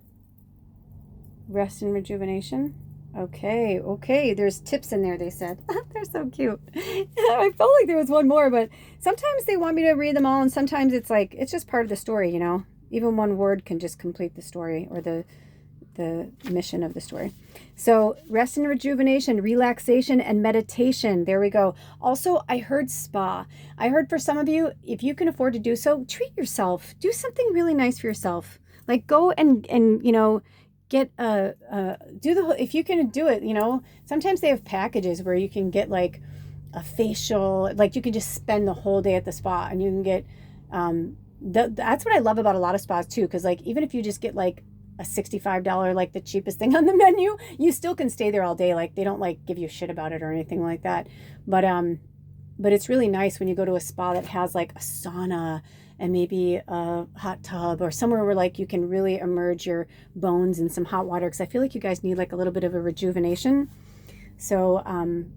[SPEAKER 1] Rest and Rejuvenation? Okay. There's tips in there, they said. They're so cute. I felt like there was one more, but sometimes they want me to read them all, and sometimes it's like, it's just part of the story, you know? Even one word can just complete the story, or the mission of the story. So, rest and rejuvenation, relaxation, and meditation. There we go. Also, I heard spa. I heard for some of you, if you can afford to do so, treat yourself. Do something really nice for yourself. Like, go and you know, get if you can do it, you know, sometimes they have packages where you can get like a facial, like you can just spend the whole day at the spa, and you can get that's what I love about a lot of spas too, because like, even if you just get like a $65, like the cheapest thing on the menu, you still can stay there all day. Like, they don't like give you shit about it or anything like that, but it's really nice when you go to a spa that has like a sauna and maybe a hot tub, or somewhere where like you can really immerse your bones in some hot water, because I feel like you guys need like a little bit of a rejuvenation. So,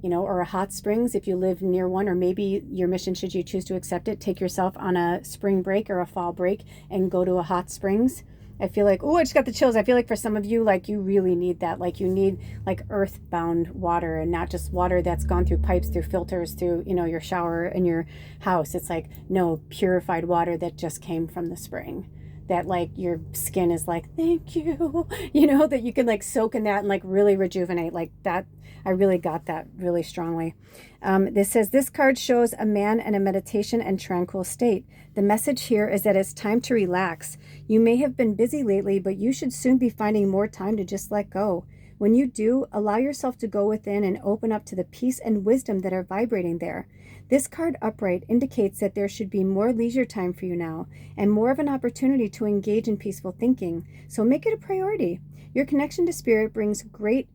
[SPEAKER 1] you know, or a hot springs if you live near one, or maybe your mission, should you choose to accept it, take yourself on a spring break or a fall break and go to a hot springs. I feel like, oh, I just got the chills. I feel like for some of you, like, you really need that. Like, you need like earthbound water, and not just water that's gone through pipes, through filters, through, you know, your shower in your house. It's like, no, purified water that just came from the spring, that like your skin is like, thank you, you know, that you can like soak in that and like really rejuvenate. Like that, I really got that really strongly. This says, this card shows a man in a meditation and tranquil state. The message here is that it's time to relax. You may have been busy lately, but you should soon be finding more time to just let go. When you do, allow yourself to go within and open up to the peace and wisdom that are vibrating there. This card upright indicates that there should be more leisure time for you now, and more of an opportunity to engage in peaceful thinking. So make it a priority. Your connection to spirit brings great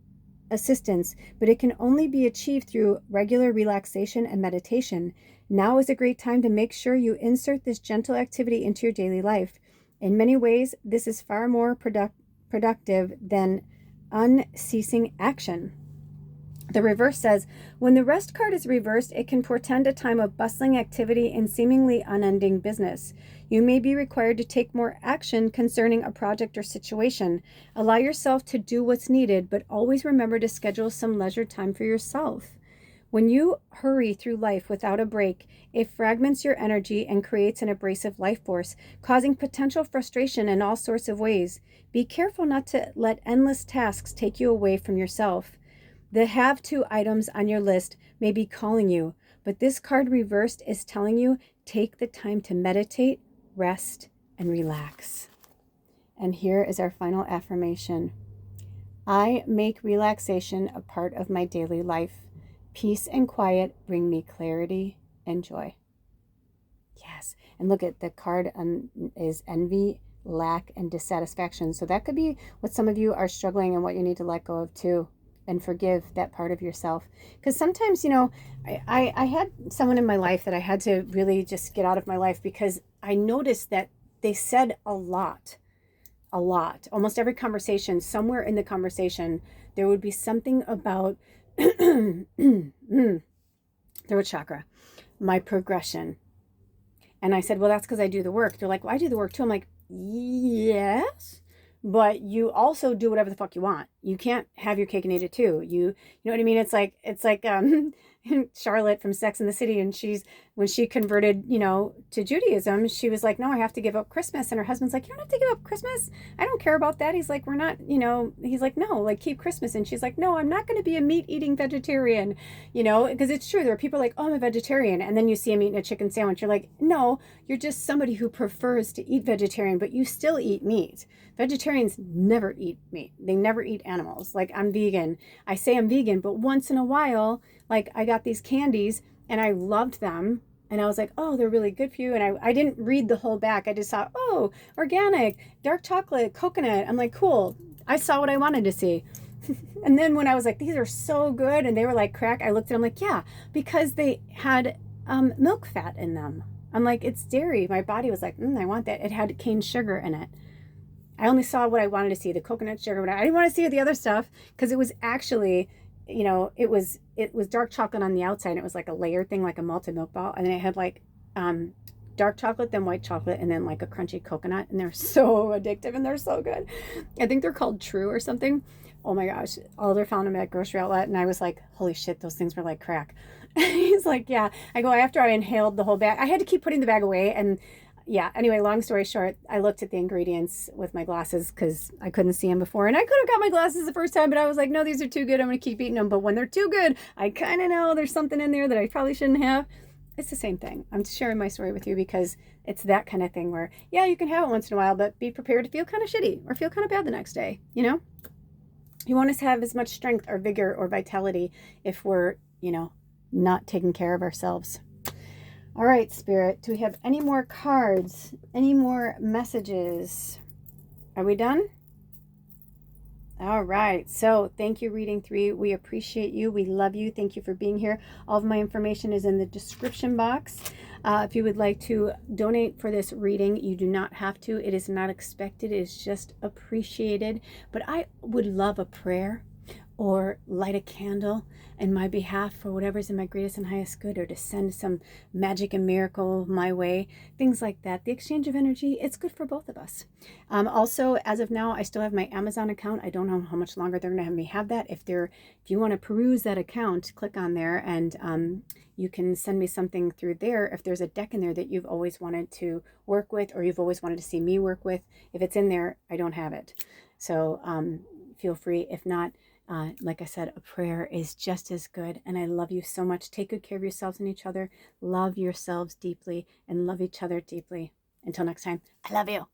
[SPEAKER 1] assistance, but it can only be achieved through regular relaxation and meditation. Now is a great time to make sure you insert this gentle activity into your daily life. In many ways, this is far more productive than unceasing action. The reverse says, when the rest card is reversed, it can portend a time of bustling activity and seemingly unending business. You may be required to take more action concerning a project or situation. Allow yourself to do what's needed, but always remember to schedule some leisure time for yourself. When you hurry through life without a break, it fragments your energy and creates an abrasive life force, causing potential frustration in all sorts of ways. Be careful not to let endless tasks take you away from yourself. The have-to items on your list may be calling you, but this card reversed is telling you, take the time to meditate, rest, and relax. And here is our final affirmation. I make relaxation a part of my daily life. Peace and quiet bring me clarity and joy. Yes. And look at the card is envy, lack, and dissatisfaction. So that could be what some of you are struggling and what you need to let go of too. And forgive that part of yourself. Because sometimes, you know, I had someone in my life that I had to really just get out of my life because I noticed that they said a lot. Almost every conversation, somewhere in the conversation, there would be something about throat chakra, my progression. And I said, well, that's because I do the work. They're like, well, I do the work too. I'm like, yes. But you also do whatever the fuck you want. You can't have your cake and eat it too. You know what I mean? It's like Charlotte from Sex and the City, and when she converted, you know, to Judaism, she was like, no, I have to give up Christmas. And her husband's like, you don't have to give up Christmas. I don't care about that. He's like, we're not, you know, he's like, no, like keep Christmas. And she's like, no, I'm not going to be a meat eating vegetarian, you know, because it's true. There are people like, oh, I'm a vegetarian. And then you see him eating a chicken sandwich. You're like, no, you're just somebody who prefers to eat vegetarian, but you still eat meat. Vegetarians never eat meat. They never eat animals. Like, I'm vegan. I say I'm vegan, but once in a while, like, I got these candies and I loved them. And I was like, oh, they're really good for you. And I didn't read the whole back. I just thought, oh, organic, dark chocolate, coconut. I'm like, cool. I saw what I wanted to see. And then when I was like, these are so good, and they were like crack, I looked at them like, yeah, because they had milk fat in them. I'm like, it's dairy. My body was like, I want that. It had cane sugar in it. I only saw what I wanted to see, the coconut sugar. But I didn't want to see the other stuff because it was actually, you know, it was dark chocolate on the outside. And it was like a layered thing, like a malted milk ball. And then it had like dark chocolate, then white chocolate, and then like a crunchy coconut. And they're so addictive and they're so good. I think they're called True or something. Oh my gosh. Alder found them at grocery outlet. And I was like, holy shit, those things were like crack. He's like, yeah. I go, after I inhaled the whole bag, I had to keep putting the bag away. And yeah, anyway, long story short, I looked at the ingredients with my glasses because I couldn't see them before. And I could have got my glasses the first time, but I was like, no, these are too good. I'm going to keep eating them. But when they're too good, I kind of know there's something in there that I probably shouldn't have. It's the same thing. I'm sharing my story with you because it's that kind of thing where, yeah, you can have it once in a while, but be prepared to feel kind of shitty or feel kind of bad the next day, you know? You want us to have as much strength or vigor or vitality if we're, you know, not taking care of ourselves. All right, Spirit, do we have any more cards? Any more messages? Are we done? All right. So thank you, Reading 3. We appreciate you. We love you. Thank you for being here. All of my information is in the description box. If you would like to donate for this reading, you do not have to. It is not expected. It is just appreciated. But I would love a prayer or light a candle in my behalf for whatever's in my greatest and highest good, or to send some magic and miracle my way, things like that. The exchange of energy, it's good for both of us. Also, as of now, I still have my Amazon account. I don't know how much longer they're going to have me have that. If you want to peruse that account, click on there and you can send me something through there. If there's a deck in there that you've always wanted to work with, or you've always wanted to see me work with, if it's in there, I don't have it. So feel free. If not, like I said, a prayer is just as good. And I love you so much. Take good care of yourselves and each other. Love yourselves deeply and love each other deeply. Until next time, I love you.